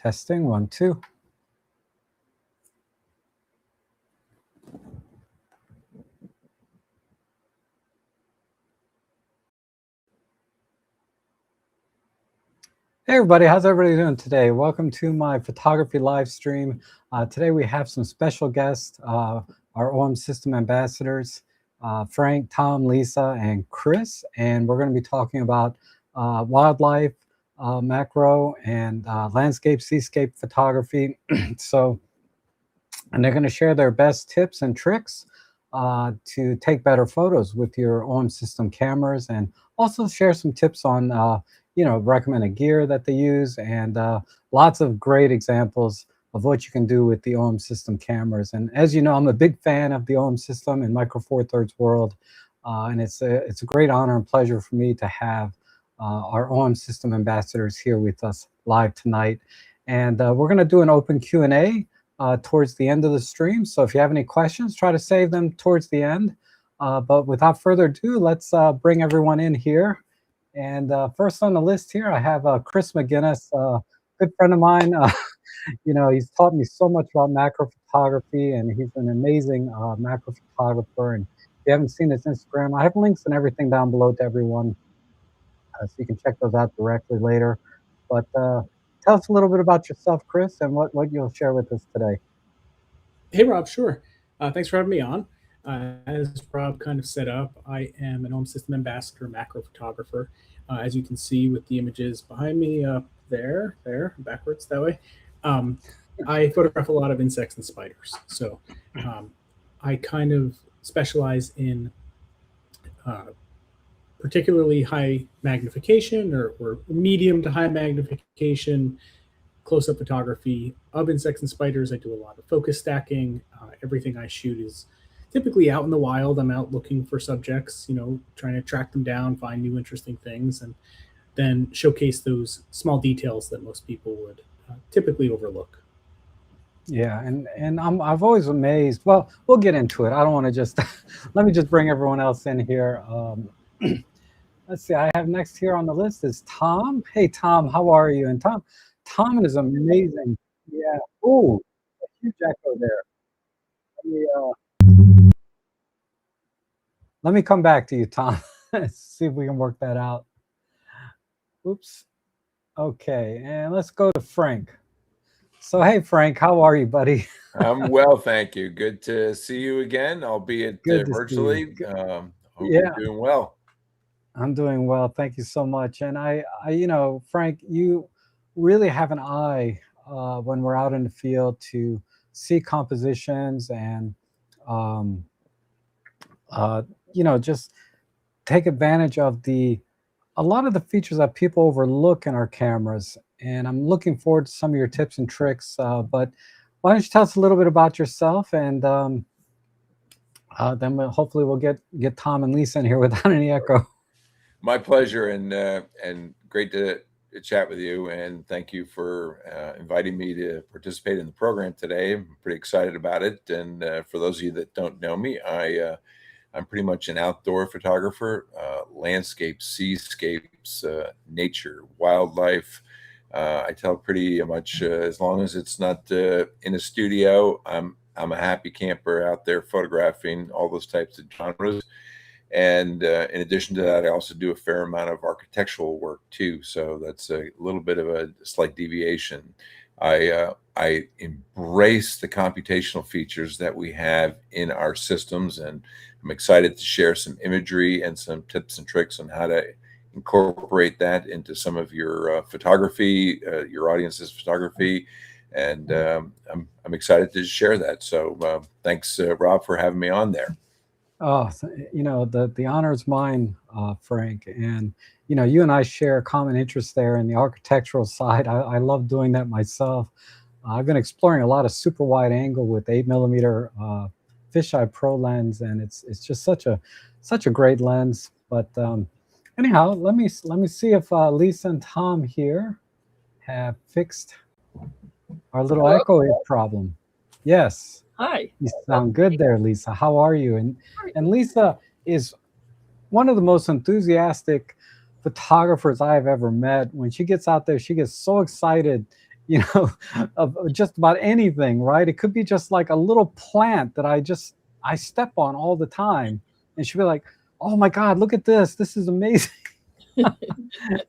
Testing, 1, 2. Hey everybody, how's everybody doing today? Welcome to my photography live stream. Today we have some special guests, our OM system ambassadors, Frank, Tom, Lisa, and Chris. And we're going to be talking about wildlife, macro, and landscape, seascape photography. And they're going to share their best tips and tricks to take better photos with your OM system cameras, and also share some tips on recommended gear that they use, and lots of great examples of what you can do with the OM system cameras. And as you know, I'm a big fan of the OM system and Micro Four Thirds world, and it's a great honor and pleasure for me to have our OM system ambassadors here with us live tonight. And we're going to do an open Q&A towards the end of the stream. So if you have any questions, try to save them towards the end. But without further ado, let's bring everyone in here. And first on the list here, I have Chris McGinnis, a good friend of mine. He's taught me so much about macro photography, and he's an amazing macro photographer. And if you haven't seen his Instagram, I have links and everything down below to everyone, so you can check those out directly later. But tell us a little bit about yourself, Chris, and what you'll share with us today. Hey, Rob, sure. Thanks for having me on. As Rob kind of set up, I am an OM system ambassador, macro photographer. As you can see with the images behind me up there, backwards that way, I photograph a lot of insects and spiders. So I kind of specialize in particularly high magnification or medium to high magnification close-up photography of insects and spiders. I do a lot of focus stacking. Everything I shoot is typically out in the wild. I'm out looking for subjects, trying to track them down, find new interesting things, and then showcase those small details that most people would typically overlook. Yeah, and I've always amazed. Well, we'll get into it. I don't want to just let me just bring everyone else in here. Let's see. I have next here on the list is Tom. Hey, Tom, how are you? And Tom is amazing. Yeah. Oh, a huge echo there. Let me come back to you, Tom. See if we can work that out. Oops. Okay, and let's go to Frank. So, hey, Frank, how are you, buddy? I'm well, thank you. Good to see you again, albeit virtually. Hope you're doing well. I'm doing well. Thank you so much. And I Frank, you really have an eye when we're out in the field to see compositions and just take advantage of a lot of the features that people overlook in our cameras. And I'm looking forward to some of your tips and tricks. But why don't you tell us a little bit about yourself, and then hopefully we'll get Tom and Lisa in here without any echo. My pleasure, and great to chat with you. And thank you for inviting me to participate in the program today. I'm pretty excited about it. And for those of you that don't know me, I'm pretty much an outdoor photographer, landscapes, seascapes, nature, wildlife. I tell pretty much as long as it's not in a studio, I'm a happy camper out there photographing all those types of genres. And in addition to that, I also do a fair amount of architectural work too. So that's a little bit of a slight deviation. I embrace the computational features that we have in our systems, and I'm excited to share some imagery and some tips and tricks on how to incorporate that into some of your photography, your audience's photography, and I'm excited to share that. So thanks, Rob, for having me on there. Oh, the honor is mine, Frank. And you and I share a common interest there in the architectural side. I love doing that myself. I've been exploring a lot of super wide angle with 8mm fisheye pro lens, and it's just such a great lens. But anyhow, let me see if Lisa and Tom here have fixed our little echo problem. Yes. Hi. You sound good there, Lisa. How are you? And Lisa is one of the most enthusiastic photographers I have ever met. When she gets out there, she gets so excited you know, of just about anything, right? It could be just like a little plant that I step on all the time, and she'll be like, "Oh my God, look at this! This is amazing!"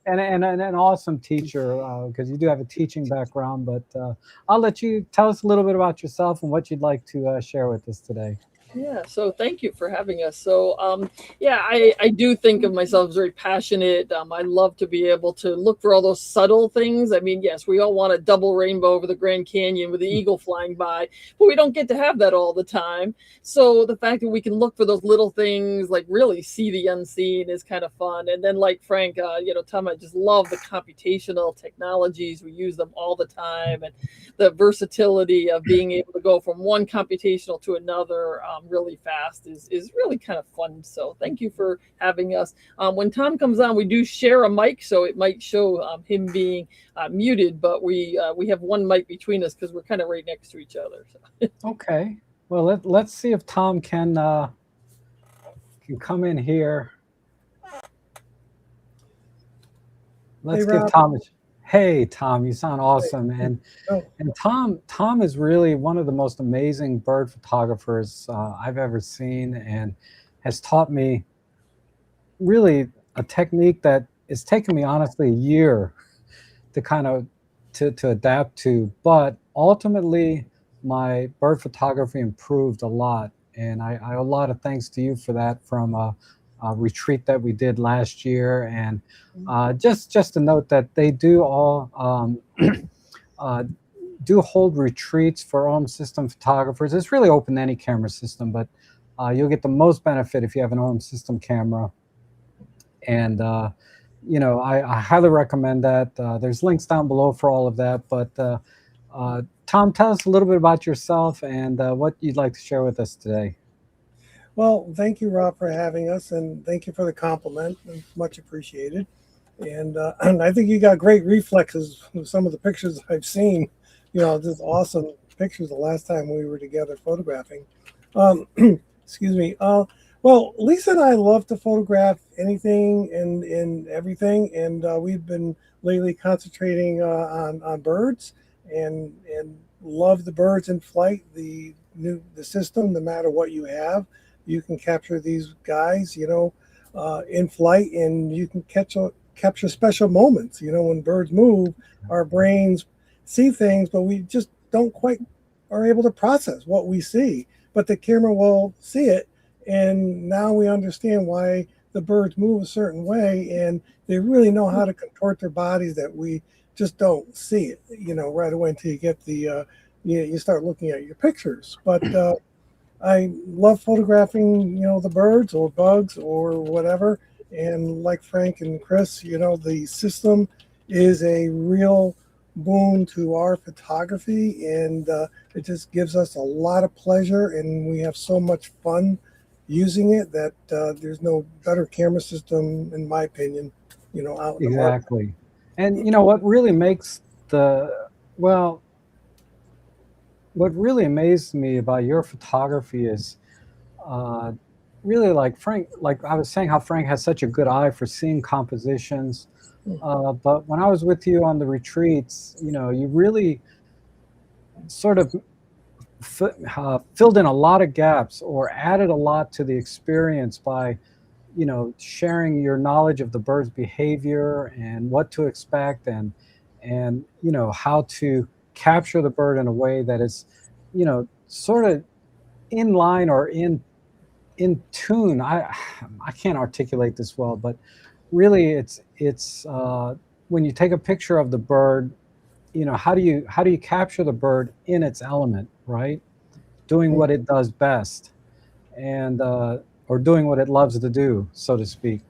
And an awesome teacher, because you do have a teaching background. But I'll let you tell us a little bit about yourself and what you'd like to share with us today. Yeah, so thank you for having us. So, yeah, I do think of myself as very passionate. I love to be able to look for all those subtle things. I mean, yes, we all want a double rainbow over the Grand Canyon with the eagle flying by, but we don't get to have that all the time. So the fact that we can look for those little things, like really see the unseen, is kind of fun. And then, like Frank, Tom, I just love the computational technologies. We use them all the time, and the versatility of being able to go from one computational to another really fast is really kind of fun. So thank you for having us. When Tom comes on, we do share a mic, so it might show him being muted, but we have one mic between us because we're kind of right next to each other. So. Okay. Well, let's see if Tom can come in here. Let's give Tom a hey, Tom, you sound awesome. And Tom is really one of the most amazing bird photographers I've ever seen, and has taught me really a technique that it's taken me honestly a year to kind of to adapt to. But ultimately, my bird photography improved a lot, and I owe a lot of thanks to you for that, from a retreat that we did last year. And just to note that they do all do hold retreats for OM system photographers. It's really open to any camera system, but you'll get the most benefit if you have an OM system camera. And I highly recommend that. There's links down below for all of that. But Tom, tell us a little bit about yourself and what you'd like to share with us today. Well, thank you, Rob, for having us, and thank you for the compliment. It's much appreciated. And I think you got great reflexes with some of the pictures I've seen. Just awesome pictures the last time we were together photographing. Excuse me. Well, Lisa and I love to photograph anything and everything, and we've been lately concentrating on birds and love the birds in flight. The system, no matter what you have, you can capture these guys, in flight, and you can capture special moments. When birds move, our brains see things, but we just don't quite are able to process what we see. But the camera will see it, and now we understand why the birds move a certain way, and they really know how to contort their bodies that we just don't see it, right away until you get you start looking at your pictures. But I love photographing, the birds or bugs or whatever. And like Frank and Chris, the system is a real boon to our photography, and it just gives us a lot of pleasure, and we have so much fun using it that there's no better camera system, in my opinion, out in the market. Exactly. And what really makes what really amazed me about your photography is really, like Frank, like I was saying, how Frank has such a good eye for seeing compositions. But when I was with you on the retreats, you really sort of filled in a lot of gaps or added a lot to the experience by, sharing your knowledge of the bird's behavior and what to expect, and how to capture the bird in a way that is, sort of in line or in tune. I can't articulate this well, but really it's when you take a picture of the bird, how do you capture the bird in its element, right? Doing what it does best, and or doing what it loves to do, so to speak.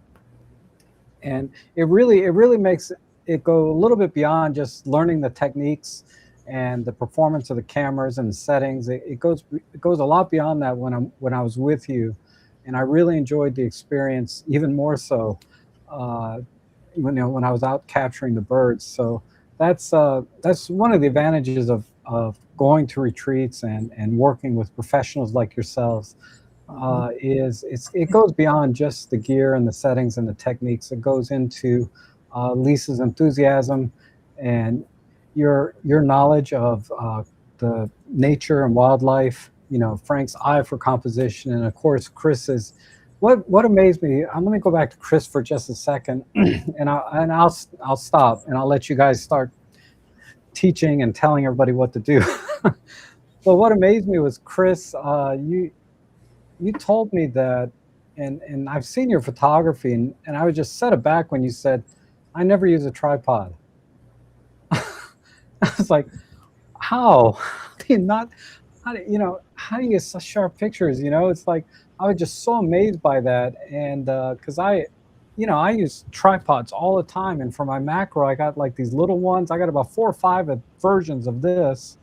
And it really makes it go a little bit beyond just learning the techniques and the performance of the cameras and the settings. It goes a lot beyond that when I was with you, and I really enjoyed the experience even more so when I was out capturing the birds. So that's one of the advantages of going to retreats and working with professionals like yourselves. It goes beyond just the gear and the settings and the techniques. It goes into Lisa's enthusiasm and your knowledge of the nature and wildlife. You know, Frank's eye for composition, and of course Chris's. What amazed me. I'm going to go back to Chris for just a second, and I'll stop and I'll let you guys start teaching and telling everybody what to do. But what amazed me was Chris. You told me that, and I've seen your photography, and I was just set aback when you said, "I never use a tripod." I was like, "How? How do you not? How do you know? How do you get such sharp pictures? You know, it's like I was just so amazed by that, and because I use tripods all the time, and for my macro, I got like these little ones. I got about 4 or 5 versions of this,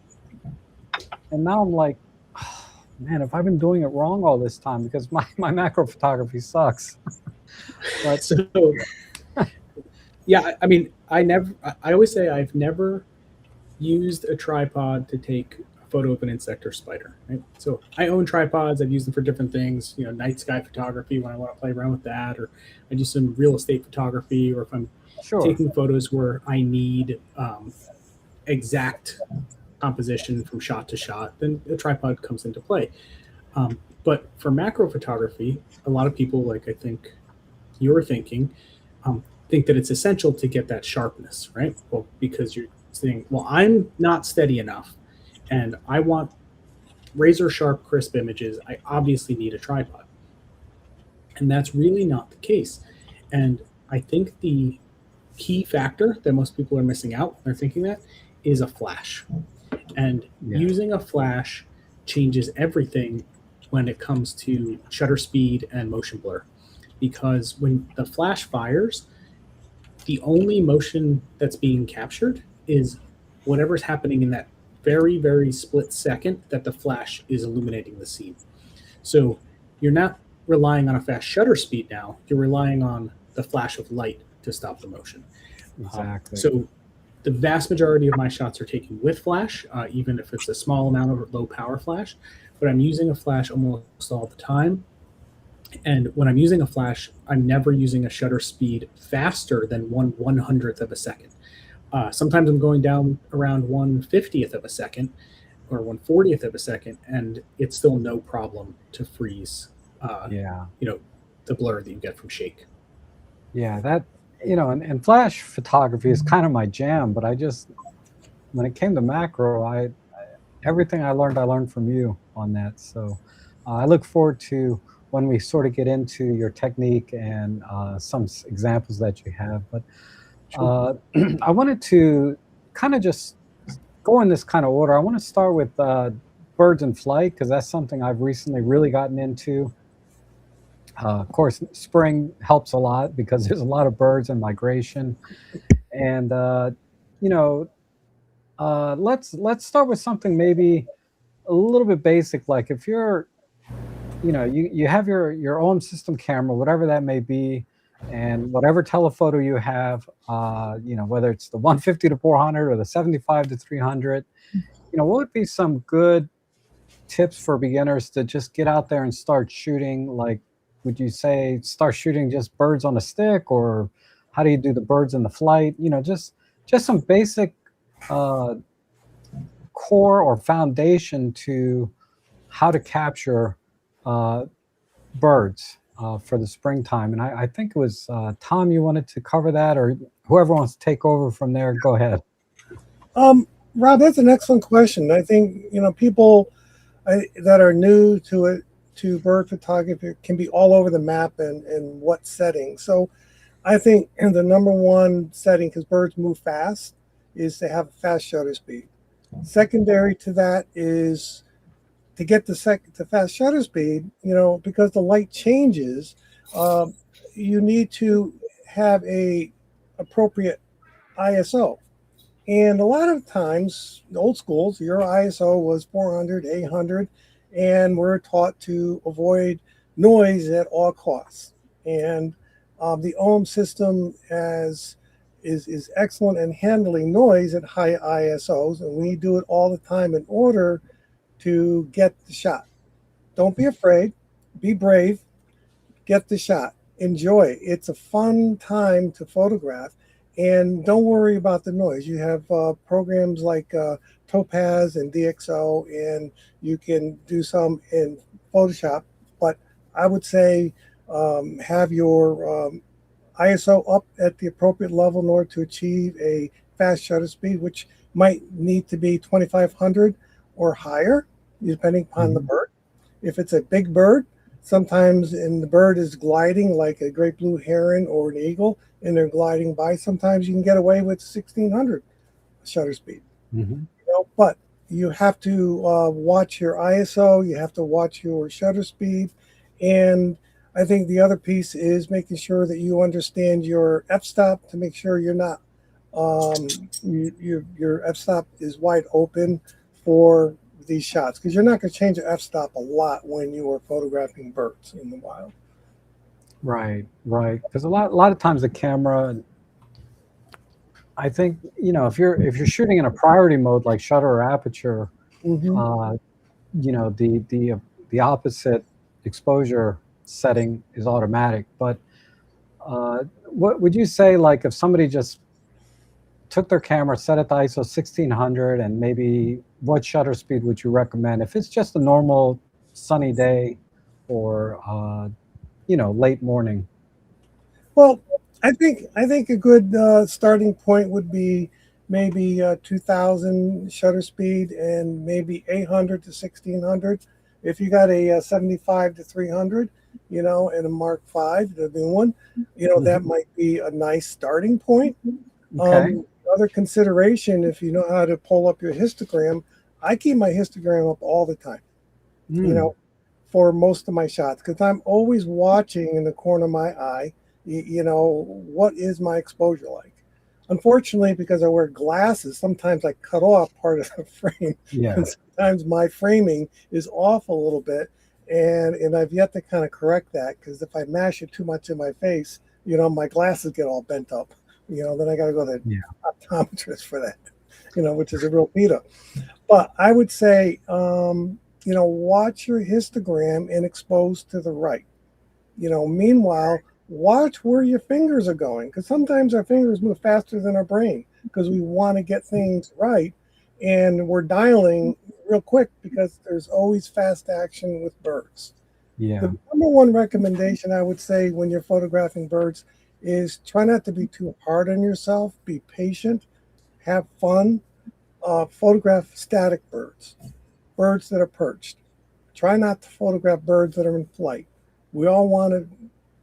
and now I'm like, oh, man, if I've been doing it wrong all this time because my macro photography sucks. But So, yeah, I mean, I always say I've never used a tripod to take a photo of an insect or spider. Right? So I own tripods. I've used them for different things. You know, night sky photography when I want to play around with that, or I do some real estate photography, or if I'm sure, taking photos where I need exact composition from shot to shot, then a tripod comes into play. But for macro photography, a lot of people, like I think you're thinking, think that it's essential to get that sharpness, right? Well, because you're saying, well, I'm not steady enough and I want razor sharp, crisp images. I obviously need a tripod. And that's really not the case. And I think the key factor that most people are missing out when they're thinking that is a flash. And using a flash changes everything when it comes to shutter speed and motion blur. Because when the flash fires, the only motion that's being captured is whatever's happening in that very, very split second that the flash is illuminating the scene. So you're not relying on a fast shutter speed now, you're relying on the flash of light to stop the motion. exactly. So the vast majority of my shots are taken with flash, even if it's a small amount of low power flash, but I'm using a flash almost all the time. And when I'm using a flash, I'm never using a shutter speed faster than 1/100th of a second. Sometimes I'm going down around 1/50th of a second or 1/40th of a second, and it's still no problem to freeze, the blur that you get from shake. Yeah, that, and flash photography is kind of my jam, but when it came to macro, everything I learned from you on that. So I look forward to when we sort of get into your technique and some examples that you have. But I wanted to kind of just go in this kind of order. I want to start with birds in flight because that's something I've recently really gotten into. Of course, spring helps a lot because there's a lot of birds in migration, and let's start with something maybe a little bit basic. Like if you're, you have your own system camera, whatever that may be, and whatever telephoto you have, whether it's the 150 to 400 or the 75 to 300, what would be some good tips for beginners to just get out there and start shooting? Like, would you say start shooting just birds on a stick, or how do you do the birds in the flight? Just some basic core or foundation to how to capture birds for the springtime. And I think it was Tom, you wanted to cover that, or whoever wants to take over from there, go ahead. Rob, that's an excellent question. I think, people that are new to it, to bird photography, can be all over the map and what setting. So I think the number one setting, because birds move fast, is to have a fast shutter speed. Secondary to that is to get the fast shutter speed, because the light changes, you need to have a appropriate ISO. And a lot of times, the old schools, your ISO was 400, 800, and we're taught to avoid noise at all costs. And the OM system is excellent in handling noise at high ISOs, and we do it all the time in order to get the shot. Don't be afraid, be brave, get the shot, enjoy. It's a fun time to photograph. And don't worry about the noise. You have programs like Topaz and DxO, and you can do some in Photoshop. But I would say have your ISO up at the appropriate level in order to achieve a fast shutter speed, which might need to be 2500 or higher, depending upon the bird. If it's a big bird, sometimes and the bird is gliding like a great blue heron or an eagle, and they're gliding by, sometimes you can get away with 1600 shutter speed. But you have to watch your ISO, you have to watch your shutter speed, and I think the other piece is making sure that you understand your f-stop to make sure you're not your f-stop is wide open for these shots, because you're not going to change your f-stop a lot when you are photographing birds in the wild. Right, right. Because a lot of times the camera, I think, if you're shooting in a priority mode like shutter or aperture, the opposite exposure setting is automatic. But what would you say, like, if somebody just took their camera, set it to ISO 1600, and maybe what shutter speed would you recommend if it's just a normal sunny day or late morning? Well, I think a good starting point would be maybe 2000 shutter speed and maybe 800 to 1600. If you got a 75 to 300, and a Mark V, the new one, that might be a nice starting point. Okay. Other consideration, if you know how to pull up your histogram, I keep my histogram up all the time. For most of my shots, because I'm always watching in the corner of my eye, what is my exposure like? Unfortunately, because I wear glasses, sometimes I cut off part of the frame. Yeah. And sometimes my framing is off a little bit. And I've yet to kind of correct that, because if I mash it too much in my face, my glasses get all bent up. Then I got to go to the optometrist for that, which is a real beat up. But I would say, watch your histogram and expose to the right. Meanwhile, watch where your fingers are going, because sometimes our fingers move faster than our brain because we want to get things right. And we're dialing real quick because there's always fast action with birds. Yeah. The number one recommendation I would say when you're photographing birds is try not to be too hard on yourself. Be patient, have fun. Photograph static birds, birds that are perched. Try not to photograph birds that are in flight. We all want to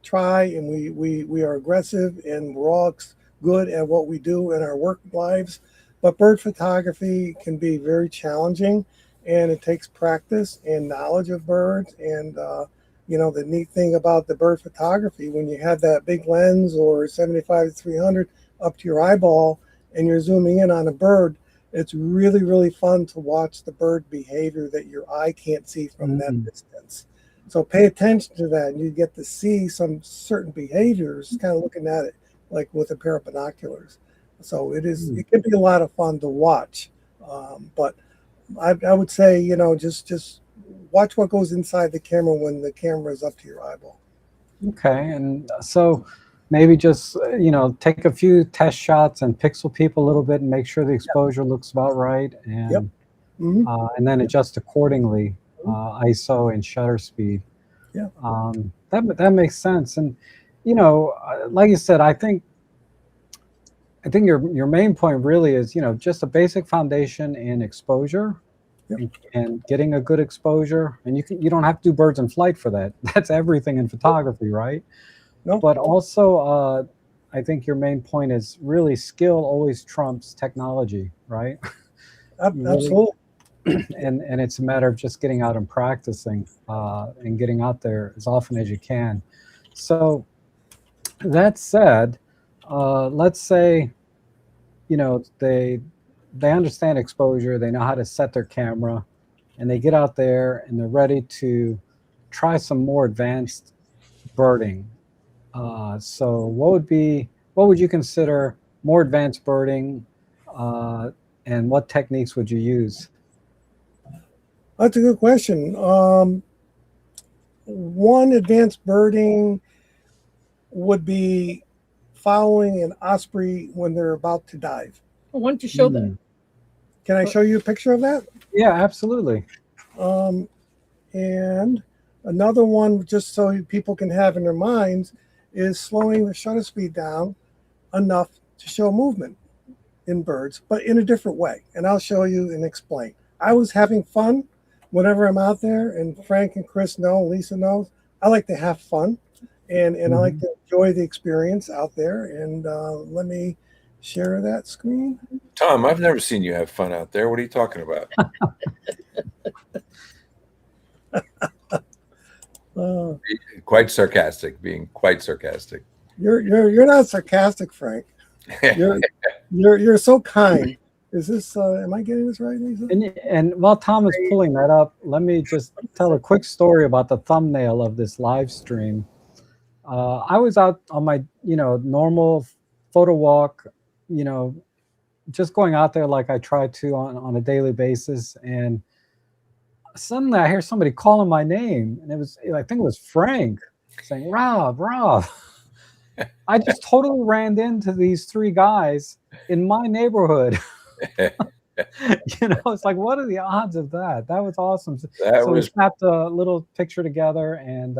try, and we are aggressive, and we're all good at what we do in our work lives. But bird photography can be very challenging, and it takes practice and knowledge of birds. And the neat thing about the bird photography, when you have that big lens or 75 to 300 up to your eyeball, and you're zooming in on a bird, it's really, really fun to watch the bird behavior that your eye can't see from that distance. So pay attention to that, and you get to see some certain behaviors, kind of looking at it like with a pair of binoculars. So it can be a lot of fun to watch. But I would say, just watch what goes inside the camera when the camera is up to your eyeball. Okay. And so maybe just, take a few test shots and pixel peep a little bit and make sure the exposure looks about right. And, and then adjust accordingly, ISO and shutter speed. Yeah. That makes sense. And, like you said, I think your main point really is, just a basic foundation in exposure. And getting a good exposure, and you don't have to do birds in flight for that. That's everything in photography, right? No. But also, I think your main point is really skill always trumps technology, right? Absolutely. And it's a matter of just getting out and practicing and getting out there as often as you can. So that said, let's say, they understand exposure, they know how to set their camera, and they get out there and they're ready to try some more advanced birding. So what would you consider more advanced birding, and what techniques would you use? That's a good question. One advanced birding would be following an osprey when they're about to dive. Why don't you show that? Can I show you a picture of that? Yeah, absolutely. And another one, just so people can have in their minds, is slowing the shutter speed down enough to show movement in birds, but in a different way. And I'll show you and explain. I was having fun whenever I'm out there, and Frank and Chris know, Lisa knows, I like to have fun, and I like to enjoy the experience out there. And let me share that screen. Tom, I've never seen you have fun out there. What are you talking about? Quite sarcastic, being quite sarcastic. You're not sarcastic, Frank. You're so kind. Is this? Am I getting this right, Lisa? And while Tom is pulling that up, let me just tell a quick story about the thumbnail of this live stream. I was out on my normal photo walk, just going out there like I try to on a daily basis, and suddenly I hear somebody calling my name, and I think it was Frank saying, Rob. I just totally ran into these three guys in my neighborhood. It's like, what are the odds of that? That was awesome. We snapped a little picture together, and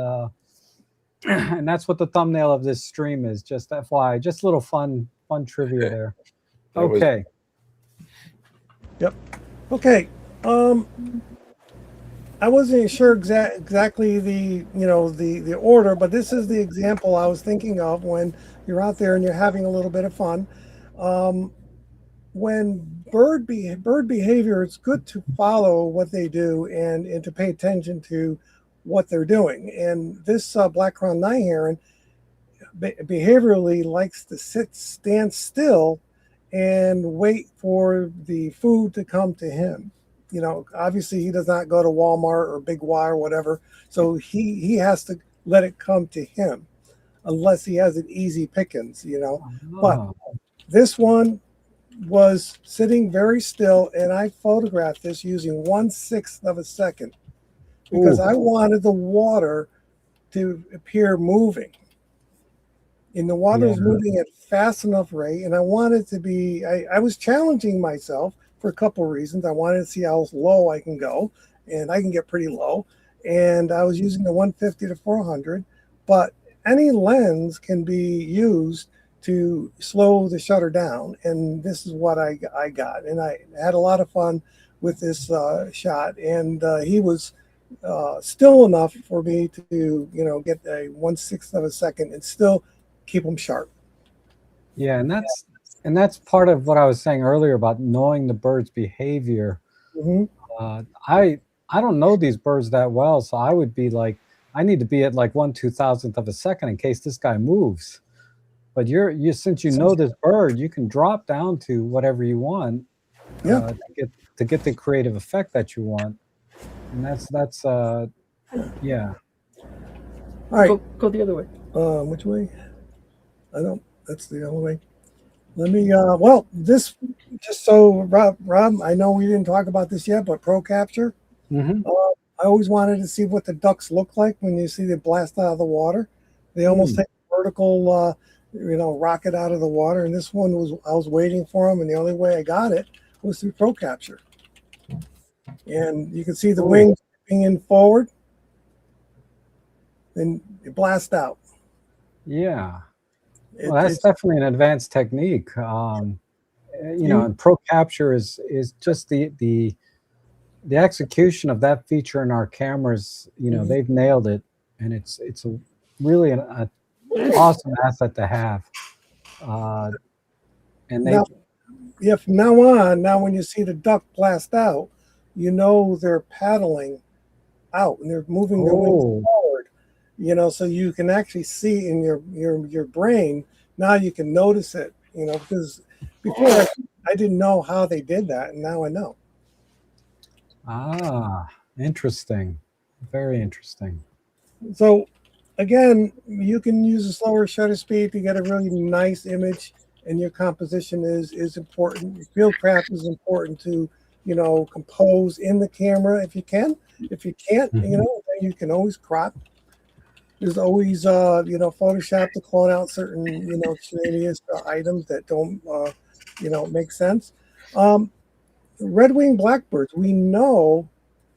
and that's what the thumbnail of this stream is. Just FYI, just a little fun trivia there. Okay. Yep. Okay. I wasn't sure exactly the order, but this is the example I was thinking of when you're out there and you're having a little bit of fun. When bird behavior, it's good to follow what they do and to pay attention to what they're doing. And this black-crowned night heron behaviorally likes to stand still and wait for the food to come to him. Obviously he does not go to Walmart or Big Y or whatever, so he has to let it come to him, unless he has an easy pickings. But this one was sitting very still, and I photographed this using 1/6 of a second because I wanted the water to appear moving. And the water was moving at fast enough rate, and I wanted to be, I was challenging myself for a couple of reasons. I wanted to see how low I can go, and I can get pretty low. And I was using the 150 to 400, but any lens can be used to slow the shutter down. And this is what I got. And I had a lot of fun with this shot. And he was still enough for me to, get a 1/6 of a second and still keep him sharp. Yeah, and that's part of what I was saying earlier about knowing the bird's behavior. I don't know these birds that well, so I would be like, I need to be at like 1/2000th of a second in case this guy moves. But since you know this bird, you can drop down to whatever you want to get the creative effect that you want. And that's yeah. All right, go the other way. Which way? I don't. That's the other way. Let me, well, this, just so Rob, I know we didn't talk about this yet, but Pro Capture. I always wanted to see what the ducks look like when you see them blast out of the water. They almost take a vertical, rocket out of the water. And this one I was waiting for them, and the only way I got it was through Pro Capture. And you can see the wings moving in forward, and it blasts out. Yeah. Well, that's definitely an advanced technique. And Pro Capture is just the execution of that feature in our cameras. They've nailed it, and it's really an awesome asset to have. And from now on, when you see the duck blast out, they're paddling out and they're moving their wings forward. So you can actually see in your brain. Now you can notice it, because before I didn't know how they did that, and now I know. Ah, interesting. Very interesting. So again, you can use a slower shutter speed to get a really nice image, and your composition is important. Your field craft is important to, compose in the camera if you can. If you can't, then you can always crop. There's always, Photoshop to clone out certain, extraneous items that don't, make sense. Um, Red-winged blackbirds, we know,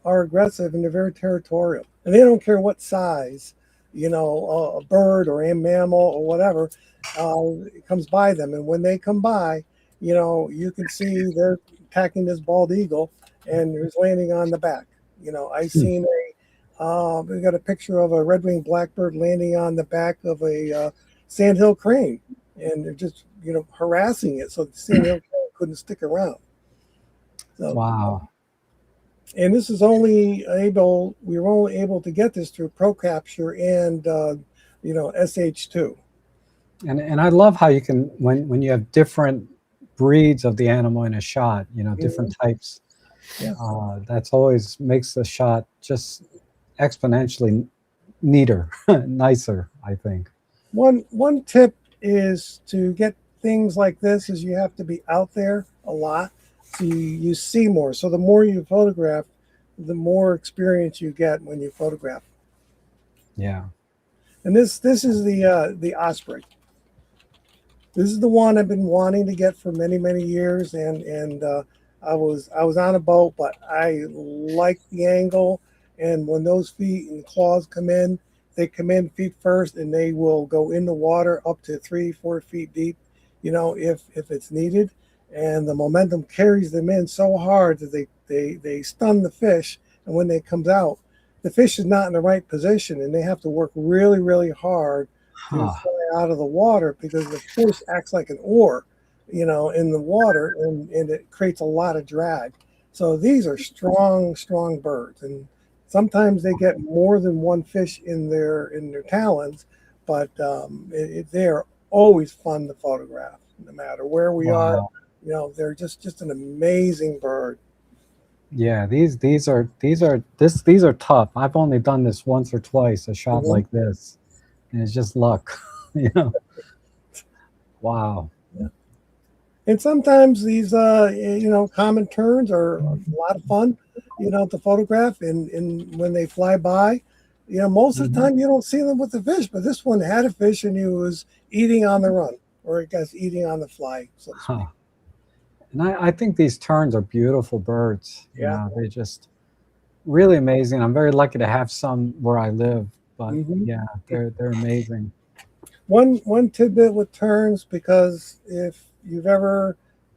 are aggressive and they're very territorial, and they don't care what size, a bird or a mammal or whatever comes by them. And when they come by, you can see they're attacking this bald eagle, and he's landing on the back. I've seen we got a picture of a red-winged blackbird landing on the back of a sandhill crane, and they're just harassing it so the sandhill crane couldn't stick around. So, Wow. and this is we were only able to get this through ProCapture and SH2. And I love how you can, when you have different breeds of the animal in a shot, different types, Yeah. that's always makes the shot just exponentially neater, nicer, I think. One tip is to get things like this is you have to be out there a lot, so you see more. So the more you photograph, the more experience you get when you photograph. Yeah. And this is the osprey. This is the one I've been wanting to get for many years, and I was on a boat, but I like the angle. And when those feet and claws come in, they come in feet first, and they will go in the water up to 3-4 feet deep, if it's needed. And the momentum carries them in so hard that they stun the fish. And when they comes out, the fish is not in the right position, and they have to work really hard to fly out of the water, because the fish acts like an oar, in the water, and it creates a lot of drag. So these are strong birds, and sometimes they get more than one fish in their talons, but they are always fun to photograph, no matter where we are. They're just an amazing bird. Yeah, these are tough. I've only done this once or twice, a shot like this, and it's just luck, Wow. Yeah. And sometimes these common terns are a lot of fun, to photograph, and when they fly by, most of the time you don't see them with the fish, but this one had a fish and he was eating on the run, or I guess eating on the fly, so to speak. And I think these terns are beautiful birds. Yeah. They're just really amazing. I'm very lucky to have some where I live, but yeah, they're amazing. One tidbit with terns, because if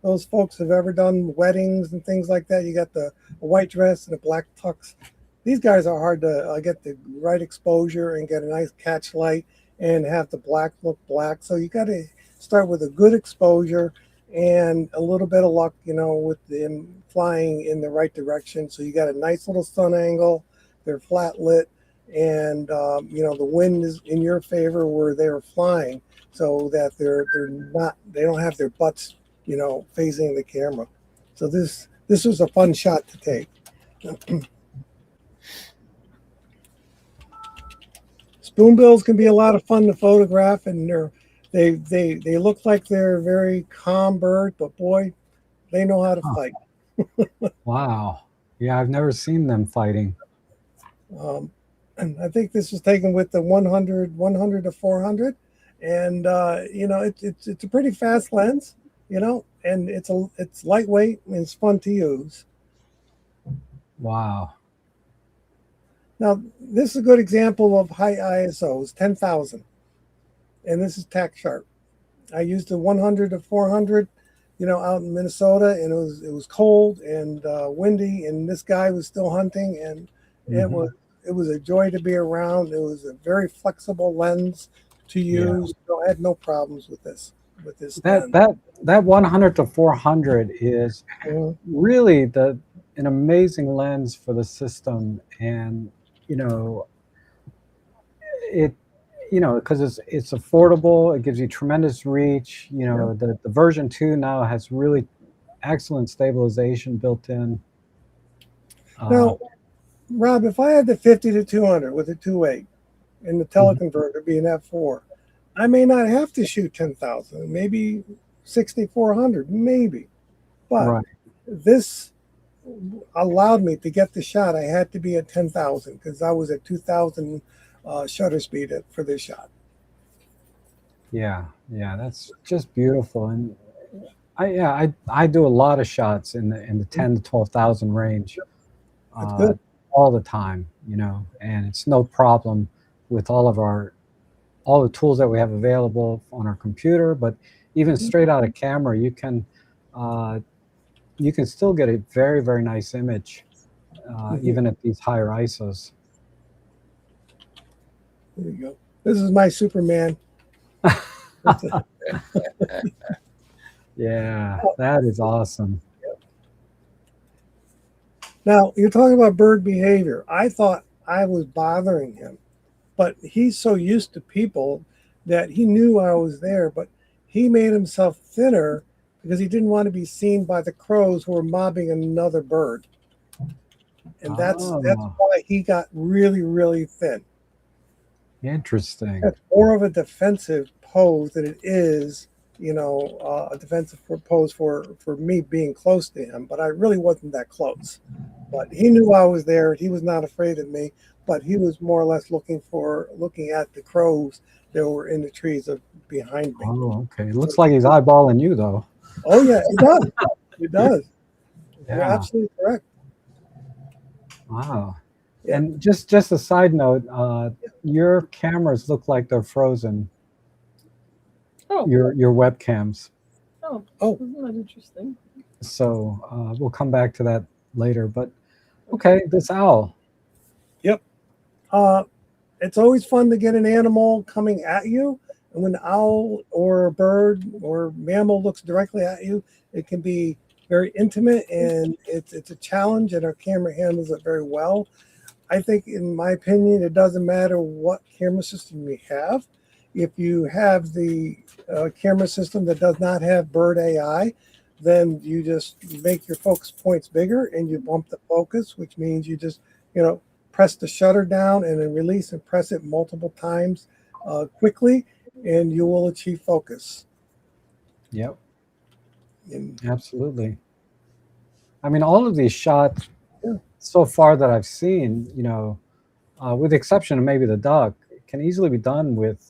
those folks have ever done weddings and things like that, you got a white dress and a black tux. These guys are hard to get the right exposure and get a nice catch light and have the black look black. So you got to start with a good exposure and a little bit of luck, with them flying in the right direction. So you got a nice little sun angle. They're flat lit, and the wind is in your favor where they're flying, so that they don't have their butts, facing the camera. So this was a fun shot to take. Spoonbills can be a lot of fun to photograph, and they look like they're a very calm bird, but boy, they know how to fight. Wow. Yeah, I've never seen them fighting. And I think this was taken with the 100 to 400, and it's a pretty fast lens, and it's lightweight and it's fun to use. Wow. Now this is a good example of high ISOs, 10,000, and this is tack sharp. I used the 100 to 400, out in Minnesota, and it was cold and windy, and this guy was still hunting, and it was a joy to be around. It was a very flexible lens to use. So I had no problems with this. That 100 to 400 is really an amazing lens for the system, and because it's affordable, it gives you tremendous reach. The version 2 now has really excellent stabilization built in. Now, Rob, if I had the 50 to 200 with a 2.8 and the teleconverter being f4, I may not have to shoot 10,000, maybe 6,400, maybe. But this allowed me to get the shot. I had to be at 10,000 because I was at 2,000 shutter speed for this shot. Yeah, that's just beautiful. And I do a lot of shots in the 10 to 12,000 range, That's good. all the time, and it's no problem with all the tools that we have available on our computer. But even straight out of camera, you can still get a very, very nice image, even at these higher ISOs. There you go. This is my Superman. Yeah, that is awesome. Now, you're talking about bird behavior. I thought I was bothering him, but he's so used to people that he knew I was there, but he made himself thinner because he didn't want to be seen by the crows who were mobbing another bird. And that's why he got really, really thin. Interesting. It's more of a defensive pose than it is, a defensive pose for me being close to him. But I really wasn't that close. But he knew I was there. He was not afraid of me. But he was more or less looking at the crows that were in the trees behind me. Oh, okay. It looks like he's eyeballing you, though. Oh yeah, it does. It does. Yeah. You're absolutely correct. Wow. And just a side note, your cameras look like they're frozen. Oh. Your webcams. Oh, isn't that interesting? So we'll come back to that later. But okay, this owl. Yep. It's always fun to get an animal coming at you. And when an owl or a bird or mammal looks directly at you, it can be very intimate, and it's a challenge, and our camera handles it very well. I think, in my opinion, it doesn't matter what camera system you have. If you have the camera system that does not have bird AI, then you just make your focus points bigger and you bump the focus, which means you just, press the shutter down and then release and press it multiple times quickly, and you will achieve focus. Yep. Absolutely. I mean, all of these shots so far that I've seen, with the exception of maybe the duck, can easily be done with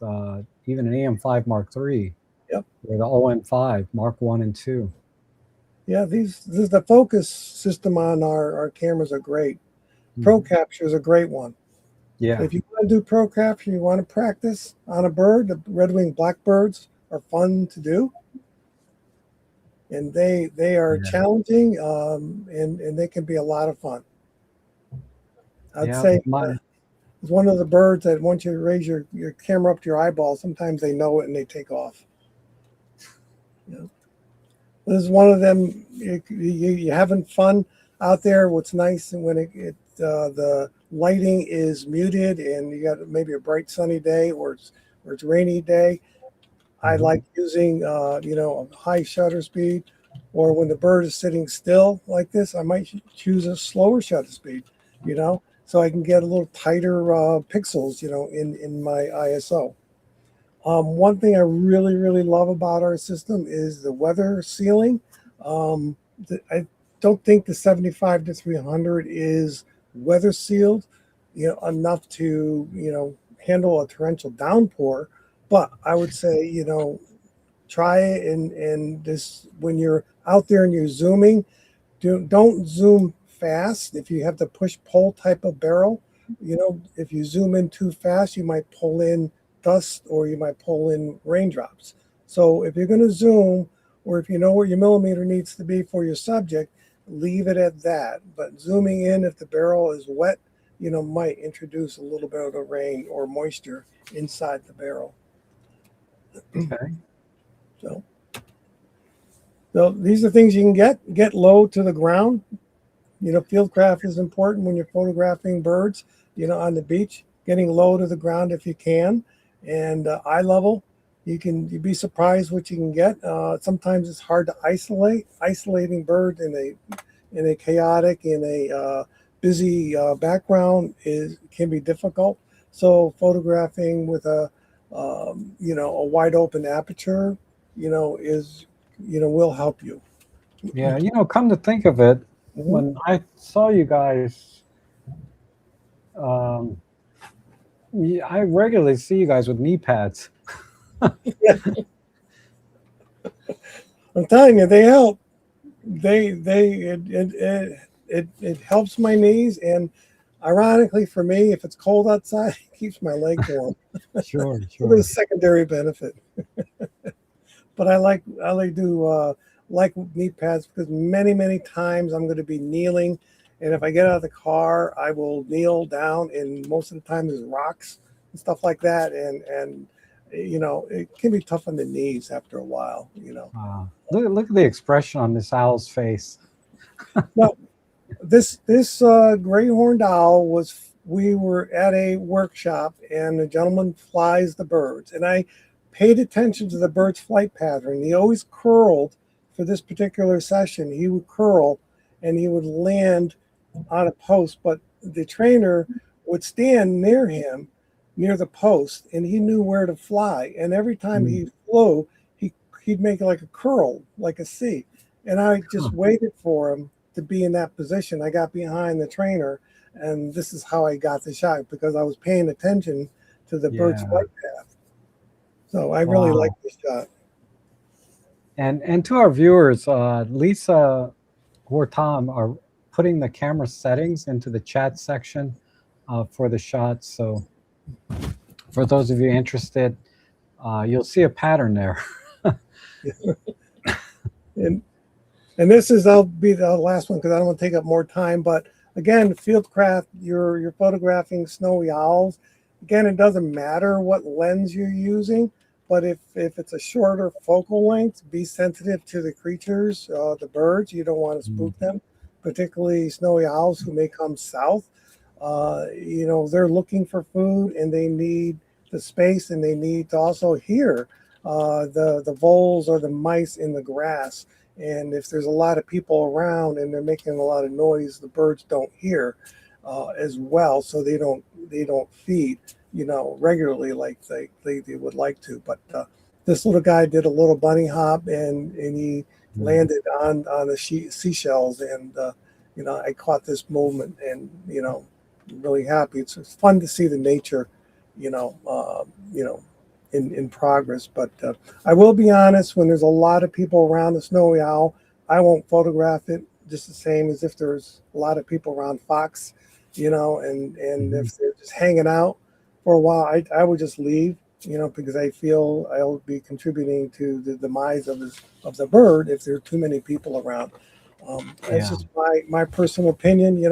even an EM5 Mark III. Yep. Or the OM5 Mark 1 and 2. Yeah, the focus system on our cameras are great. Pro Capture is a great one. Yeah. If you want to do Pro Capture, you want to practice on a bird, the red-winged blackbirds are fun to do. And they are challenging, and they can be a lot of fun. I'd say it's one of the birds that once you raise your camera up to your eyeball, sometimes they know it and they take off. This is one of them. You having fun out there. What's nice and when the lighting is muted and you got maybe a bright sunny day or it's rainy day. I like using a high shutter speed, or when the bird is sitting still like this, I might choose a slower shutter speed, so I can get a little tighter pixels, in my ISO. One thing I really, really love about our system is the weather sealing. I don't think the 75 to 300 is weather sealed, enough to, handle a torrential downpour. But I would say, try it, and this, when you're out there and you're zooming, don't zoom fast. If you have the push-pull type of barrel, if you zoom in too fast, you might pull in dust or you might pull in raindrops. So if you're going to zoom, or if you know where your millimeter needs to be for your subject, leave it at that. But zooming in, if the barrel is wet, might introduce a little bit of the rain or moisture inside the barrel. Okay. So these are things you can get low to the ground. Fieldcraft is important when you're photographing birds, on the beach, getting low to the ground if you can, and eye level. You'd be surprised what you can get. Sometimes it's hard to isolating birds in a chaotic, in a busy background can be difficult. So photographing with a wide open aperture, will help you. Yeah, come to think of it, when I saw you guys I regularly see you guys with knee pads. I'm telling you, they help. It helps my knees, and ironically for me, if it's cold outside, it keeps my legs warm. Sure, So sure. there's a secondary benefit. But I like knee pads because many times I'm going to be kneeling, and if I get out of the car, I will kneel down, and most of the time there's rocks and stuff like that, and it can be tough on the knees after a while. Look at the expression on this owl's face. Well, this gray horned owl we were at a workshop, and the gentleman flies the birds, and I paid attention to the bird's flight pattern. He always curled for this particular session. He would curl and he would land on a post, but the trainer would stand near him, near the post, and he knew where to fly. And every time he flew, he'd make like a curl, like a C. And I just waited for him to be in that position. I got behind the trainer, and this is how I got the shot, because I was paying attention to the bird's flight path. So I really like this shot. And to our viewers, Lisa or Tom are putting the camera settings into the chat section for the shots. So for those of you interested, you'll see a pattern there. And this is, I'll be the last one because I don't want to take up more time. But again, Fieldcraft, you're photographing snowy owls. Again, it doesn't matter what lens you're using, but if it's a shorter focal length, be sensitive to the creatures, the birds. You don't want to spook them, particularly snowy owls who may come south. They're looking for food, and they need the space, and they need to also hear the voles or the mice in the grass. And if there's a lot of people around and they're making a lot of noise, the birds don't hear as well, so they don't feed regularly like they would like to. But this little guy did a little bunny hop, and he landed on the seashells, and I caught this movement, and really happy. It's fun to see the nature in progress. But I will be honest, when there's a lot of people around the snowy owl, I won't photograph it, just the same as if there's a lot of people around fox, and if they're just hanging out for a while, I would just leave, because I feel I'll be contributing to the demise of the bird if there are too many people around. That's just my personal opinion.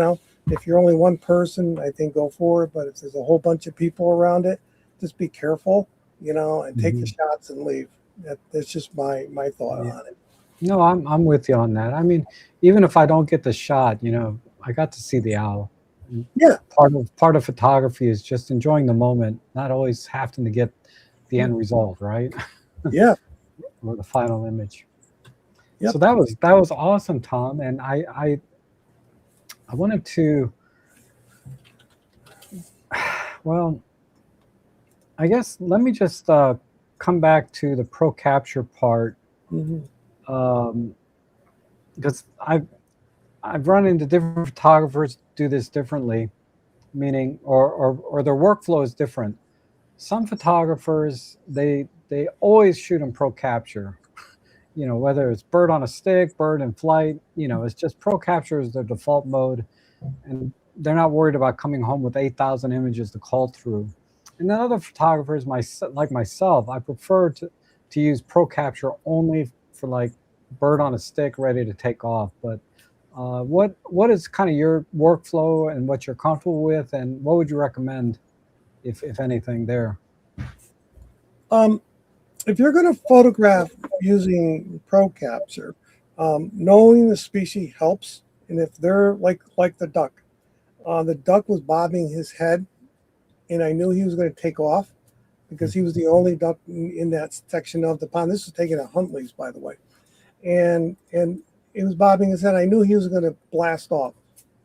If you're only one person, I think go for it. But if there's a whole bunch of people around it, just be careful, and take the shots and leave. That's just my thought on it. No, I'm with you on that. I mean, even if I don't get the shot, I got to see the owl. Yeah. Part of photography is just enjoying the moment, not always having to get the end result, right? Yeah. Or the final image. Yep. So that was awesome, Tom. And I wanted to, well, I guess let me just come back to the pro capture part, because I've run into different photographers do this differently, meaning or their workflow is different. Some photographers they always shoot in pro capture, whether it's bird on a stick, bird in flight, it's just pro capture is their default mode, and they're not worried about coming home with 8,000 images to call through. And then other photographers, like myself, I prefer to use pro capture only for like bird on a stick ready to take off. But what is kind of your workflow and what you're comfortable with, and what would you recommend, if anything, there? If you're going to photograph using pro capture, knowing the species helps. And if they're like the duck was bobbing his head, and I knew he was going to take off because he was the only duck in that section of the pond. This was taken at Huntley's, by the way. And it was bobbing his head. I knew he was going to blast off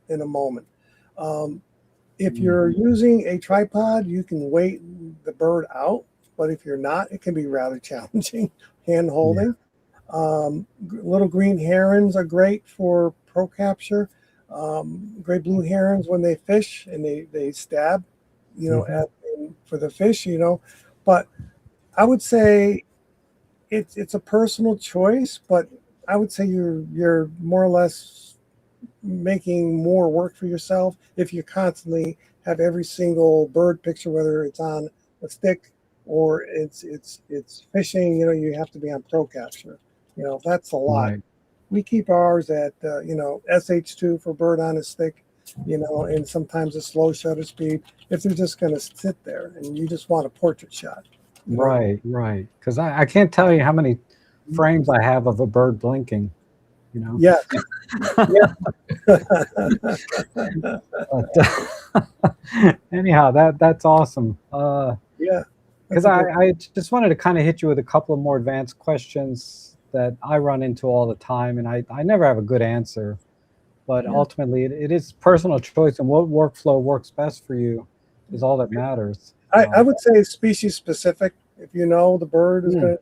in a moment. If you're using a tripod, you can wait the bird out. But if you're not, it can be rather challenging hand holding. Little green herons are great for pro capture. Gray blue herons, when they fish and they stab, for the fish, but I would say it's a personal choice, but I would say you're more or less making more work for yourself if you constantly have every single bird picture, whether it's on a stick or it's fishing. You have to be on pro capture. That's a lot. Right. We keep ours at SH2 for bird on a stick, and sometimes a slow shutter speed if they're just going to sit there and you just want a portrait shot. Right. Because I can't tell you how many frames I have of a bird blinking. Yeah. But, anyhow, that's awesome. Yeah. Because I just wanted to kind of hit you with a couple of more advanced questions that I run into all the time, and I never have a good answer. But ultimately, it is personal choice, and what workflow works best for you is all that matters. I would say species specific. If the bird is going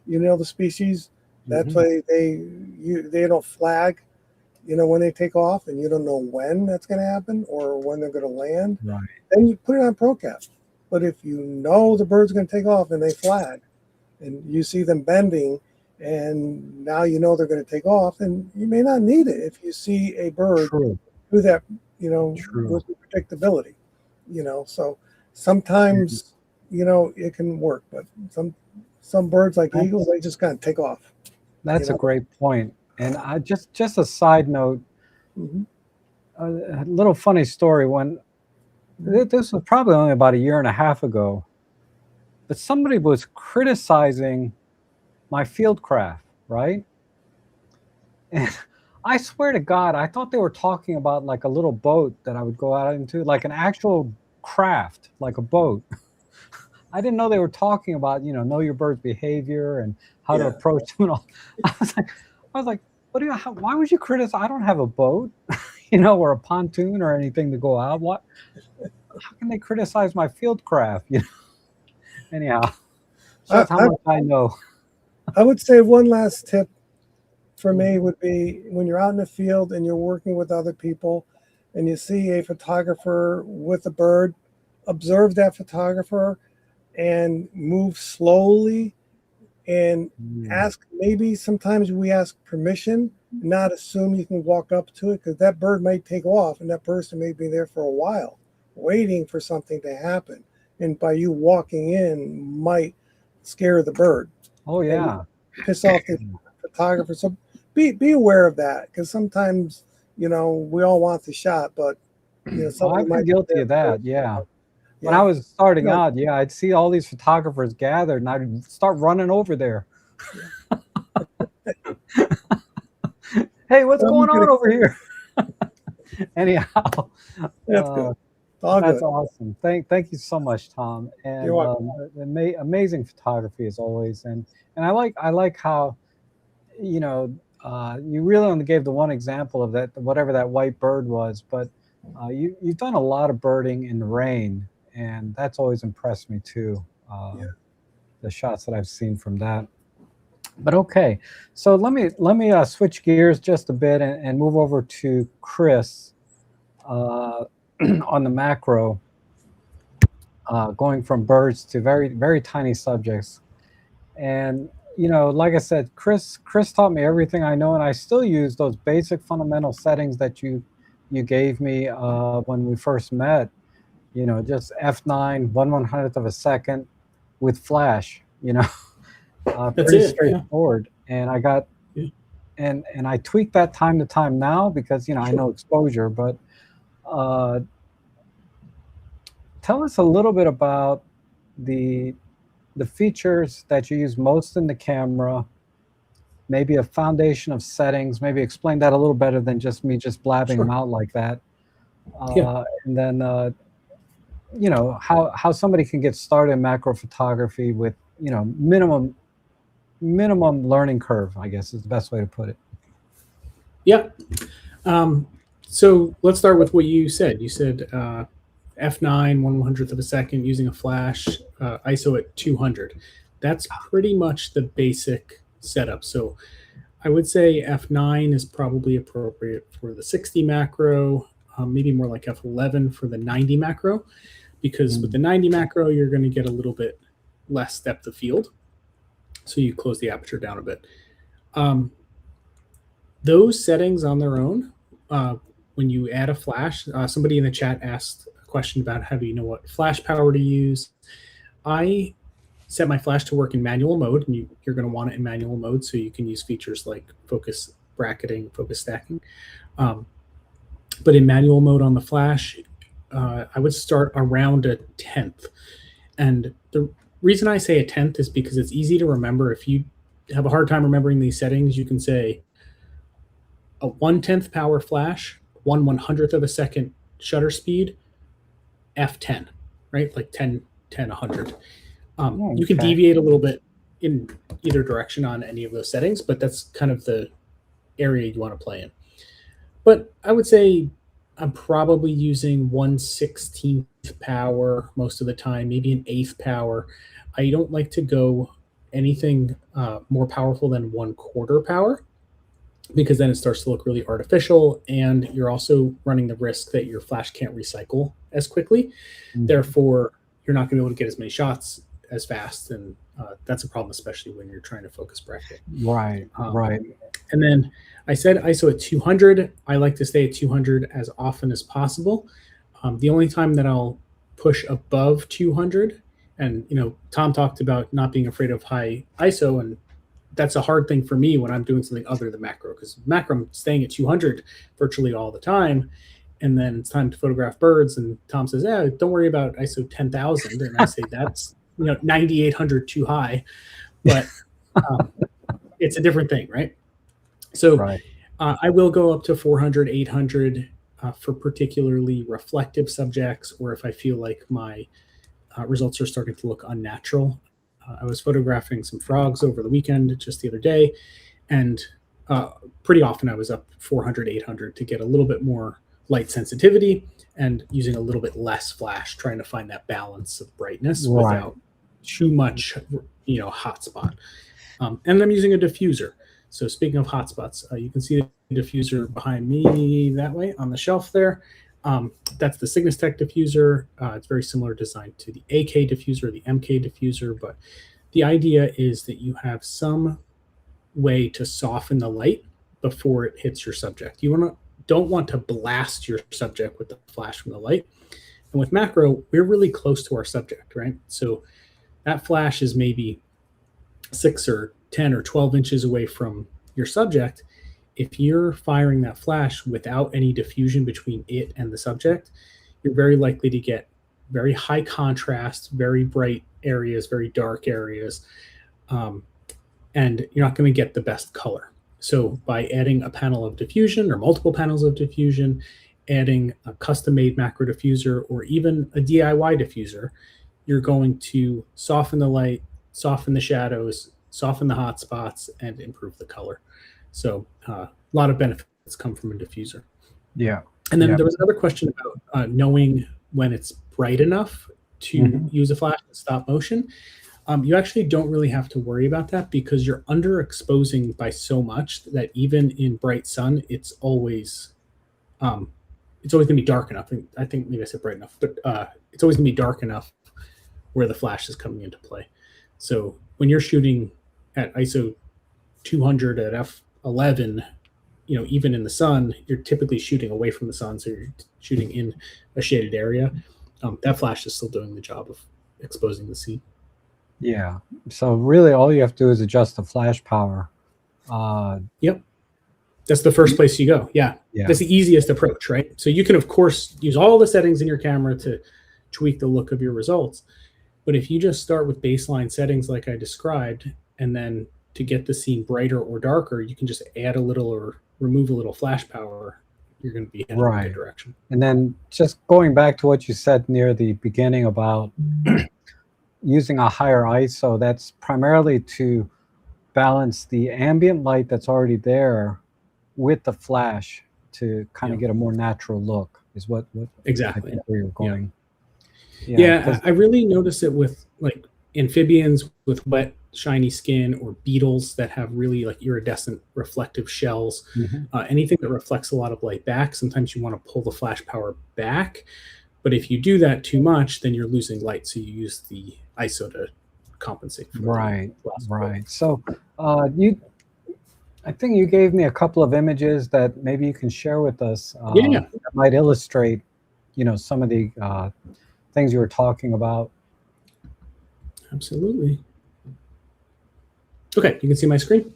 to, the species, that's why they don't flag, when they take off, and you don't know when that's going to happen or when they're going to land. Right. Then you put it on ProCap. But if the bird's going to take off and they flag, and you see them bending, and now they're going to take off, and you may not need it if you see a bird do that, with predictability, So sometimes, it can work, but some birds like eagles, they just kind of take off. That's a great point. And I just a side note, a little funny story. When this was probably only about a year and a half ago, but somebody was criticizing my field craft, right? And I swear to God, I thought they were talking about like a little boat that I would go out into, like an actual craft, like a boat. I didn't know they were talking about, know your bird's behavior and how to approach them and all. I was like, why would you criticize? I don't have a boat, or a pontoon or anything to go out. How can they criticize my field craft? Anyhow, that's how much I know. I would say one last tip for me would be when you're out in the field and you're working with other people and you see a photographer with a bird, observe that photographer and move slowly and ask. Maybe sometimes we ask permission, not assume you can walk up to it, because that bird might take off and that person may be there for a while waiting for something to happen. And by you walking in might scare the bird. Oh, yeah. Piss off the photographer. So be aware of that, because sometimes, we all want the shot, but, I've been guilty of that. Yeah. When I was starting out, I'd see all these photographers gathered and I'd start running over there. Hey, what's going on over here? Anyhow, that's good. That's awesome. Thank you so much, Tom. And you're welcome. Amazing photography as always. And I like how, you really only gave the one example of that, whatever that white bird was, but you've done a lot of birding in the rain, and that's always impressed me too. The shots that I've seen from that. But okay, so let me switch gears just a bit and move over to Chris on the macro, going from birds to very, very tiny subjects. And like I said, Chris taught me everything I know, and I still use those basic fundamental settings that you gave me when we first met. Just F9, 1/100th of a second with flash. Pretty straightforward. And I got, and I tweak that time to time now because I know exposure. But tell us a little bit about the features that you use most in the camera, maybe a foundation of settings, maybe explain that a little better than just me blabbing them out like that. And then, how somebody can get started in macro photography with, minimum learning curve, I guess is the best way to put it. Yeah. So let's start with what you said. You said F9, 1/100th of a second using a flash, ISO at 200. That's pretty much the basic setup. So I would say F9 is probably appropriate for the 60 macro, maybe more like F11 for the 90 macro. because with the 90 macro, you're going to get a little bit less depth of field. So you close the aperture down a bit. Those settings on their own, when you add a flash, somebody in the chat asked a question about how do you know what flash power to use. I set my flash to work in manual mode, and you're going to want it in manual mode so you can use features like focus bracketing, focus stacking. But in manual mode on the flash, I would start around a 10th. And the reason I say a 10th is because it's easy to remember. If you have a hard time remembering these settings, you can say a 1/10 power flash, 1/100th of a second shutter speed, f10, right? Like 10, 100. You can deviate a little bit in either direction on any of those settings, but that's kind of the area you want to play in. But I would say I'm probably using 1/16th power most of the time, maybe an 1/8 power. I don't like to go anything more powerful than 1/4 power, because then it starts to look really artificial, and you're also running the risk that your flash can't recycle as quickly. Therefore, you're not going to be able to get as many shots as fast, and that's a problem, especially when you're trying to focus bracket. Right. And then I said ISO at 200. I like to stay at 200 as often as possible. The only time that I'll push above 200, and Tom talked about not being afraid of high ISO, and that's a hard thing for me when I'm doing something other than macro, because macro I'm staying at 200 virtually all the time. And then it's time to photograph birds, and Tom says, "Yeah, don't worry about ISO 10,000." And I say, "That's 9,800 too high," but it's a different thing, right? So I will go up to 400, 800 for particularly reflective subjects, or if I feel like my results are starting to look unnatural. I was photographing some frogs over the weekend, just the other day, and pretty often I was up 400, 800 to get a little bit more light sensitivity and using a little bit less flash, trying to find that balance of brightness without too much, hotspot. And I'm using a diffuser. So speaking of hotspots, you can see the diffuser behind me that way on the shelf there. That's the Cygnus Tech diffuser. It's very similar design to the AK diffuser, the MK diffuser, but the idea is that you have some way to soften the light before it hits your subject. You don't want to blast your subject with the flash from the light. And with macro, we're really close to our subject, right? So that flash is maybe 6 or 10 or 12 inches away from your subject. If you're firing that flash without any diffusion between it and the subject, you're very likely to get very high contrast, very bright areas, very dark areas, and you're not going to get the best color. So by adding a panel of diffusion or multiple panels of diffusion, adding a custom-made macro diffuser or even a DIY diffuser, you're going to soften the light, soften the shadows, soften the hot spots, and improve the color. So a lot of benefits come from a diffuser. Yeah. And then there was another question about knowing when it's bright enough to use a flash in stop motion. You actually don't really have to worry about that, because you're underexposing by so much that even in bright sun, it's always going to be dark enough. I think maybe I said bright enough, but it's always going to be dark enough where the flash is coming into play. So when you're shooting at ISO 200 at f11, even in the sun, you're typically shooting away from the sun, so you're shooting in a shaded area. That flash is still doing the job of exposing the scene. Yeah. So really, all you have to do is adjust the flash power. Yep. That's the first place you go. Yeah. That's the easiest approach, right? So you can, of course, use all the settings in your camera to tweak the look of your results. But if you just start with baseline settings like I described, and then to get the scene brighter or darker, you can just add a little or remove a little flash power. You're going to be heading in a good direction. And then just going back to what you said near the beginning about using a higher ISO, that's primarily to balance the ambient light that's already there with the flash to kind of get a more natural look, is what exactly I think where you're going. Yeah, I really notice it with like amphibians with wet, shiny skin, or beetles that have really like iridescent reflective shells. Anything that reflects a lot of light back, sometimes you want to pull the flash power back. But if you do that too much, then you're losing light. So you use the ISO to compensate for Right, the loss. right. So I think you gave me a couple of images that maybe you can share with us Yeah. that might illustrate, some of the things you were talking about. Absolutely. Okay, you can see my screen.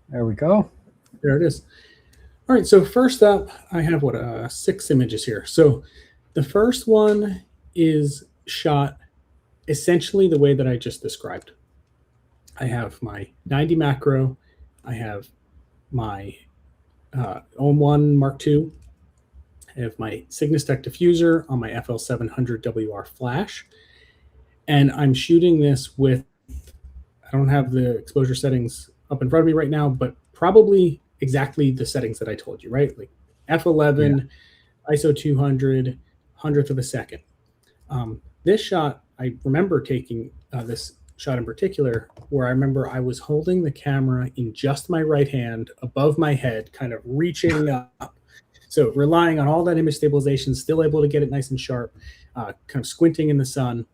There we go. There it is. All right, so first up, I have 6 images here. So the first one is shot essentially the way that I just described. I have my 90 macro, I have my OM1 Mark II, I have my Cygnus Tech diffuser on my FL700 WR flash, and I'm shooting this with, I don't have the exposure settings up in front of me right now, but probably exactly the settings that I told you, right? Like F11, ISO 200, 100th of a second. This shot, I remember taking this shot in particular, where I remember I was holding the camera in just my right hand above my head, kind of reaching up. So relying on all that image stabilization, still able to get it nice and sharp, kind of squinting in the sun.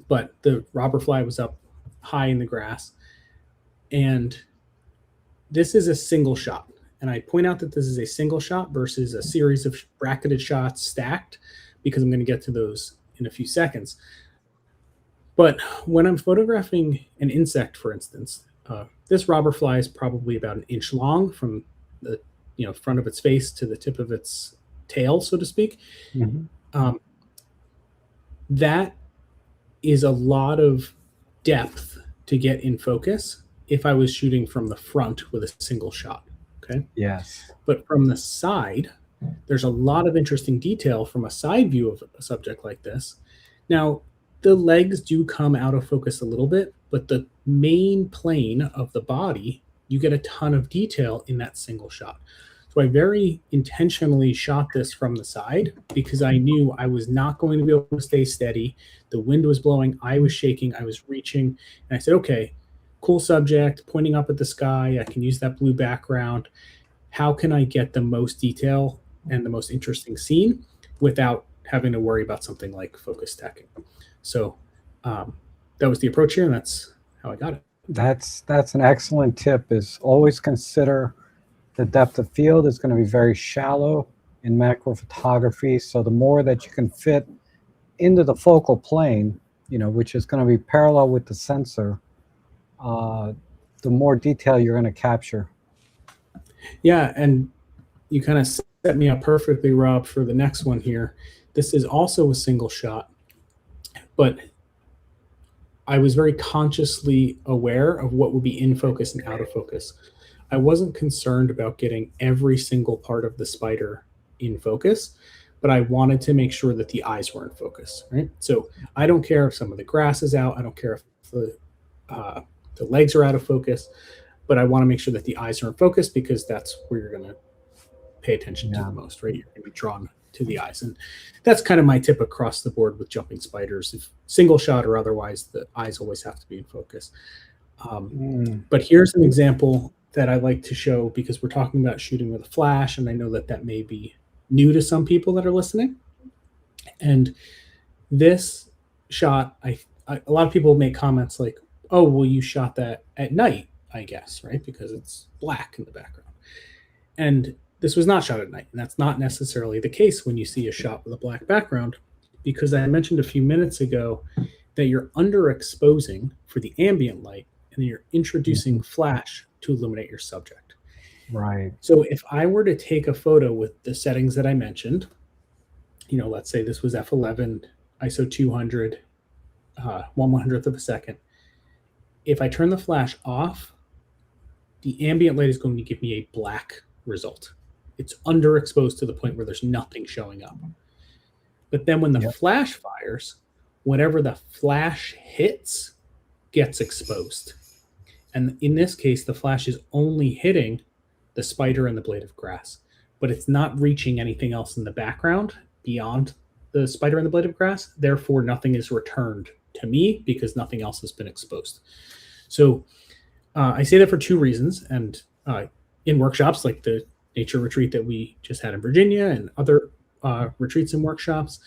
But the robber fly was up high in the grass. And this is a single shot. And I point out that this is a single shot versus a series of bracketed shots stacked, because I'm going to get to those in a few seconds. But when I'm photographing an insect, for instance, this robber fly is probably about an inch long from the front of its face to the tip of its tail, so to speak. Mm-hmm. That is a lot of depth to get in focus if I was shooting from the front with a single shot. Okay. Yes. But from the side, there's a lot of interesting detail from a side view of a subject like this. Now, the legs do come out of focus a little bit, but the main plane of the body, you get a ton of detail in that single shot. So I very intentionally shot this from the side because I knew I was not going to be able to stay steady. The wind was blowing, I was shaking, I was reaching, and I said, okay, cool subject, pointing up at the sky, I can use that blue background. How can I get the most detail and the most interesting scene without having to worry about something like focus stacking? So that was the approach here, and that's how I got it. That's an excellent tip, is always consider the depth of field is going to be very shallow in macro photography. So the more that you can fit into the focal plane, which is going to be parallel with the sensor, the more detail you're going to capture. Yeah, and you kind of set me up perfectly, Rob, for the next one here. This is also a single shot, but I was very consciously aware of what would be in focus and out of focus. I wasn't concerned about getting every single part of the spider in focus, but I wanted to make sure that the eyes were in focus, right? So I don't care if some of the grass is out. I don't care if the legs are out of focus, but I want to make sure that the eyes are in focus because that's where you're going to pay attention to the most, right? You're going to be drawn to the eyes. And that's kind of my tip across the board with jumping spiders. If single shot or otherwise, the eyes always have to be in focus. But here's an example that I like to show because we're talking about shooting with a flash, and I know that that may be new to some people that are listening. And this shot, a lot of people make comments like, oh, well, you shot that at night, I guess, right? Because it's black in the background. And this was not shot at night. And that's not necessarily the case when you see a shot with a black background, because I mentioned a few minutes ago that you're underexposing for the ambient light and you're introducing flash to illuminate your subject. Right. So if I were to take a photo with the settings that I mentioned, let's say this was F11, ISO 200, 1/100th of a second. If I turn the flash off, the ambient light is going to give me a black result. It's underexposed to the point where there's nothing showing up. But then when the flash fires, whatever the flash hits gets exposed. And in this case, the flash is only hitting the spider and the blade of grass, but it's not reaching anything else in the background beyond the spider and the blade of grass. Therefore, nothing is returned to me because nothing else has been exposed. So I say that for two reasons. And in workshops like the nature retreat that we just had in Virginia and other retreats and workshops,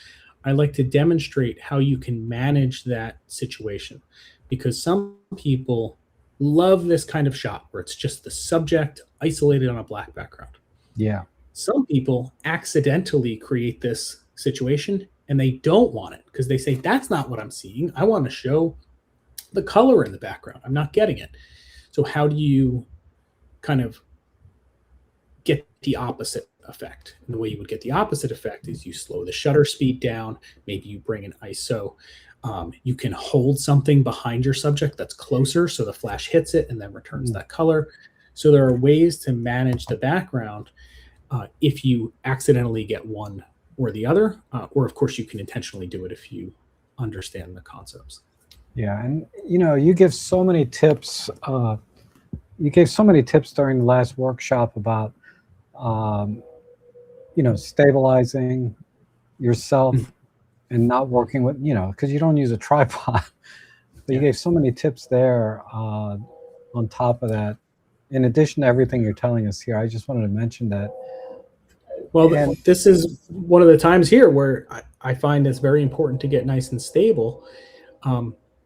I like to demonstrate how you can manage that situation, because some people love this kind of shot where it's just the subject isolated on a black background. Yeah. Some people accidentally create this situation and they don't want it because they say, that's not what I'm seeing. I want to show the color in the background. I'm not getting it. So how do you kind of get the opposite effect? And the way you would get the opposite effect is you slow the shutter speed down. Maybe you bring an ISO. You can hold something behind your subject that's closer so the flash hits it and then returns that color. So there are ways to manage the background if you accidentally get one or the other, or of course you can intentionally do it if you understand the concepts. Yeah, and you give so many tips. You gave so many tips during the last workshop about stabilizing yourself and not working with because you don't use a tripod. But you gave so many tips there on top of that. In addition to everything you're telling us here, I just wanted to mention that. Well, this is one of the times here where I find it's very important to get nice and stable.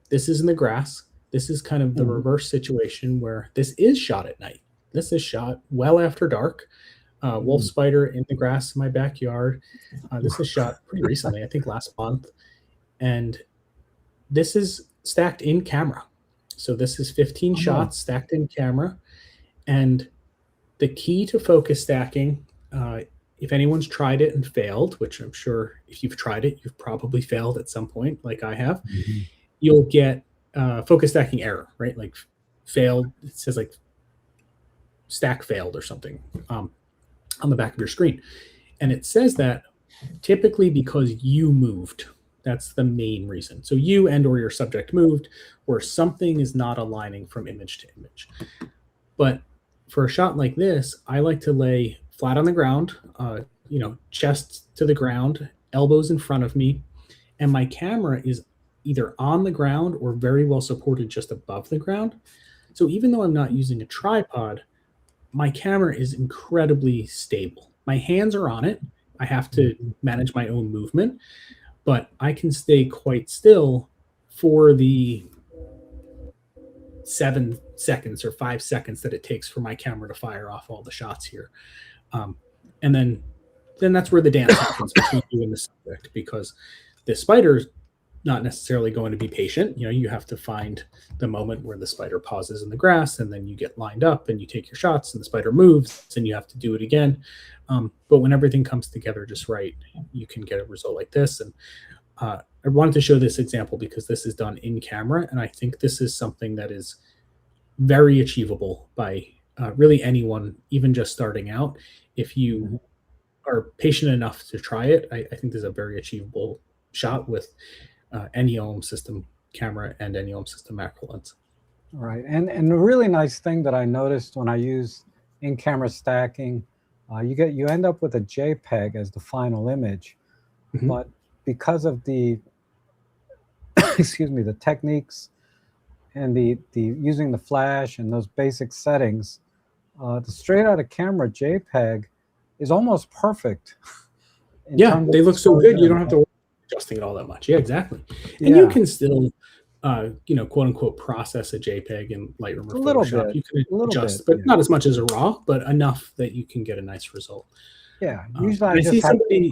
This is in the grass. This is kind of the reverse situation where this is shot at night. This is shot well after dark. Wolf spider in the grass in my backyard. This is shot pretty recently, I think last month. And this is stacked in camera. So this is 15 shots stacked in camera. And the key to focus stacking, if anyone's tried it and failed, which I'm sure if you've tried it, you've probably failed at some point, like I have, you'll get focus stacking error, right? Like failed, it says like stack failed or something on the back of your screen. And it says that typically because you moved. That's the main reason. So you and or your subject moved, or something is not aligning from image to image. But for a shot like this, I like to lay flat on the ground, chest to the ground, elbows in front of me, and my camera is either on the ground or very well supported just above the ground. So even though I'm not using a tripod, my camera is incredibly stable. My hands are on it. I have to manage my own movement, but I can stay quite still for the 7 seconds or 5 seconds that it takes for my camera to fire off all the shots here. And then that's where the dance happens between you and the subject, because the spider's not necessarily going to be patient. You have to find the moment where the spider pauses in the grass, and then you get lined up and you take your shots and the spider moves and you have to do it again. But when everything comes together just right, you can get a result like this. And I wanted to show this example because this is done in camera, and I think this is something that is very achievable by really anyone, even just starting out. If you are patient enough to try it, I think this is a very achievable shot with any OM system camera and any OM system macro lens. Right, and the really nice thing that I noticed when I use in-camera stacking, you end up with a JPEG as the final image, but because of the the techniques and the using the flash and those basic settings, the straight out of camera JPEG is almost perfect. Yeah, they look so good. You don't have to adjusting it all that much. Yeah, exactly. And you can still, quote unquote, process a JPEG in Lightroom or Photoshop. You can adjust, but not as much as a RAW, but enough that you can get a nice result. Yeah, usually I just have to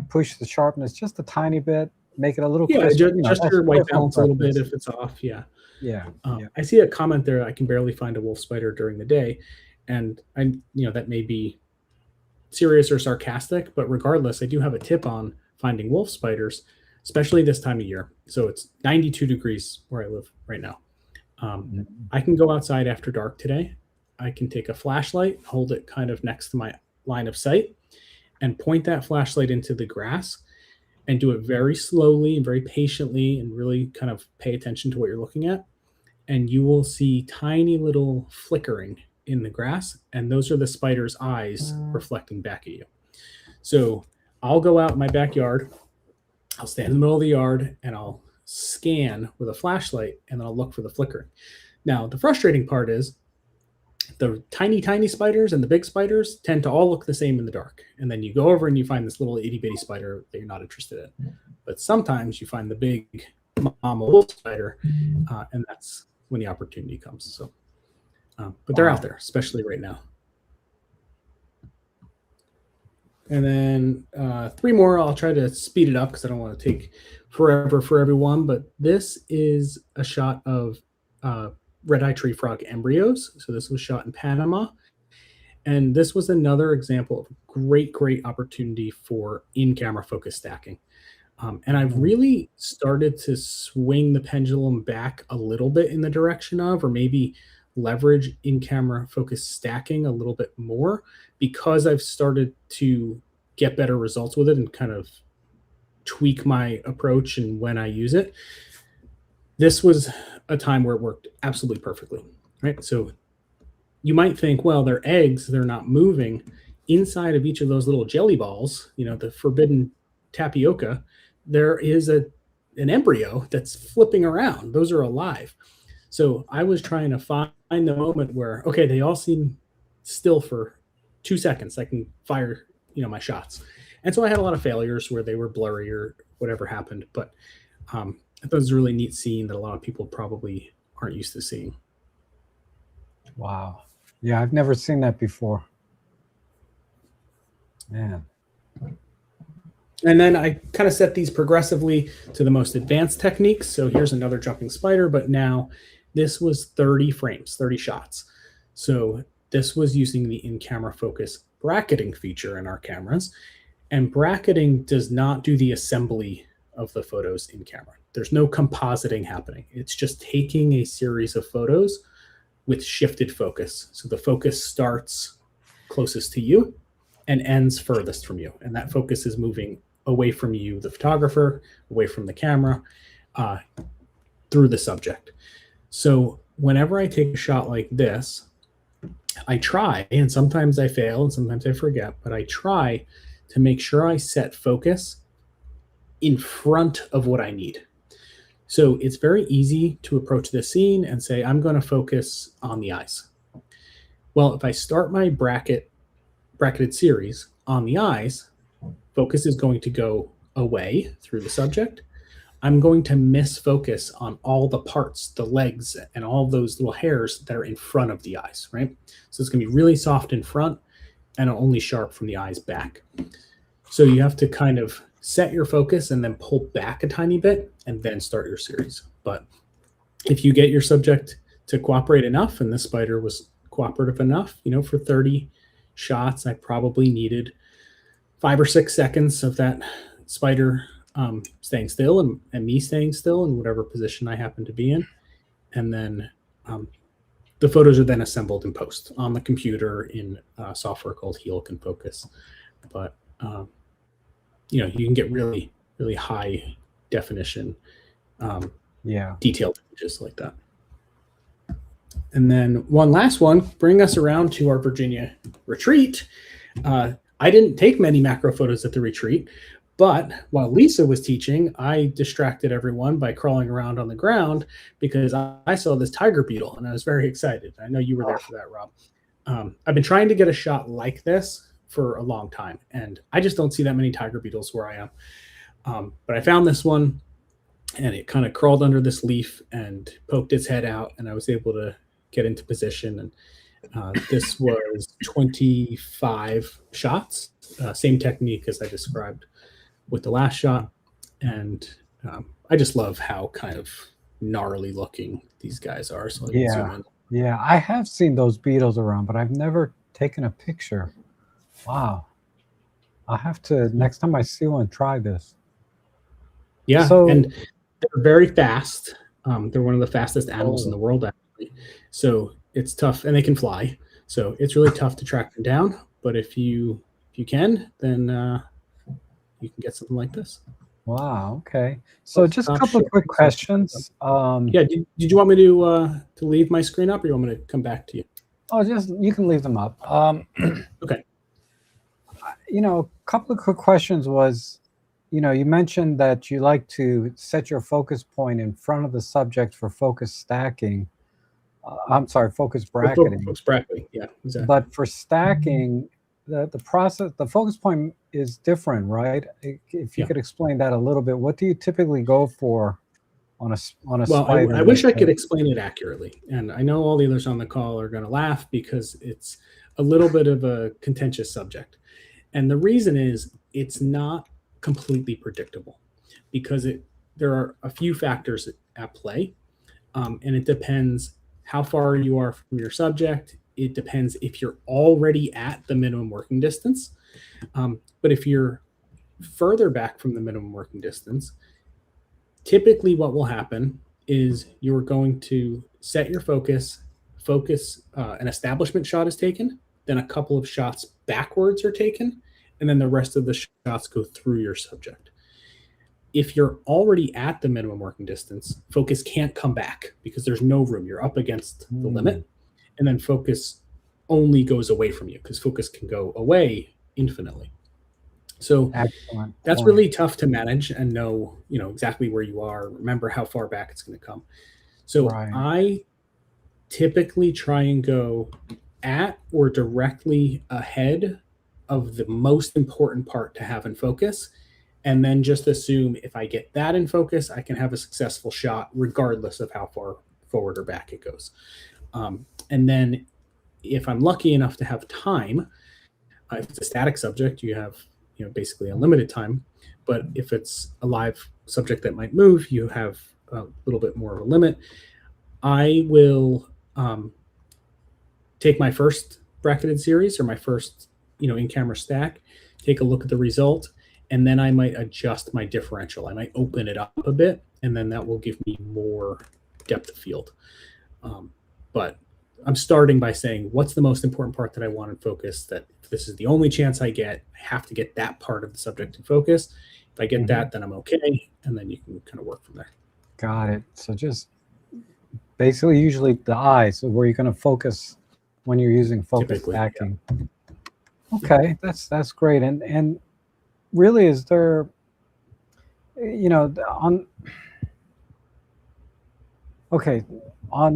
push the sharpness just a tiny bit, make it a little crisper. Adjust your white balance a little bit if it's off. Yeah. I see a comment there. I can barely find a wolf spider during the day, and that may be serious or sarcastic, but regardless, I do have a tip on finding wolf spiders, especially this time of year. So it's 92 degrees where I live right now. I can go outside after dark today. I can take a flashlight, hold it kind of next to my line of sight, and point that flashlight into the grass and do it very slowly and very patiently and really kind of pay attention to what you're looking at. And you will see tiny little flickering in the grass, and those are the spider's eyes reflecting back at you. So I'll go out in my backyard, I'll stand in the middle of the yard, and I'll scan with a flashlight, and then I'll look for the flickering. Now, the frustrating part is the tiny spiders and the big spiders tend to all look the same in the dark. And then you go over and you find this little itty bitty spider that you're not interested in. But sometimes you find the big mama wolf spider, and that's when the opportunity comes. So, but they're out there, especially right now. And then 3 more. I'll try to speed it up because I don't want to take forever for everyone. But this is a shot of red-eye tree frog embryos. So this was shot in Panama. And this was another example of great opportunity for in-camera focus stacking. And I've really started to swing the pendulum back a little bit in the direction of, or maybe leverage in-camera focus stacking a little bit more, because I've started to get better results with it and kind of tweak my approach and when I use it. This was a time where it worked absolutely perfectly, right? So you might think, well, they're eggs, they're not moving. Inside of each of those little jelly balls, the forbidden tapioca, there is an embryo that's flipping around. Those are alive. So I was trying to find the moment where, okay, they all seem still for 2 seconds. I can fire, my shots. And so I had a lot of failures where they were blurry or whatever happened. But I thought it was a really neat scene that a lot of people probably aren't used to seeing. Wow. Yeah, I've never seen that before. Man. And then I kind of set these progressively to the most advanced techniques. So here's another jumping spider, but now this was 30 frames, 30 shots. So this was using the in-camera focus bracketing feature in our cameras. And bracketing does not do the assembly of the photos in camera. There's no compositing happening. It's just taking a series of photos with shifted focus. So the focus starts closest to you and ends furthest from you. And that focus is moving away from you, the photographer, away from the camera, through the subject. So whenever I take a shot like this, I try, and sometimes I fail and sometimes I forget, but I try to make sure I set focus in front of what I need. So it's very easy to approach this scene and say, I'm going to focus on the eyes. Well, if I start my bracketed series on the eyes, focus is going to go away through the subject. I'm going to miss focus on all the parts, the legs, and all those little hairs that are in front of the eyes, right? So it's going to be really soft in front and only sharp from the eyes back. So you have to kind of set your focus and then pull back a tiny bit and then start your series. But if you get your subject to cooperate enough, and this spider was cooperative enough, for 30 shots, I probably needed 5 or 6 seconds of that spider staying still and me staying still in whatever position I happen to be in. And then the photos are then assembled in post on the computer in software called Helix and Focus. But, you can get really, really high definition, detailed images like that. And then one last one, bring us around to our Virginia retreat. I didn't take many macro photos at the retreat, but while Lisa was teaching, I distracted everyone by crawling around on the ground because I saw this tiger beetle and I was very excited. I know you were there for that, Rob. I've been trying to get a shot like this for a long time, and I just don't see that many tiger beetles where I am. But I found this one, and it kind of crawled under this leaf and poked its head out, and I was able to get into position. And this was 25 shots, same technique as I described with the last shot. And I just love how kind of gnarly looking these guys are. So yeah, I have seen those beetles around, but I've never taken a picture. Wow. I'll have to, next time I see one, try this. Yeah, and they're very fast. They're one of the fastest animals in the world, actually. So it's tough, and they can fly. So it's really tough to track them down. But if you can, then you can get something like this. Wow. Okay. So just a couple of quick questions. Yeah. Did you want me to leave my screen up, or you want me to come back to you? Oh, you can leave them up. Okay. A couple of quick questions was, you mentioned that you like to set your focus point in front of the subject for focus stacking. I'm sorry, focus bracketing. Focus bracketing, yeah, exactly. But for stacking, the process, the focus point is different, right? If you could explain that a little bit, what do you typically go for on a Well, spider? I wish I could explain it accurately, and I know all the others on the call are going to laugh because it's a little bit of a contentious subject, and the reason is it's not completely predictable because there are a few factors at play, and it depends how far you are from your subject. It depends if you're already at the minimum working distance. But if you're further back from the minimum working distance, typically what will happen is you're going to set your focus, an establishment shot is taken, then a couple of shots backwards are taken, and then the rest of the shots go through your subject. If you're already at the minimum working distance, focus can't come back because there's no room. You're up against the limit, and then focus only goes away from you because focus can go away infinitely. So that's really tough to manage and know, exactly where you are. Remember how far back it's going to come. So I typically try and go at or directly ahead of the most important part to have in focus. And then just assume if I get that in focus, I can have a successful shot regardless of how far forward or back it goes. And then if I'm lucky enough to have time, if it's a static subject, you have basically unlimited time. But if it's a live subject that might move, you have a little bit more of a limit. I will take my first bracketed series or my first in-camera stack, take a look at the result, and then I might adjust my differential. I might open it up a bit, and then that will give me more depth of field. But I'm starting by saying, what's the most important part that I want in focus? That if this is the only chance I get, I have to get that part of the subject in focus. If I get that, then I'm okay. And then you can kind of work from there. Got it. So just basically usually the eyes where you're going to focus when you're using focus stacking. Yeah. Okay, that's great. And really, is there, on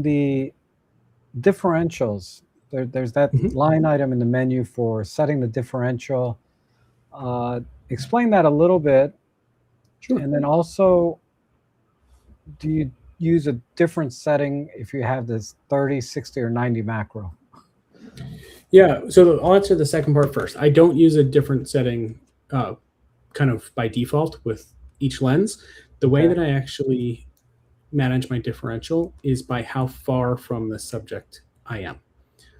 the differentials, there's that line item in the menu for setting the differential. Explain that a little bit. Sure. And then also, do you use a different setting if you have this 30, 60, or 90 macro? Yeah, so I'll answer the second part first. I don't use a different setting kind of by default with each lens. The way that I actually manage my differential is by how far from the subject I am.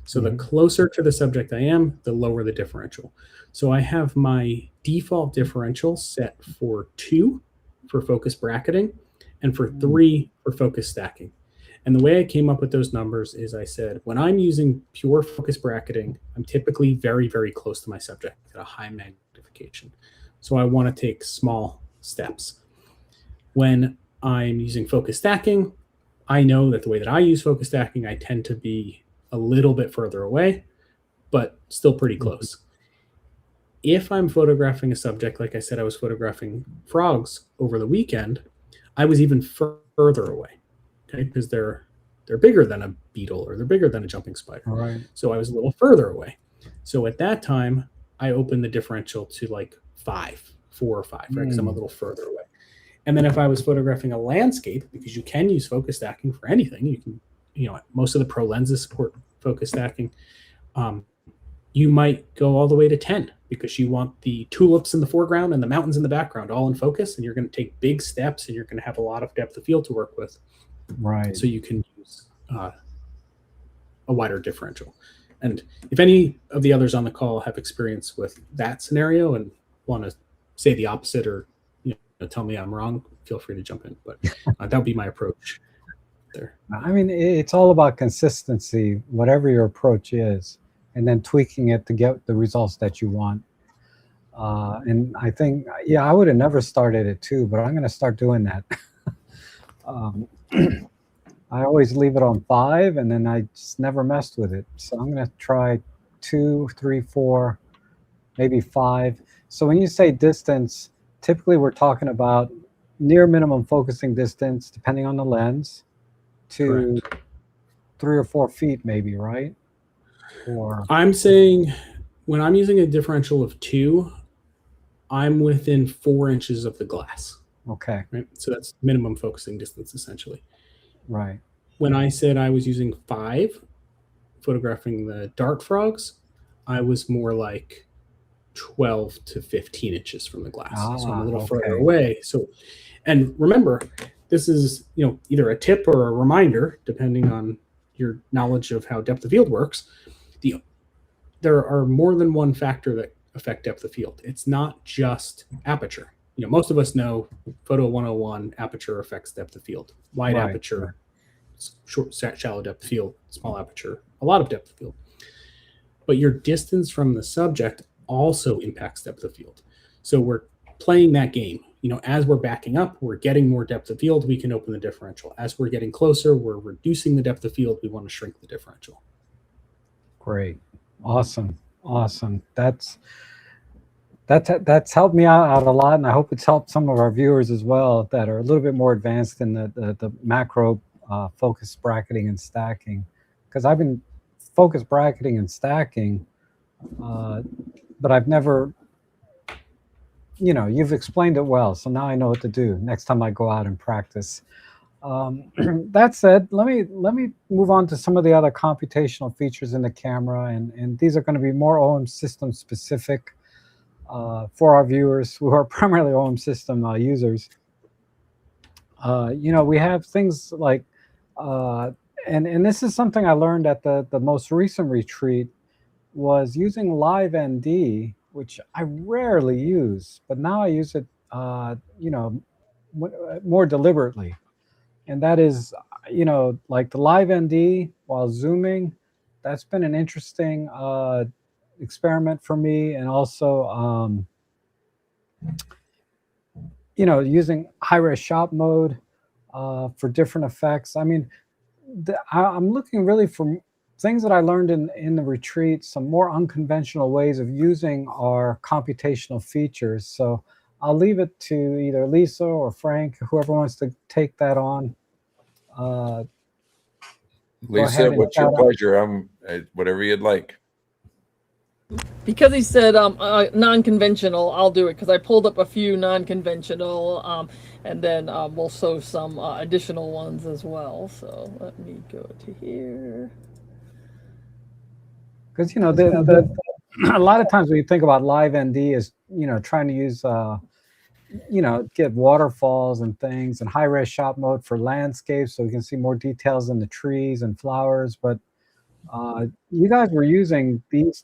So the closer to the subject I am, the lower the differential. So I have my default differential set for 2 for focus bracketing and for 3 for focus stacking. And the way I came up with those numbers is I said, when I'm using pure focus bracketing, I'm typically very, very close to my subject at a high magnification. So I want to take small steps. When I'm using focus stacking, I know that the way that I use focus stacking, I tend to be a little bit further away, but still pretty close. If I'm photographing a subject, like I said, I was photographing frogs over the weekend, I was even further away, okay, because they're bigger than a beetle or they're bigger than a jumping spider. Right. So I was a little further away. So at that time, I opened the differential to like 4 or 5, right? Because I'm a little further away. And then if I was photographing a landscape, because you can use focus stacking for anything, you can, most of the pro lenses support focus stacking. You might go all the way to 10 because you want the tulips in the foreground and the mountains in the background all in focus, and you're going to take big steps and you're going to have a lot of depth of field to work with. Right. So you can use a wider differential. And if any of the others on the call have experience with that scenario and want to say the opposite or tell me I'm wrong, feel free to jump in. But that would be my approach there. I mean, it's all about consistency, whatever your approach is, and then tweaking it to get the results that you want. And I think, I would have never started at 2, but I'm going to start doing that. I always leave it on 5, and then I just never messed with it. So I'm going to try 2, 3, 4, maybe 5. So when you say distance, typically we're talking about near minimum focusing distance, depending on the lens, to 3 or 4 feet, maybe, right? Or I'm saying when I'm using a differential of 2, I'm within 4 inches of the glass. okay, Right? So that's minimum focusing distance, essentially. right. When I said I was using 5, photographing the dart frogs, I was more like 12 to 15 inches from the glass. So I'm a little further Okay. away. So, and remember, this is, either a tip or a reminder, depending on your knowledge of how depth of field works. There are more than one factor that affect depth of field. It's not just aperture. Most of us know photo 101, aperture affects depth of field. Wide Right, aperture, short, shallow depth of field, small aperture, a lot of depth of field. But your distance from the subject also impacts depth of field. So we're playing that game. As we're backing up, we're getting more depth of field, we can open the differential. As we're getting closer, we're reducing the depth of field, we want to shrink the differential. Great. Awesome. That's helped me out a lot, and I hope it's helped some of our viewers as well that are a little bit more advanced in the macro focus bracketing and stacking, because I've been focus bracketing and stacking, but I've never, you've explained it well, so now I know what to do next time I go out and practice. That said, let me move on to some of the other computational features in the camera, and these are going to be more OM system specific for our viewers who are primarily OM system users. We have things like, and this is something I learned at the most recent retreat, was using live ND, which I rarely use, but now I use it, more deliberately. And that is, like the live ND while zooming. That's been an interesting experiment for me, and also, using high-res shot mode for different effects. I mean, I'm looking really for things that I learned in the retreat, some more unconventional ways of using our computational features. So I'll leave it to either Lisa or Frank, whoever wants to take that on. Lisa, what's your pleasure? Whatever you'd like. Because he said non-conventional, I'll do it, because I pulled up a few non-conventional, and then we'll show some additional ones as well. So let me go to here. Because a lot of times when you think about live ND is trying to use get waterfalls and things, and high-res shot mode for landscapes, so you can see more details in the trees and flowers. But you guys were using these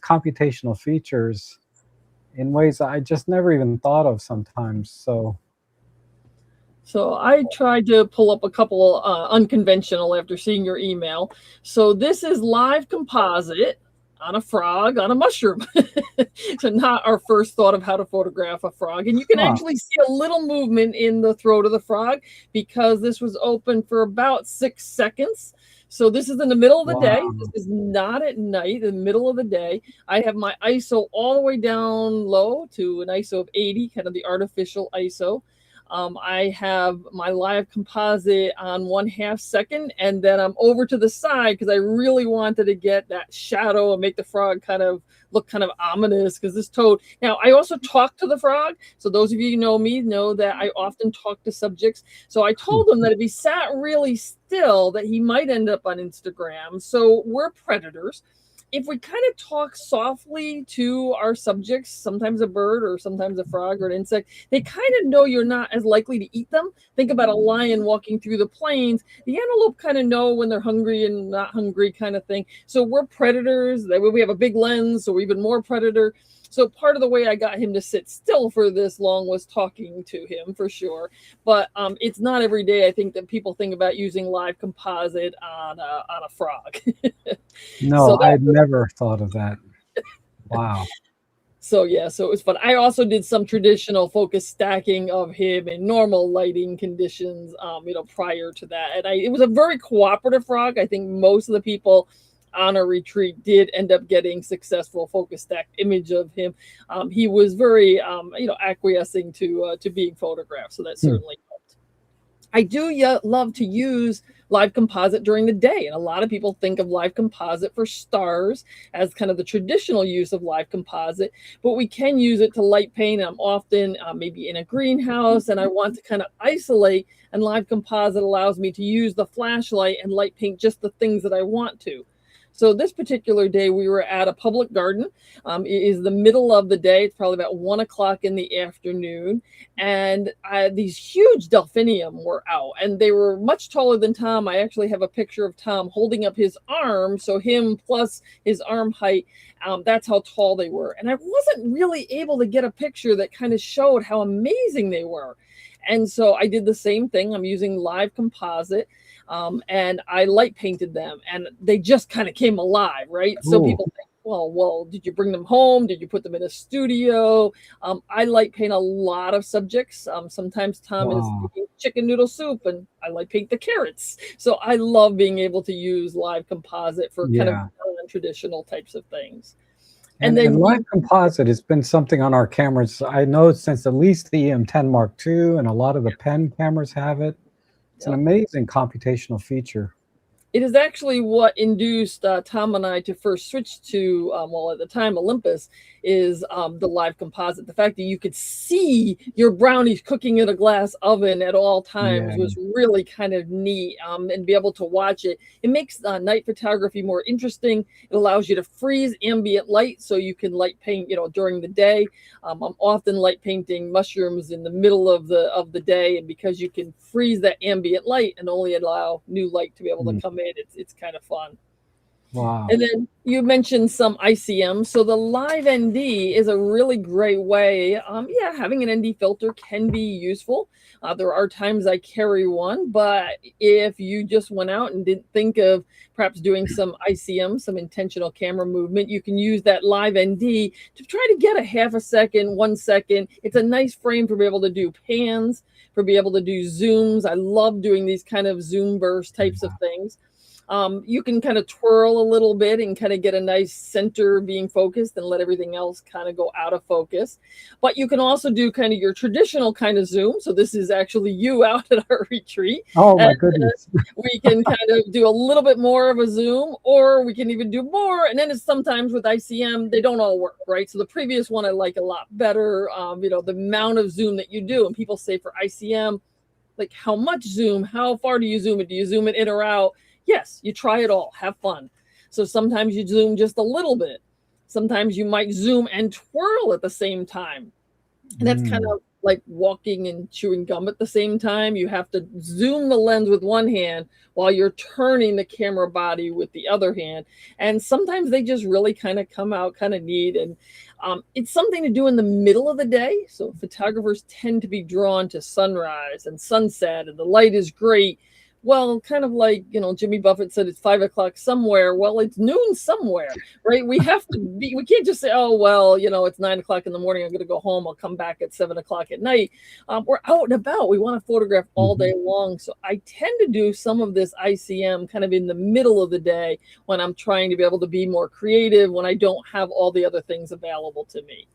computational features in ways I just never even thought of sometimes. So I tried to pull up a couple unconventional after seeing your email. So this is live composite on a frog, on a mushroom. So not our first thought of how to photograph a frog. And you can actually see a little movement in the throat of the frog, because this was open for about 6 seconds. So this is in the middle of the day. This is not at night, in the middle of the day. I have my ISO all the way down low to an ISO of 80, kind of the artificial ISO. I have my live composite on 1/2 second, and then I'm over to the side because I really wanted to get that shadow and make the frog kind of look kind of ominous, because this toad. Now, I also talk to the frog. So those of you who know me know that I often talk to subjects. So I told him that if he sat really still, that he might end up on Instagram. So we're predators. If we kind of talk softly to our subjects, sometimes a bird or sometimes a frog or an insect, they kind of know you're not as likely to eat them. Think about a lion walking through the plains. The antelope kind of know when they're hungry and not hungry, kind of thing. So we're predators. That way we have a big lens, so we're even more predator. So part of the way I got him to sit still for this long was talking to him, for sure. But it's not every day, I think, that people think about using live composite on a frog. No, so I'd never thought of that. Wow. So yeah, so it was fun. I also did some traditional focus stacking of him in normal lighting conditions, prior to that. And it was a very cooperative frog. I think most of the people on a retreat did end up getting successful focus stacked image of him. He was very, acquiescing to being photographed. So that certainly helped. I do love to use live composite during the day. And a lot of people think of live composite for stars as kind of the traditional use of live composite, but we can use it to light paint. I'm often maybe in a greenhouse and I want to kind of isolate, and live composite allows me to use the flashlight and light paint just the things that I want to. So this particular day, we were at a public garden. It is the middle of the day. It's probably about 1 o'clock in the afternoon. And these huge delphinium were out, and they were much taller than Tom. I actually have a picture of Tom holding up his arm. So him plus his arm height, that's how tall they were. And I wasn't really able to get a picture that kind of showed how amazing they were. And so I did the same thing. I'm using live composite. And I light painted them, and they just kind of came alive, right? Cool. So people think, well, did you bring them home? Did you put them in a studio? I light paint a lot of subjects. Sometimes Tom is eating chicken noodle soup, and I light paint the carrots. So I love being able to use live composite for kind of non-traditional types of things. And then live composite has been something on our cameras, I know, since at least the EM10 Mark II, and a lot of the pen cameras have it. It's an amazing computational feature. It is actually what induced Tom and I to first switch to, well, at the time, Olympus, is the live composite. The fact that you could see your brownies cooking in a glass oven at all times was really kind of neat, and be able to watch it. It makes night photography more interesting. It allows you to freeze ambient light so you can light paint, during the day. I'm often light painting mushrooms in the middle of the day, and because you can freeze that ambient light and only allow new light to be able to come in, it's kind of fun. Wow. And then you mentioned some ICM. So the live ND is a really great way. Having an ND filter can be useful. There are times I carry one, but if you just went out and didn't think of perhaps doing some ICM, some intentional camera movement, you can use that live ND to try to get a half a second, 1 second. It's a nice frame for be able to do pans, for be able to do zooms. I love doing these kind of zoom burst types of things. You can kind of twirl a little bit and kind of get a nice center being focused and let everything else kind of go out of focus. But you can also do kind of your traditional kind of zoom. So this is actually you out at our retreat. Oh my goodness. We can kind of do a little bit more of a zoom, or we can even do more. And then it's sometimes with ICM, they don't all work, right? So the previous one I like a lot better, the amount of zoom that you do. And people say for ICM, like how much zoom, how far do you zoom it? Do you zoom it in or out? Yes, you try it all, have fun. So sometimes you zoom just a little bit. Sometimes you might zoom and twirl at the same time. And that's kind of like walking and chewing gum at the same time. You have to zoom the lens with one hand while you're turning the camera body with the other hand. And sometimes they just really kind of come out kind of neat. And it's something to do in the middle of the day. So photographers tend to be drawn to sunrise and sunset, and the light is great. Well, kind of like, Jimmy Buffett said, it's 5 o'clock somewhere. Well, it's noon somewhere, right? We have to be, we can't just say, oh, well, it's 9 o'clock in the morning. I'm going to go home. I'll come back at 7 o'clock at night. We're out and about. We want to photograph all day long. So I tend to do some of this ICM kind of in the middle of the day when I'm trying to be able to be more creative, when I don't have all the other things available to me.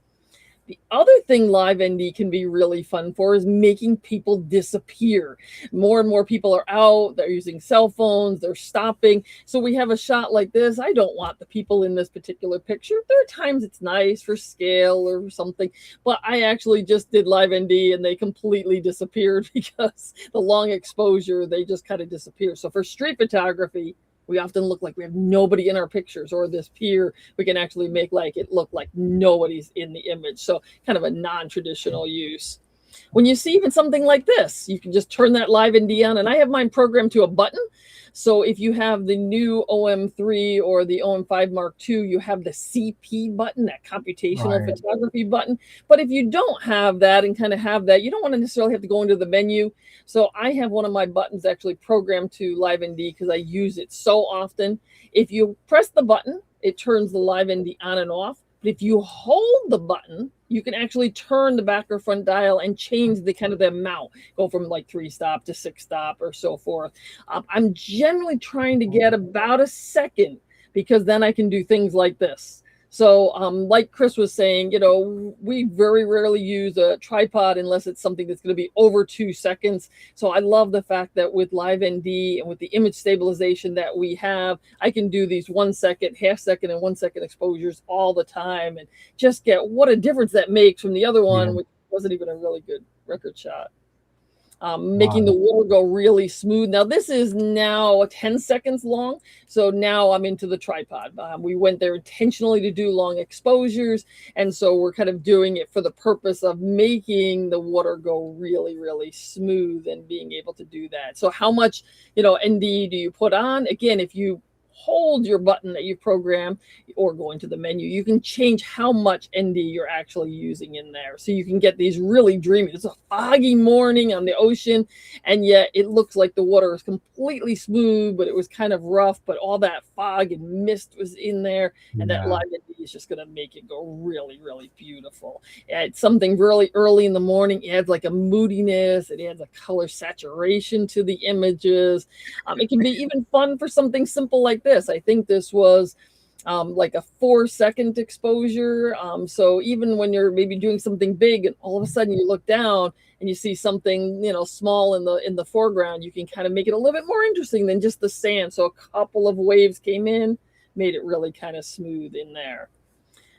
The other thing live ND can be really fun for is making people disappear. More and more people are out, they're using cell phones, they're stopping. So we have a shot like this. I don't want the people in this particular picture. There are times it's nice for scale or something, but I actually just did live ND and they completely disappeared because the long exposure, they just kind of disappear. So for street photography, we often look like we have nobody in our pictures, or this pier, we can actually make it look like nobody's in the image. So kind of a non-traditional use. When you see even something like this, you can just turn that live ND on, and I have mine programmed to a button. So if you have the new OM3 or the OM5 Mark II, you have the CP button, that computational photography button. But if you don't have that and kind of have that, you don't want to necessarily have to go into the menu. So I have one of my buttons actually programmed to live ND because I use it so often. If you press the button, it turns the live ND on and off. But if you hold the button, you can actually turn the back or front dial and change the kind of the amount, go from like 3-stop to 6-stop or so forth. I'm generally trying to get about a second, because then I can do things like this. So like Chris was saying, we very rarely use a tripod unless it's something that's going to be over 2 seconds. So I love the fact that with Live ND and with the image stabilization that we have, I can do these 1 second, half second, and 1 second exposures all the time, and just get what a difference that makes from the other one, which wasn't even a really good record shot. Making the water go really smooth. Now this is now 10 seconds long. So now I'm into the tripod. We went there intentionally to do long exposures. And so we're kind of doing it for the purpose of making the water go really, really smooth and being able to do that. So how much, ND do you put on? Again, if you hold your button that you program or go into the menu, you can change how much ND you're actually using in there. So you can get these really dreamy. It's a foggy morning on the ocean, and yet it looks like the water is completely smooth, but it was kind of rough, but all that fog and mist was in there, and that live ND is just going to make it go really, really beautiful. It's something really early in the morning. It adds like a moodiness. It adds a color saturation to the images. It can be even fun for something simple like this. I think this was like a 4-second exposure. So even when you're maybe doing something big and all of a sudden you look down and you see something, small in the foreground, you can kind of make it a little bit more interesting than just the sand. So a couple of waves came in, made it really kind of smooth in there.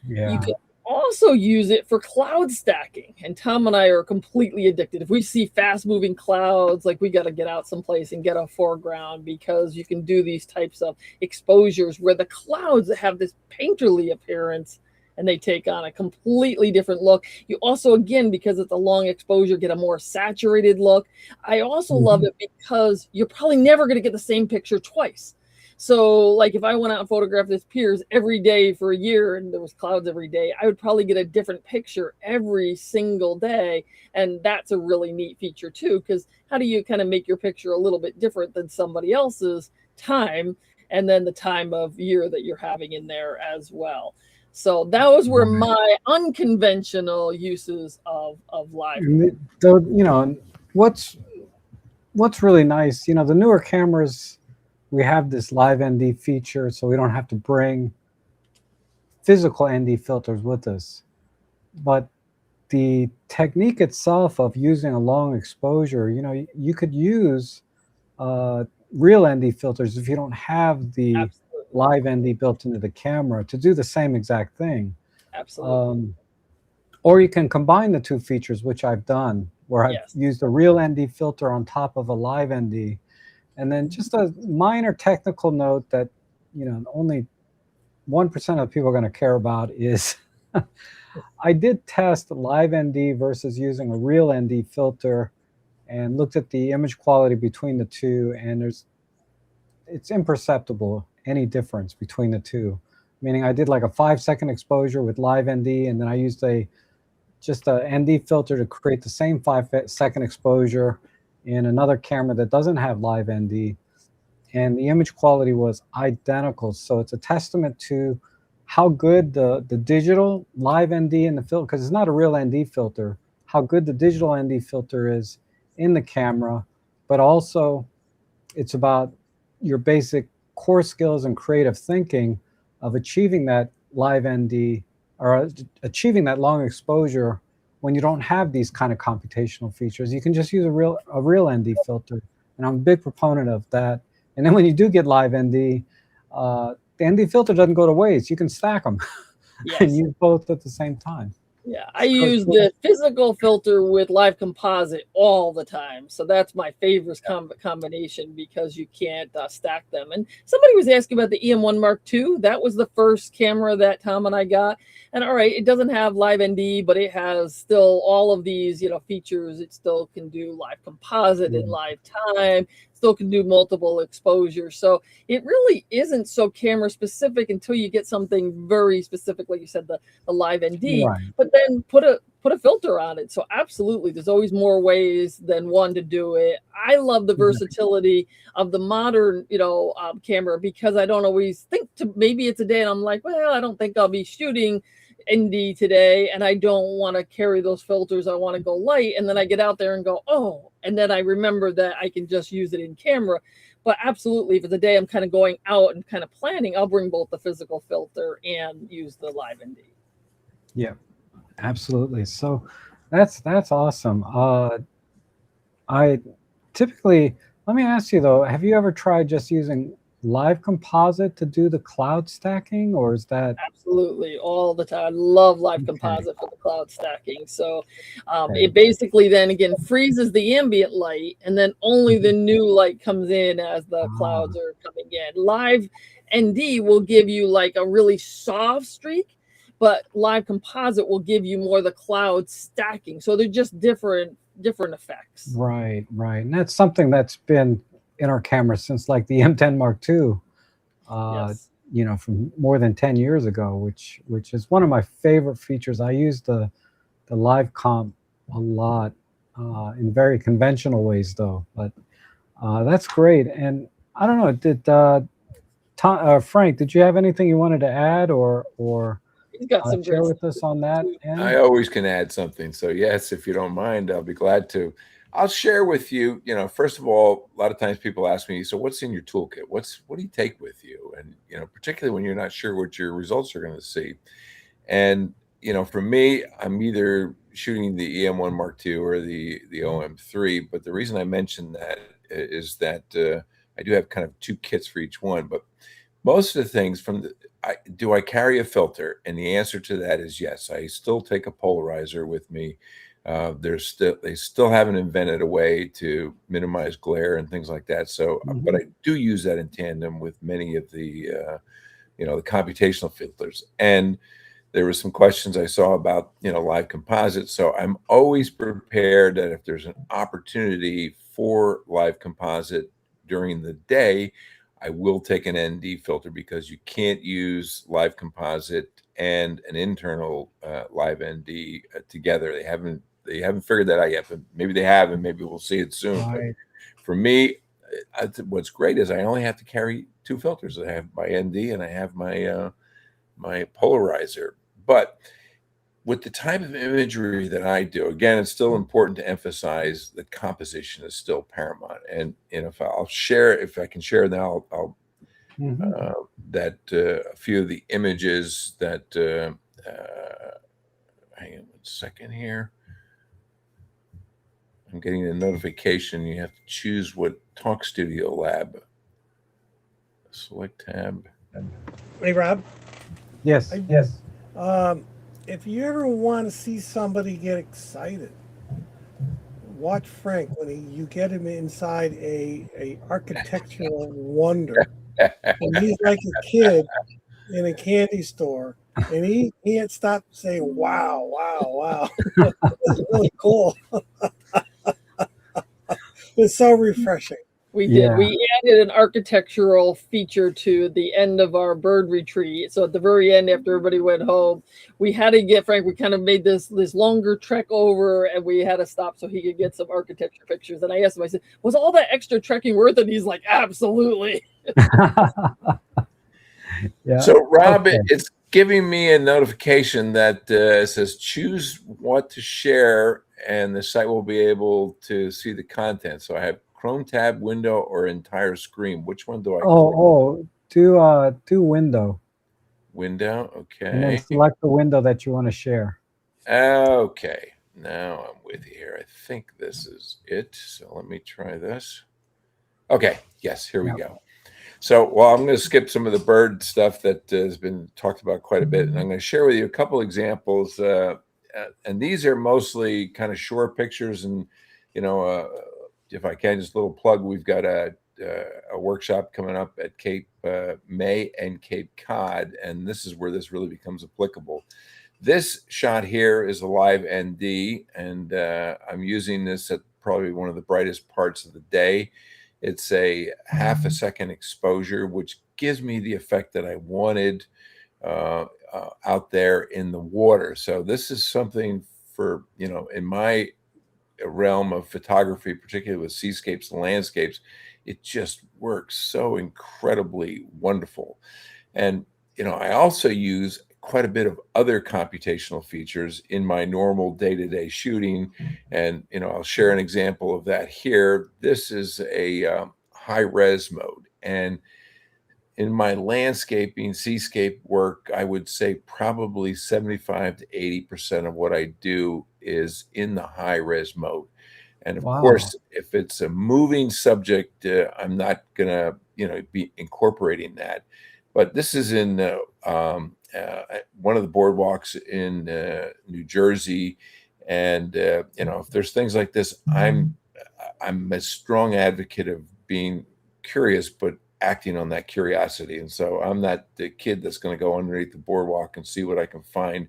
Yeah. You can also use it for cloud stacking, and Tom and I are completely addicted. If we see fast moving clouds, like, we got to get out someplace and get a foreground, because you can do these types of exposures where the clouds have this painterly appearance and they take on a completely different look. You also, again, because it's a long exposure, get a more saturated look. I also love it because you're probably never going to get the same picture twice. So like if I went out and photographed this piers every day for a year and there was clouds every day, I would probably get a different picture every single day. And that's a really neat feature too, because how do you kind of make your picture a little bit different than somebody else's time, and then the time of year that you're having in there as well. So that was where my unconventional uses of live. So, what's really nice, the newer cameras, we have this live ND feature, so we don't have to bring physical ND filters with us. But the technique itself of using a long exposure, you could use real ND filters if you don't have the live ND built into the camera to do the same exact thing. Absolutely. Or you can combine the two features, which I've done, where I've used a real ND filter on top of a live ND. And then just a minor technical note that, only 1% of people are going to care about is I did test live ND versus using a real ND filter and looked at the image quality between the two, and it's imperceptible, any difference between the two. Meaning I did like a 5-second exposure with live ND, and then I used just a ND filter to create the same 5-second exposure in another camera that doesn't have live ND, and the image quality was identical. So it's a testament to how good the digital live ND in the filter, because it's not a real ND filter, how good the digital ND filter is in the camera, but also it's about your basic core skills and creative thinking of achieving that live ND or achieving that long exposure when you don't have these kind of computational features. You can just use a real ND filter, and I'm a big proponent of that. And then when you do get live ND, the ND filter doesn't go to waste. You can stack them and use both at the same time. Yeah, I use the physical filter with live composite all the time. So that's my favorite combination, because you can't stack them. And somebody was asking about the EM1 Mark II. That was the first camera that Tom and I got. And all right, it doesn't have live ND, but it has still all of these, features. It still can do live composite and live time. Still can do multiple exposures. So it really isn't so camera specific until you get something very specific, like you said, the live ND. Right. But then put a filter on it. So absolutely, there's always more ways than one to do it. I love the versatility of the modern, camera, because I don't always think maybe it's a day and I'm like, well, I don't think I'll be shooting ND today, and I don't want to carry those filters. I want to go light, and then I get out there and go, oh, and then I remember that I can just use it in camera. But absolutely, for the day I'm kind of going out and kind of planning, I'll bring both the physical filter and use the live ND. Yeah, absolutely. So that's awesome. I typically, let me ask you though, have you ever tried just using live composite to do the cloud stacking, or is that Absolutely, all the time. I love live okay? composite for the cloud stacking. So Okay. it basically then again freezes the ambient light, and then only the new light comes in as the Ah, clouds are coming in. Live ND will give you like a really soft streak, but live composite will give you more the cloud stacking. So they're just different effects. right, right. And that's something that's been in our camera since like the M10 Mark II, uh, Yes. from more than 10 years ago, which is one of my favorite features. I use the live comp a lot in very conventional ways though, but that's great. And I don't know, did Frank, did you have anything you wanted to add or He's got some share great with stuff us on that too. I end? always can add something. So yes, if you don't mind, I'll be glad to. I'll share with you, first of all, a lot of times people ask me, so what's in your toolkit? What do you take with you? And, particularly when you're not sure what your results are going to see. And, for me, I'm either shooting the EM1 Mark II or the OM3. But the reason I mention that is that I do have kind of two kits for each one. But most of the things do I carry a filter? And the answer to that is yes. I still take a polarizer with me. They still haven't invented a way to minimize glare and things like that. So, but I do use that in tandem with many of the the computational filters. And there were some questions I saw about live composites. So I'm always prepared that if there's an opportunity for live composite during the day, I will take an ND filter, because you can't use live composite and an internal live ND together. They haven't figured that out yet, but maybe they have, and maybe we'll see it soon. But Right. for me, what's great is I only have to carry two filters. I have my ND and I have my polarizer. But with the type of imagery that I do, again, it's still important to emphasize that composition is still paramount. And if I can share now, I'll Mhm. that a few of the images that hang on 1 second here. I'm getting a notification. You have to choose what Talk Studio Lab. Select tab. Hey, Rob. Yes. Yes. If you ever want to see somebody get excited, watch Frank when you get him inside a architectural wonder, and he's like a kid in a candy store, and he can't stop saying, "Wow, wow, wow!" It's really cool. It's so refreshing. We did. Yeah. We added an architectural feature to the end of our bird retreat. So at the very end, after everybody went home, we had to get Frank. We kind of made this longer trek over, and we had to stop so he could get some architecture pictures. And I asked him, I said, "Was all that extra trekking worth it?" And he's like, "Absolutely." Yeah. So, Rob, Okay. it's giving me a notification that says choose what to share, and the site will be able to see the content. So I have Chrome tab, window, or entire screen. Which one do I click? Oh, do window, Window. and then Okay. select the window that you want to share. Okay. Now I'm with you here. I think this is it. So let me try this. Okay. Yes, here we Yep. go. So, well, I'm going to skip some of the bird stuff that has been talked about quite a bit, and I'm going to share with you a couple examples. And these are mostly kind of short pictures. And if I can, just a little plug, we've got a workshop coming up at Cape May and Cape Cod, and this is where this really becomes applicable. This shot here is a live ND, and I'm using this at probably one of the brightest parts of the day. It's a half a second exposure, which gives me the effect that I wanted out there in the water. So this is something for, in my realm of photography, particularly with seascapes and landscapes, it just works so incredibly wonderful. And, I also use quite a bit of other computational features in my normal day-to-day shooting. And, I'll share an example of that here. This is a high res mode. And in my landscaping, seascape work, I would say probably 75 to 80% of what I do is in the high res mode. And of Wow. course, if it's a moving subject, I'm not gonna, be incorporating that. But this is in one of the boardwalks in New Jersey, and if there's things like this, I'm a strong advocate of being curious, but acting on that curiosity. And so I'm not the kid that's going to go underneath the boardwalk and see what I can find.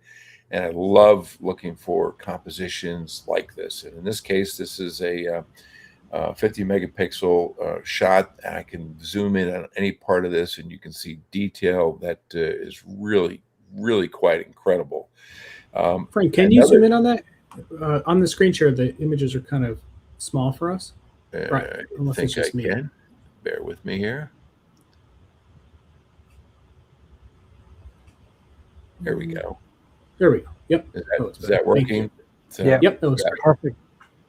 And I love looking for compositions like this. And in this case, this is a 50 megapixel shot. And I can zoom in on any part of this and you can see detail that is really, really quite incredible. Frank, can you zoom in on that? On the screen share, the images are kind of small for us. Right. I think I can. Bear with me here. There we go. There we go. Yep. Is that working? So, yeah. Yep. That was perfect.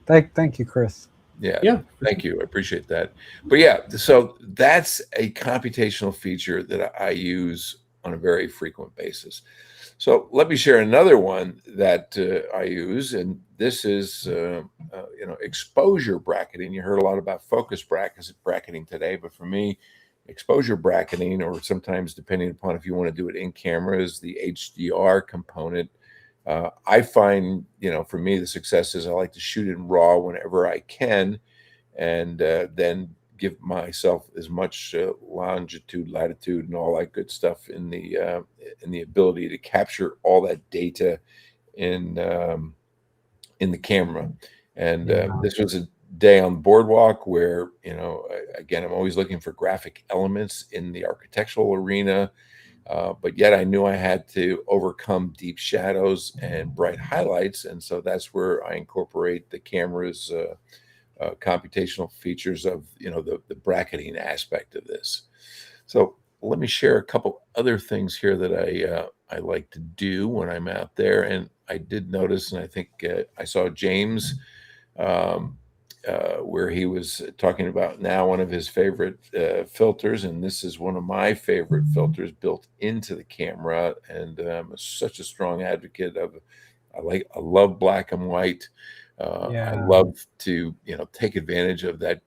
Thank you, Chris. Yeah. Thank you. I appreciate that. But yeah, so that's a computational feature that I use on a very frequent basis. So let me share another one that I use, and this is exposure bracketing. You heard a lot about focus bracketing today, but for me, exposure bracketing, or sometimes depending upon if you want to do it in camera, is the HDR component. I find, for me, the success is I like to shoot in RAW whenever I can, and then give myself as much longitude, latitude, and all that good stuff in the ability to capture all that data in the camera. And this was a day on the boardwalk where, again, I'm always looking for graphic elements in the architectural arena, but yet I knew I had to overcome deep shadows and bright highlights. And so that's where I incorporate the camera's computational features of, the bracketing aspect of this. So let me share a couple other things here that I like to do when I'm out there. And I did notice, and I think I saw James where he was talking about now one of his favorite filters, and this is one of my favorite filters built into the camera. And I'm such a strong advocate of. I love black and white. I love to take advantage of that.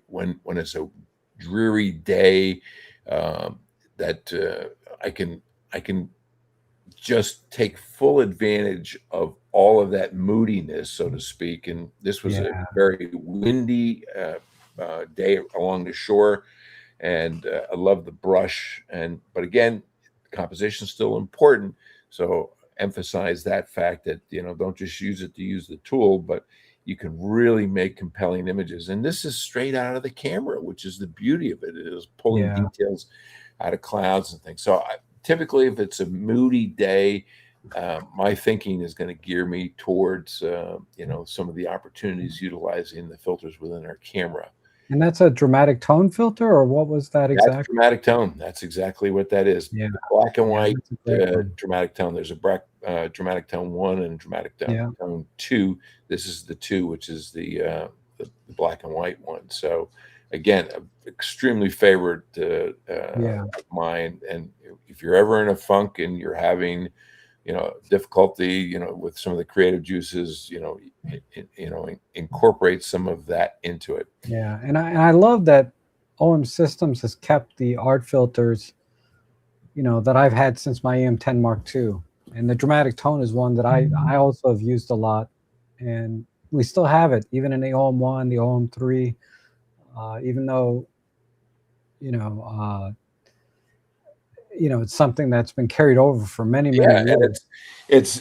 When it's a dreary day, that I can just take full advantage of all of that moodiness, so to speak. And this was a very windy day along the shore, and I love the brush. But again, composition is still important. So emphasize that fact that, don't just use it to use the tool, but you can really make compelling images. And this is straight out of the camera, which is the beauty of it. It is pulling details out of clouds and things. So typically, if it's a moody day, my thinking is going to gear me towards, some of the opportunities utilizing the filters within our camera. And that's a dramatic tone filter, or what was that exactly? That's dramatic tone. That's exactly what that is. Yeah. Black and white dramatic tone. There's a dramatic tone 1 and dramatic tone 2. This is the 2, which is the black and white one. So again, extremely favored of mine. And if you're ever in a funk and you're having difficulty, with some of the creative juices, incorporate some of that into it. Yeah, and I love that OM Systems has kept the art filters, that I've had since my EM10 Mark II. And the dramatic tone is one that I also have used a lot, and we still have it even in the OM1, the OM3, even though, it's something that's been carried over for many years. And it's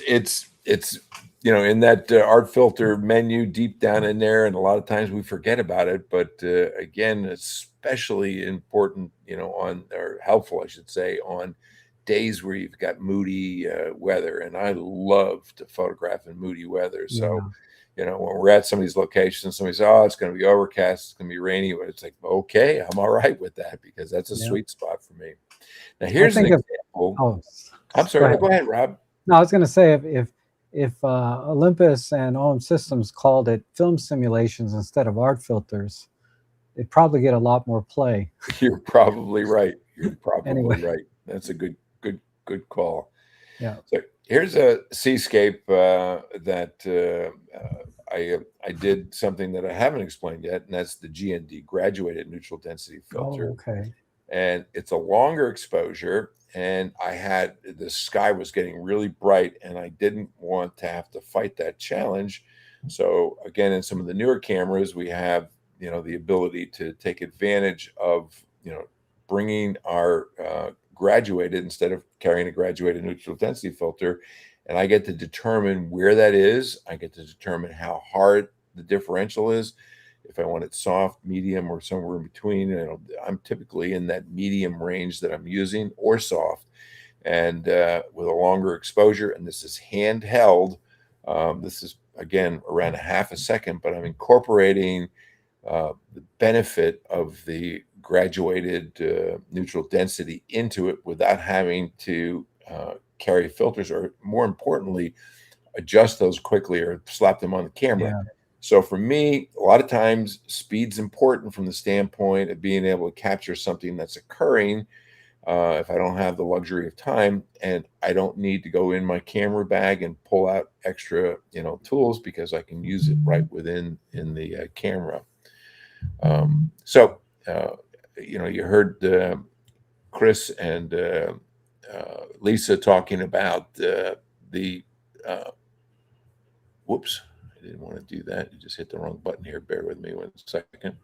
in that art filter menu deep down in there, and a lot of times we forget about it. But again, especially important, or helpful, I should say, on days where you've got moody weather. And I love to photograph in moody weather. So, when we're at some of these locations, somebody says, "Oh, it's going to be overcast, it's going to be rainy," but it's like, okay, I'm all right with that, because that's a sweet spot for me. Now, here's an example. I'm sorry. Go ahead, Rob. No, I was going to say, if Olympus and OM Systems called it film simulations instead of art filters, it'd probably get a lot more play. You're probably right. You're probably Anyway. right. That's a good call. Yeah. So here's a seascape that I did something that I haven't explained yet, and that's the GND, graduated neutral density filter. Oh, okay. And it's a longer exposure. And the sky was getting really bright, and I didn't want to have to fight that challenge. So again, in some of the newer cameras, we have, the ability to take advantage of, bringing our graduated instead of carrying a graduated neutral density filter. And I get to determine where that is. I get to determine how hard the differential is. If I want it soft, medium, or somewhere in between, I'm typically in that medium range that I'm using, or soft, and with a longer exposure. And this is handheld. This is, again, around a half a second, but I'm incorporating the benefit of the graduated neutral density into it without having to carry filters, or more importantly, adjust those quickly or slap them on the camera. Yeah. So for me, a lot of times speed's important from the standpoint of being able to capture something that's occurring if I don't have the luxury of time, and I don't need to go in my camera bag and pull out extra, tools, because I can use it right within the camera. You heard Chris and Lisa talking about the whoops. I didn't want to do that. You just hit the wrong button here. Bear with me 1 second.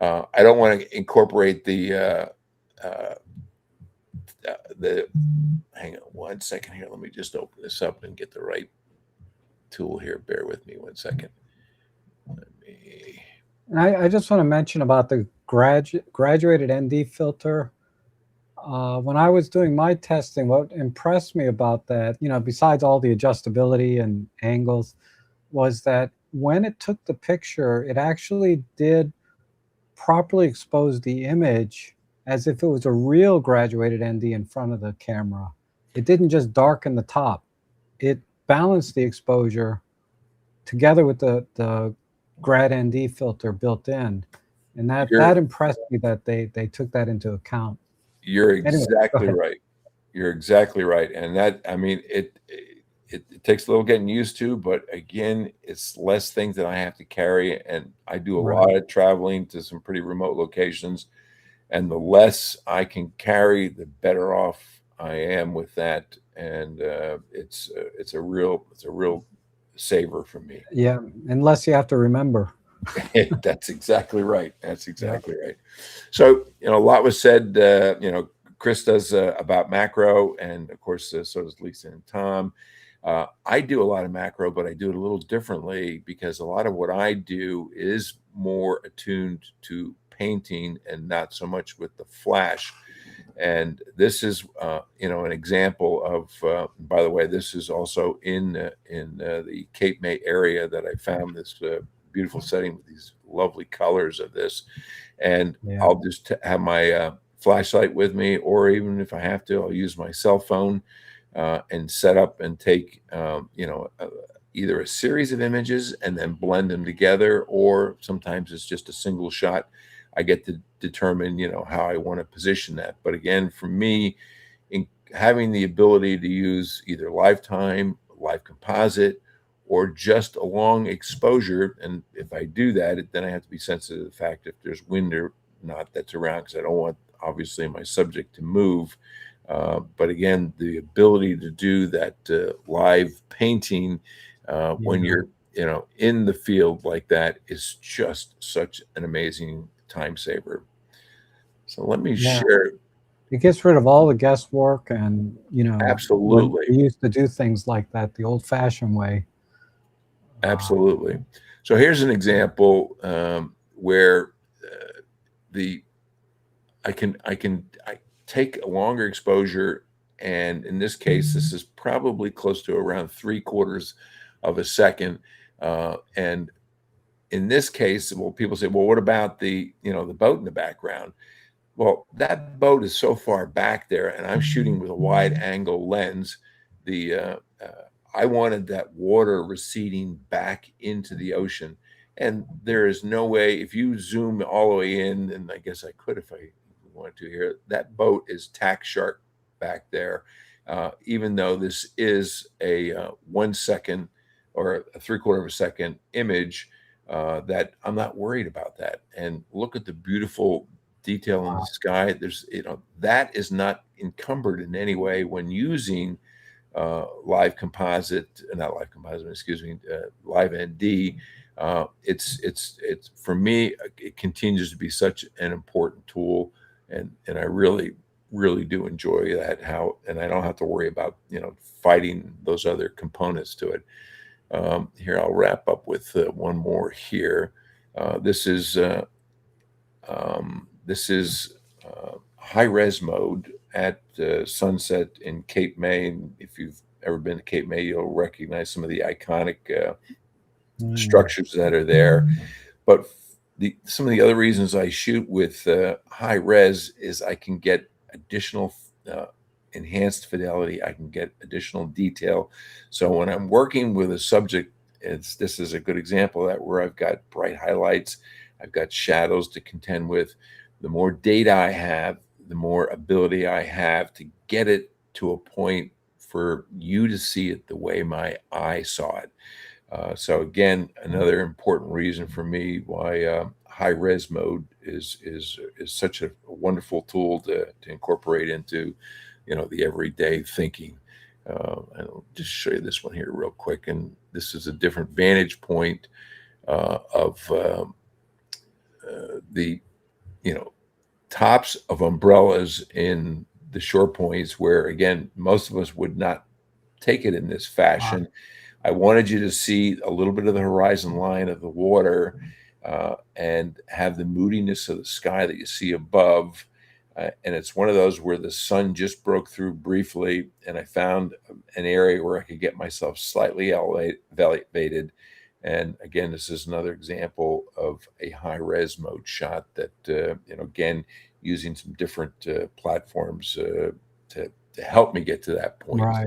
I don't want to incorporate the hang on 1 second here. Let me just open this up and get the right tool here. Bear with me 1 second. I just want to mention about the graduated ND filter. When I was doing my testing, what impressed me about that, besides all the adjustability and angles, was that when it took the picture, it actually did properly expose the image as if it was a real graduated ND in front of the camera. It didn't just darken the top. It balanced the exposure together with the grad ND filter built in. And that impressed me that they took that into account. You're exactly right. You're exactly right. And that, I mean, it takes a little getting used to, but again, it's less things that I have to carry. And I do a lot of traveling to some pretty remote locations. And the less I can carry, the better off I am with that. And it's a real saver for me. Yeah, unless you have to remember. That's exactly right. That's exactly right. So, a lot was said, Chris does about macro, and of course, so does Lisa and Tom. I do a lot of macro, but I do it a little differently, because a lot of what I do is more attuned to painting and not so much with the flash. And this is, an example of, by the way, this is also in the Cape May area that I found this beautiful setting with these lovely colors of this. And I'll just have my flashlight with me, or even if I have to, I'll use my cell phone and set up and take, either a series of images and then blend them together, or sometimes it's just a single shot. I get to determine, how I want to position that. But again, for me, in having the ability to use either lifetime, live composite, or just a long exposure, and if I do that, then I have to be sensitive to the fact if there's wind or not that's around, because I don't want, obviously, my subject to move. But again, the ability to do that live painting when you're, in the field like that is just such an amazing time saver. So let me share. It gets rid of all the guesswork, and absolutely, we used to do things like that the old-fashioned way. Absolutely. So here's an example where I take a longer exposure, and in this case, this is probably close to around 3/4 of a second. And in this case, well, people say, well, what about the boat in the background? Well, that boat is so far back there, and I'm shooting with a wide angle lens. I wanted that water receding back into the ocean. And there is no way, if you zoom all the way in, and I guess I could if I wanted to here, that boat is tack sharp back there. Even though this is a 1 second or a 3/4 of a second image, that I'm not worried about that. And look at the beautiful detail in the sky. There's, that is not encumbered in any way when using live composite, not live composite, excuse me, live ND. It's for me, it continues to be such an important tool, and I really do enjoy that, and I don't have to worry about fighting those other components to it. Here, I'll wrap up with one more here. This is high res mode at sunset in Cape May. And if you've ever been to Cape May, you'll recognize some of the iconic structures that are there. But some of the other reasons I shoot with high res is I can get additional enhanced fidelity. I can get additional detail. So when I'm working with a subject, this is a good example of that, where I've got bright highlights, I've got shadows to contend with. The more data I have, the more ability I have to get it to a point for you to see it the way my eye saw it. So again, another important reason for me why high res mode is such a wonderful tool to incorporate into the everyday thinking. I'll just show you this one here real quick, and this is a different vantage point of the tops of umbrellas in the shore points, where again most of us would not take it in this fashion. I wanted you to see a little bit of the horizon line of the water and have the moodiness of the sky that you see above. And it's one of those where the sun just broke through briefly, and I found an area where I could get myself slightly elevated. And again, this is another example of a high res mode shot that, again, using some different platforms to help me get to that point. Right.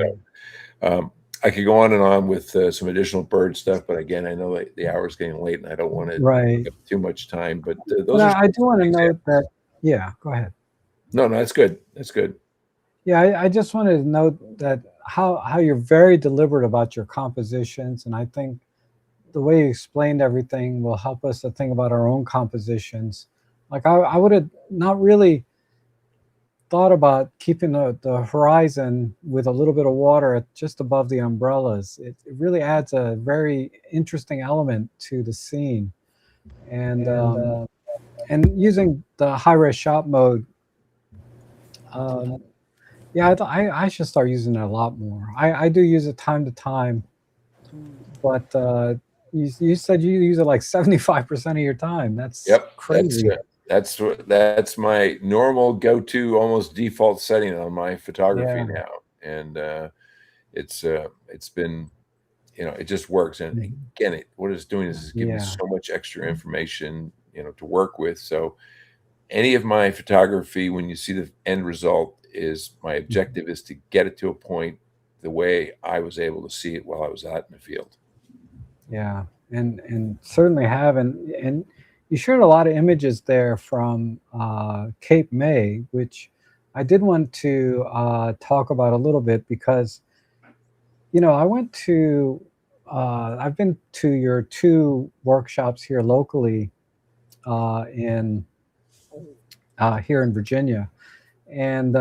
So, I could go on and on with some additional bird stuff, but again, I know that the hour's getting late and I don't want to take up too much time, but those are I do want to note that, yeah, go ahead. No, that's good. That's good. Yeah, I just wanted to note that how you're very deliberate about your compositions, and I think the way you explained everything will help us to think about our own compositions. Like I would have not really thought about keeping the horizon with a little bit of water just above the umbrellas. It really adds a very interesting element to the scene. And using the high-res shot mode, yeah, I should start using it a lot more. I do use it time to time, but you said you use it like 75% of your time. That's crazy. That's my normal go-to, almost default setting on my photography now, and it's been, it just works. And again, what it's doing is giving me so much extra information, to work with. So any of my photography, when you see the end result, is my objective is to get it to a point the way I was able to see it while I was out in the field. Yeah, and certainly have, and you shared a lot of images there from Cape May, which I did want to talk about a little bit, because I went to I've been to your 2 workshops here locally in here in Virginia, and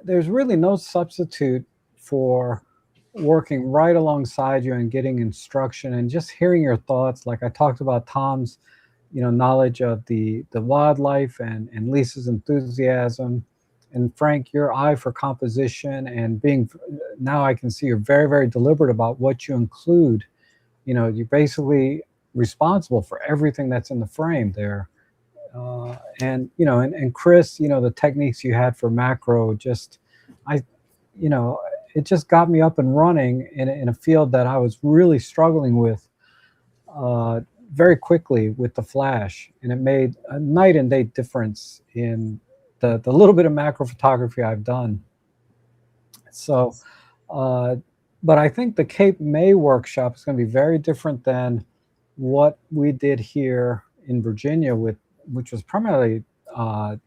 there's really no substitute for working right alongside you and getting instruction and just hearing your thoughts. Like I talked about Tom's, knowledge of the wildlife, and Lisa's enthusiasm, and Frank, your eye for composition, and now I can see you're very, very deliberate about what you include. You're basically responsible for everything that's in the frame there. And Chris, the techniques you had for macro, it just got me up and running in a field that I was really struggling with very quickly with the flash, and it made a night and day difference in the little bit of macro photography I've done. So, but I think the Cape May workshop is going to be very different than what we did here in Virginia which was primarily,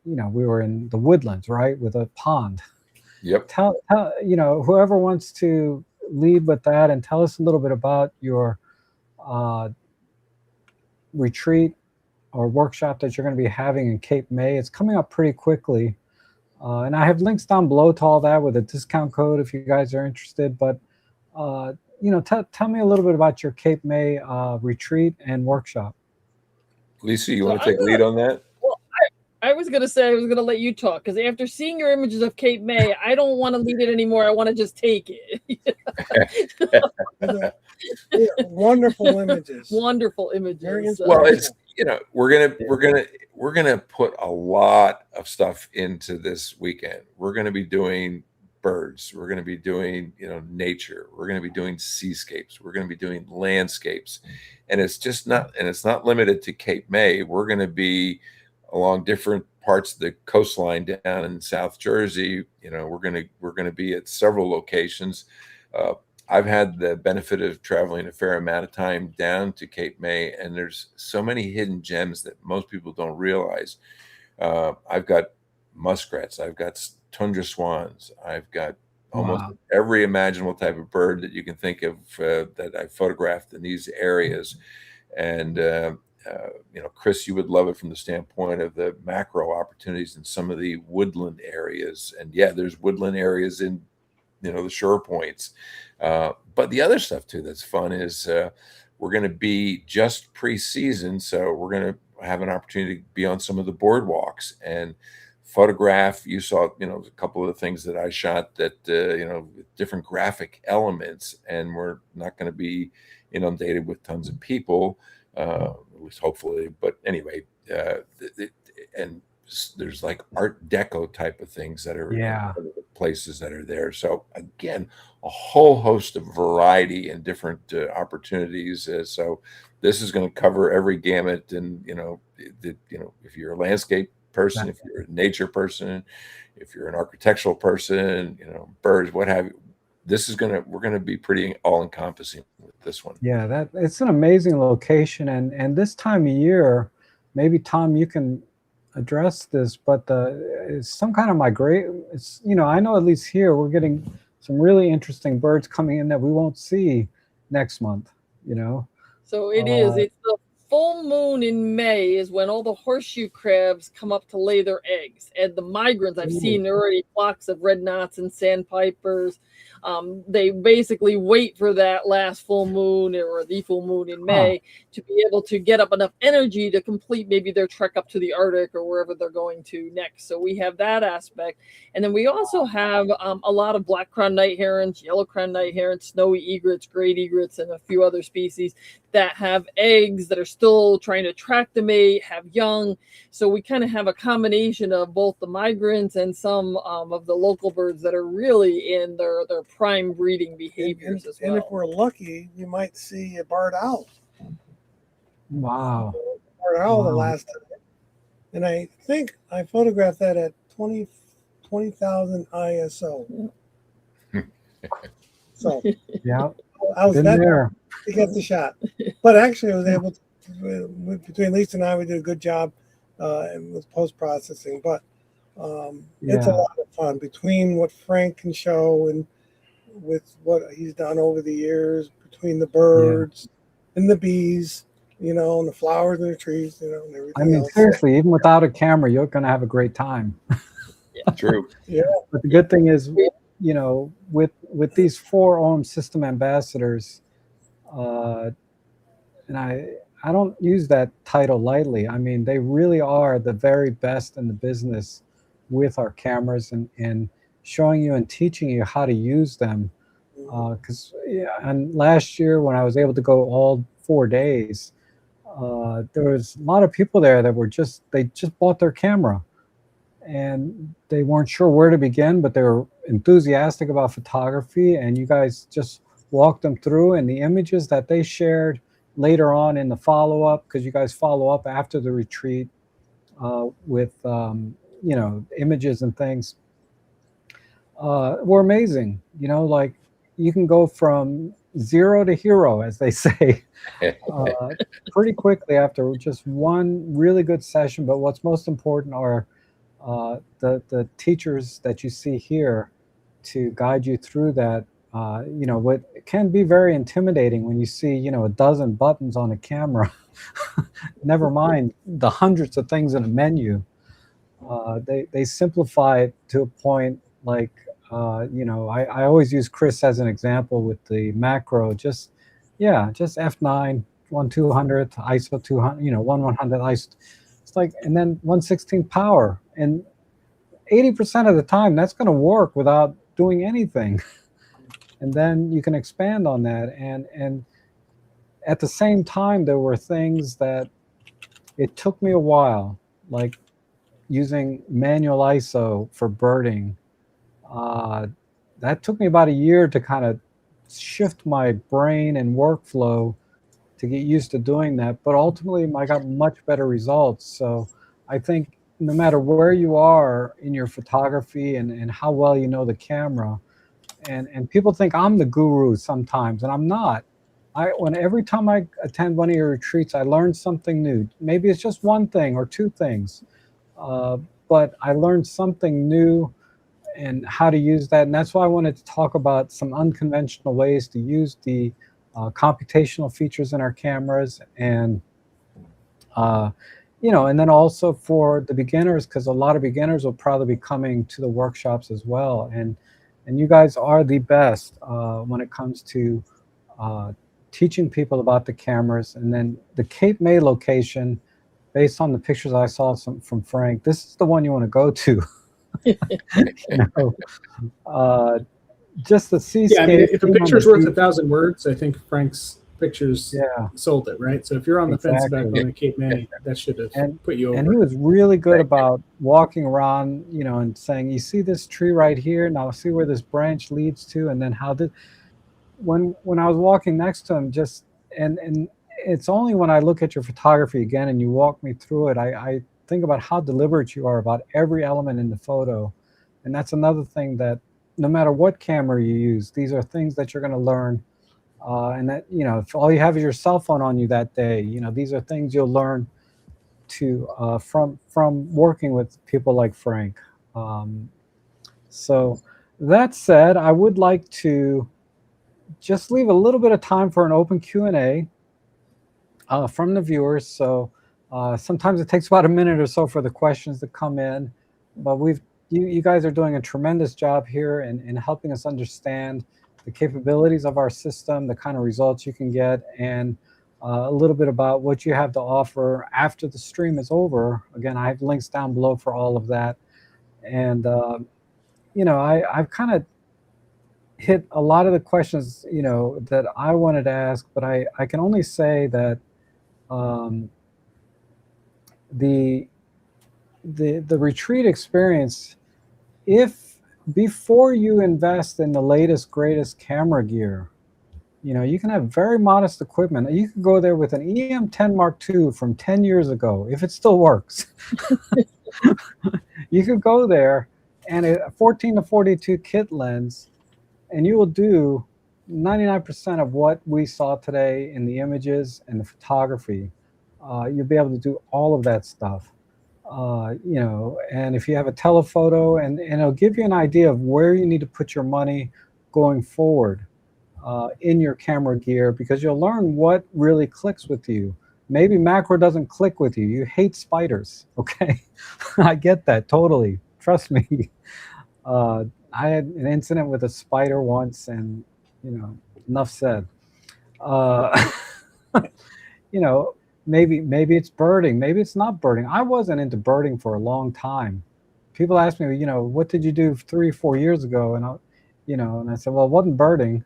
we were in the woodlands, right, with a pond. Yep. Tell whoever wants to lead with that and tell us a little bit about your uh, retreat or workshop that you're going to be having in Cape May. It's coming up pretty quickly. And I have links down below to all that with a discount code if you guys are interested. But, tell me a little bit about your Cape May retreat and workshop. Lisa, you So want to take lead on that? Well, I was going to say, I was going to let you talk, because after seeing your images of Cape May, I don't want to lead it anymore. I want to just take it. Yeah, wonderful images. Wonderful images. Very Well, inspirational. it's we're gonna put a lot of stuff into this weekend. We're gonna be doing birds. We're gonna be doing nature. We're gonna be doing seascapes. We're gonna be doing landscapes, and it's not limited to Cape May. We're gonna be along different parts of the coastline down in South Jersey. We're gonna be at several locations. I've had the benefit of traveling a fair amount of time down to Cape May, and there's so many hidden gems that most people don't realize. I've got muskrats, I've got tundra swans, I've got almost every imaginable type of bird that you can think of that I photographed in these areas. And Chris, you would love it from the standpoint of the macro opportunities in some of the woodland areas. And yeah, there's woodland areas in the shore points. But the other stuff too that's fun is we're going to be just pre-season, so we're going to have an opportunity to be on some of the boardwalks and photograph. You saw a couple of the things that I shot that different graphic elements, and we're not going to be inundated with tons of people, at least hopefully. But anyway, and there's like Art Deco type of things that are places that are there. So again, a whole host of variety and different opportunities. So this is going to cover every gamut. And if you're a landscape person, if you're a nature person, if you're an architectural person, birds, what have you, we're going to be pretty all encompassing with this one. Yeah, it's an amazing location, and this time of year, maybe Tom, you can address this, but it's some kind of migration. It's I know at least here we're getting some really interesting birds coming in that we won't see next month. So it is. It's the full moon in May is when all the horseshoe crabs come up to lay their eggs, and the migrants I've seen already flocks of red knots and sandpipers. They basically wait for that last full moon or the full moon in May to be able to get up enough energy to complete maybe their trek up to the Arctic or wherever they're going to next. So we have that aspect. And then we also have a lot of black-crowned night herons, yellow-crowned night herons, snowy egrets, great egrets, and a few other species that have eggs that are still trying to track the mate, have young. So we kind of have a combination of both the migrants and some of the local birds that are really in their prime breeding behaviors as well. And if we're lucky, we might see a barred owl. Wow. Barred owl the last time. And I think I photographed that at 20,000 ISO. So yeah, I was there to get the shot. But actually I was able to, between Lisa and I, we did a good job with post-processing. But it's a lot of fun between what Frank can show and with what he's done over the years, between the birds and the bees, and the flowers and the trees, and everything. I mean, seriously, even without a camera, you're going to have a great time. True. Yeah. But the good thing is, with these 4 OM system ambassadors, and I don't use that title lightly. I mean, they really are the very best in the business with our cameras and showing you and teaching you how to use them. Because and last year when I was able to go all 4 days, there was a lot of people there that they just bought their camera, and they weren't sure where to begin, but they were enthusiastic about photography, and you guys just walked them through, and the images that they shared later on in the follow-up, because you guys follow up after the retreat with images and things, were amazing. you can go from zero to hero, as they say, pretty quickly after just one really good session. But what's most important are the teachers that you see here to guide you through that. What can be very intimidating when you see, a dozen buttons on a camera, never mind the hundreds of things in a menu. They simplify it to a point like, I always use Chris as an example with the macro. Just F9, 1/200, ISO 200, 1/100 ISO. It's like, and then 1/16 power. And 80% of the time, that's going to work without doing anything. And then you can expand on that. And at the same time, there were things that it took me a while, like using manual ISO for birding. That took me about a year to kind of shift my brain and workflow to get used to doing that. But ultimately, I got much better results. So I think no matter where you are in your photography and how well you know the camera, and people think I'm the guru sometimes, and I'm not. Every time I attend one of your retreats, I learn something new. Maybe it's just one thing or two things, but I learned something new and how to use that. And that's why I wanted to talk about some unconventional ways to use the computational features in our cameras, and and then also for the beginners, because a lot of beginners will probably be coming to the workshops as well. And you guys are the best when it comes to teaching people about the cameras. And then the Cape May location, based on the pictures I saw from Frank, this is the one you want to go to. Just the seascape. Yeah, I mean, if a picture's worth 1,000 words, I think Frank's pictures sold it, right? So if you're on the fence about going to Cape May, that should have put you over. And he was really good about walking around, and saying, you see this tree right here? Now see where this branch leads to, and then how did, when I was walking next to him, and it's only when I look at your photography again and you walk me through it, I think about how deliberate you are about every element in the photo. And that's another thing, that no matter what camera you use, these are things that you're going to learn. And that, if all you have is your cell phone on you that day, these are things you'll learn from working with people like Frank. So that said, I would like to just leave a little bit of time for an open Q&A from the viewers. So sometimes it takes about a minute or so for the questions to come in, but you guys are doing a tremendous job here in helping us understand the capabilities of our system, the kind of results you can get, and a little bit about what you have to offer after the stream is over. Again, I have links down below for all of that. And, I've kind of hit a lot of the questions, that I wanted to ask, but I can only say that the retreat experience, if before you invest in the latest, greatest camera gear, you can have very modest equipment. You can go there with an EM10 Mark II from 10 years ago, if it still works. You could go there and a 14 to 42 kit lens, and you will do 99% of what we saw today in the images and the photography. You'll be able to do all of that stuff. And if you have a telephoto, and it'll give you an idea of where you need to put your money going forward in your camera gear, because you'll learn what really clicks with you. Maybe macro doesn't click with you. You hate spiders, okay? I get that totally. Trust me. I had an incident with a spider once, and enough said. Maybe it's birding, maybe it's not birding. I wasn't into birding for a long time. People ask me, what did you do 3 or 4 years ago? And and I said, well, it wasn't birding.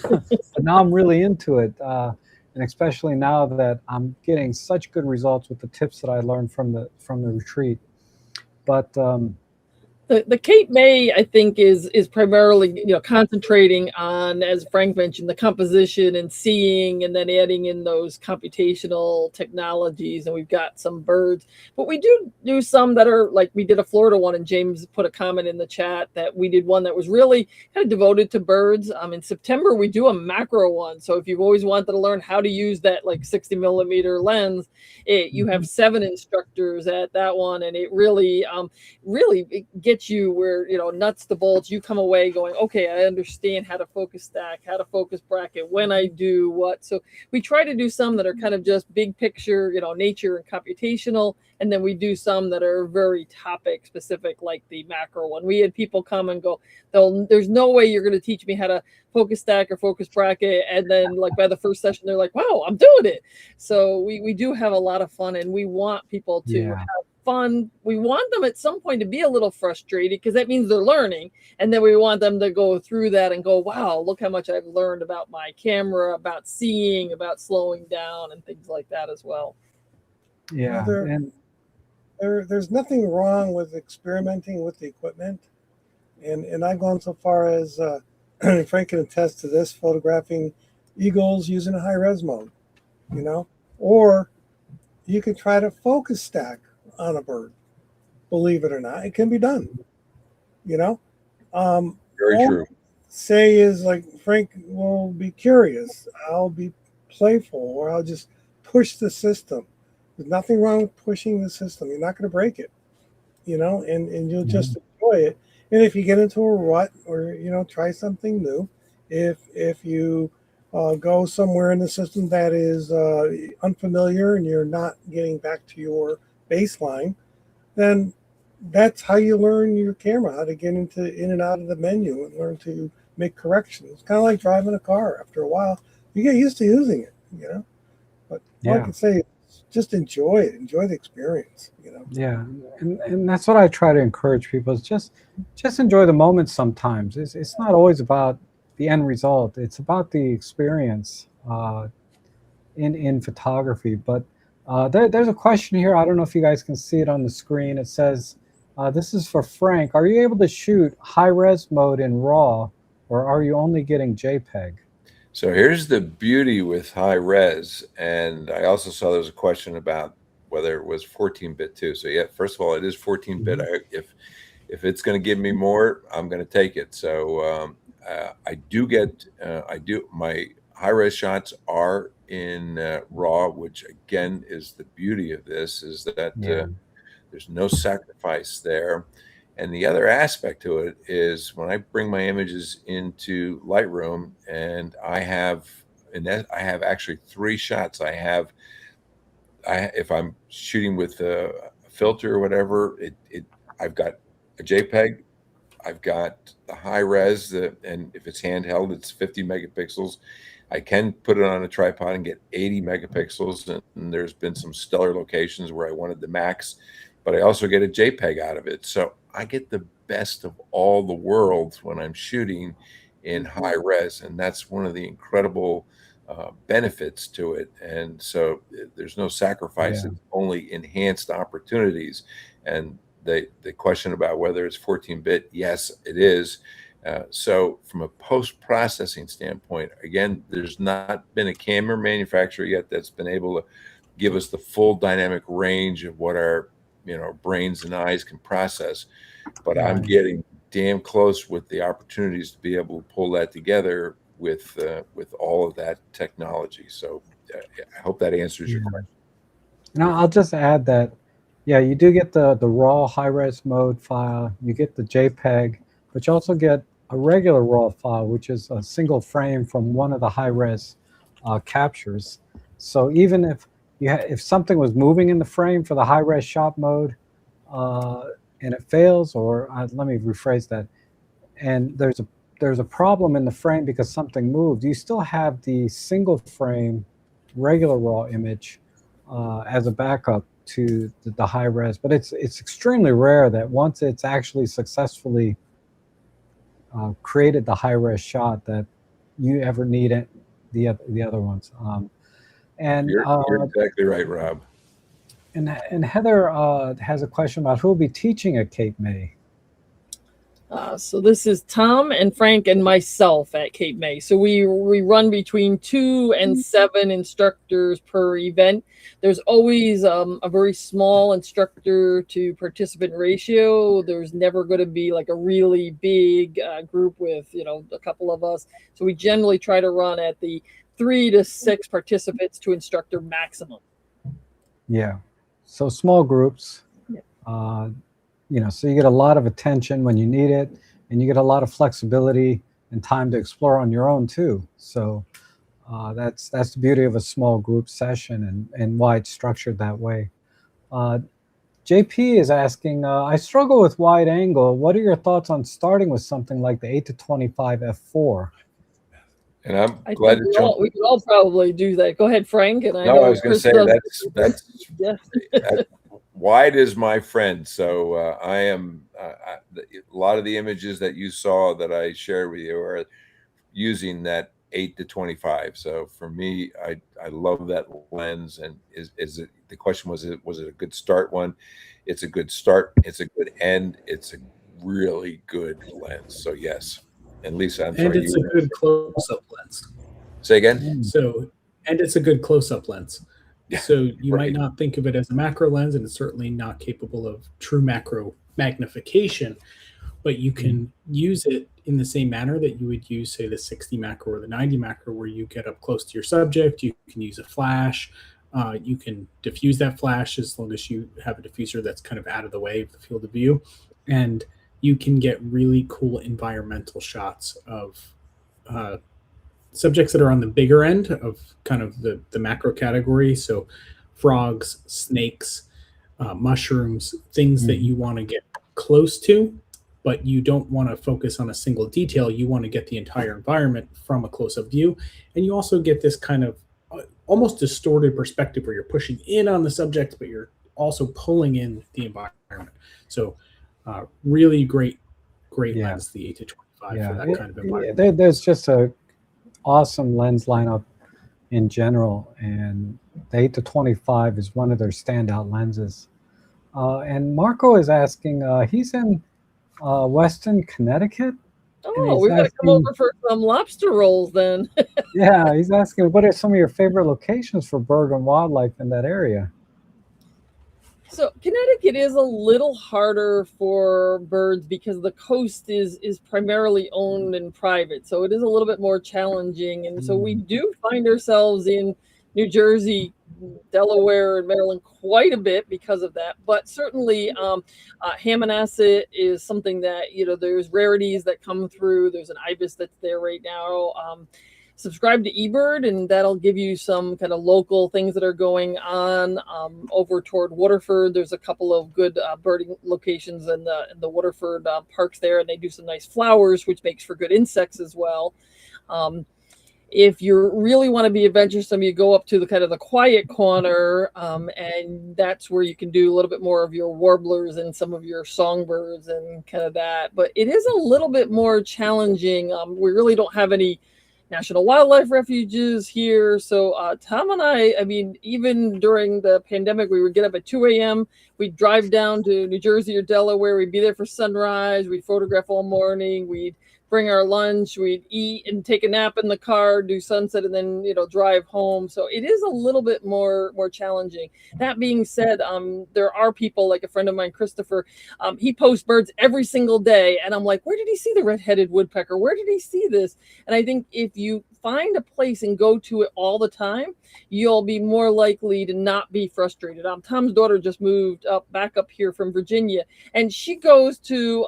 But now I'm really into it, and especially now that I'm getting such good results with the tips that I learned from the retreat. But The Cape May, I think, is primarily, concentrating on, as Frank mentioned, the composition and seeing, and then adding in those computational technologies. And we've got some birds, but we do some that are like, we did a Florida one, and James put a comment in the chat that we did one that was really kind of devoted to birds. In September, we do a macro one. So if you've always wanted to learn how to use that like 60 millimeter lens, you have 7 instructors at that one, and it really it gets you where, nuts to bolts, you come away going, okay, I understand how to focus stack, how to focus bracket, when I do what. So we try to do some that are kind of just big picture, nature and computational, and then we do some that are very topic specific, like the macro one. We had people come and go, there's no way you're going to teach me how to focus stack or focus bracket, and then like by the first session they're like, wow, I'm doing it. So we do have a lot of fun, and we want people to have fun. We want them at some point to be a little frustrated, because that means they're learning, and then we want them to go through that and go, wow, look how much I've learned about my camera, about seeing, about slowing down, and things like that as well. Yeah. There's nothing wrong with experimenting with the equipment, and I've gone so far as Frank can attest to this, photographing eagles using a high res mode, or you could try to focus stack on a bird. Believe it or not, it can be done. Very true. Say is like, Frank will be curious, I'll be playful, or I'll just push the system. There's nothing wrong with pushing the system. You're not going to break it, and you'll just enjoy it. And if you get into a rut, or try something new, if you go somewhere in the system that is unfamiliar, and you're not getting back to your baseline, then that's how you learn your camera, how to get in and out of the menu and learn to make corrections. It's kind of like driving a car. After a while, you get used to using it, But all I can say is just enjoy it, enjoy the experience, Yeah, and that's what I try to encourage people, is just enjoy the moment sometimes. It's not always about the end result. It's about the experience in photography. But there's a question here. I don't know if you guys can see it on the screen. It says, this is for Frank. Are you able to shoot high-res mode in RAW, or are you only getting JPEG? So here's the beauty with high res. And I also saw there was a question about whether it was 14-bit too. So yeah, first of all, it is 14-bit. If it's going to give me more, I'm going to take it. So my high res shots are in RAW, which again is the beauty of this, is that there's no sacrifice there. And the other aspect to it is, when I bring my images into Lightroom, and I have actually 3 shots. If I'm shooting with a filter or whatever, I've got a JPEG, I've got the high res, and if it's handheld, it's 50 megapixels. I can put it on a tripod and get 80 megapixels, and there's been some stellar locations where I wanted the max, but I also get a JPEG out of it. So I get the best of all the worlds when I'm shooting in high res, and that's one of the incredible benefits to it. And so there's no sacrifice. It's only enhanced opportunities. And the question about whether it's 14-bit, yes, it is. So from a post-processing standpoint, again, there's not been a camera manufacturer yet that's been able to give us the full dynamic range of what our brains and eyes can process. But I'm getting damn close with the opportunities to be able to pull that together with all of that technology. So I hope that answers your question. Now, I'll just add that, you do get the raw high-res mode file, you get the JPEG, but you also get a regular RAW file, which is a single frame from one of the high-res captures. So even if something was moving in the frame for the high-res shot mode, and it fails, or let me rephrase that, and there's a problem in the frame because something moved, you still have the single frame regular RAW image as a backup to the high res. But it's extremely rare that once it's actually successfully created the high res shot, that you ever need it, the other ones. And you're exactly right, Rob. And Heather has a question about who will be teaching at Cape May. So this is Tom and Frank and myself at Cape May. So we run between 2 and 7 instructors per event. There's always a very small instructor to participant ratio. There's never going to be like a really big group with, you know, a couple of us. So we generally try to run at the 3 to 6 participants to instructor maximum. Yeah. So small groups. Yeah. You know, so you get a lot of attention when you need it, and you get a lot of flexibility and time to explore on your own too. So that's the beauty of a small group session and why it's structured that way. JP is asking, I struggle with wide angle. What are your thoughts on starting with something like the 8-25 f4? And I'm I glad think to jump. we could all probably do that. Go ahead, Frank. And I No, know I was going to Chris say does. that's Yeah. wide is my friend. So I am a lot of the images that you saw that I shared with you are using that 8-25. So for me, I love that lens. And is it, the question was it a good start one? It's a good start. It's a good end. It's a really good lens. So yes. And Lisa, I'm sorry. And it's a good close-up lens. Say again? So, and it's a good close-up lens. Yeah, so you right. might not think of it as a macro lens, and it's certainly not capable of true macro magnification, but you can use it in the same manner that you would use, say, the 60 macro or the 90 macro, where you get up close to your subject. You can use a flash. You can diffuse that flash as long as you have a diffuser that's kind of out of the way of the field of view. And you can get really cool environmental shots of subjects that are on the bigger end of kind of the macro category. So frogs, snakes, mushrooms, things that you want to get close to, but you don't want to focus on a single detail. You want to get the entire environment from a close-up view. And you also get this kind of almost distorted perspective where you're pushing in on the subject, but you're also pulling in the environment. So really great lens, the 8-25 for that kind of environment. There's just a awesome lens lineup in general, and the 8-25 is one of their standout lenses. And Marco is asking, he's in Weston, Connecticut. Oh, we've got to come over for some lobster rolls then. Yeah, he's asking, what are some of your favorite locations for bird and wildlife in that area? So Connecticut is a little harder for birds because the coast is primarily owned and private. So it is a little bit more challenging. And so we do find ourselves in New Jersey, Delaware, and Maryland quite a bit because of that. But certainly Hammonasset is something that, you know, there's rarities that come through. There's an ibis that's there right now. Subscribe to eBird, and that'll give you some kind of local things that are going on over toward Waterford. There's a couple of good birding locations in the Waterford parks there, and they do some nice flowers, which makes for good insects as well. If you really want to be adventuresome, you go up to the kind of the quiet corner, and that's where you can do a little bit more of your warblers and some of your songbirds and kind of that. But it is a little bit more challenging. We really don't have any national wildlife refuges here. So Tom and I mean, even during the pandemic, we would get up at 2 a.m. We'd drive down to New Jersey or Delaware. We'd be there for sunrise. We'd photograph all morning. We'd bring our lunch. We'd eat and take a nap in the car, do sunset, and then, you know, drive home. So it is a little bit more challenging. That being said, there are people like a friend of mine, Christopher. He posts birds every single day, and I'm like, where did he see the red-headed woodpecker? Where did he see this? And I think if you find a place and go to it all the time, you'll be more likely to not be frustrated. Tom's daughter just moved back up here from Virginia, and she goes to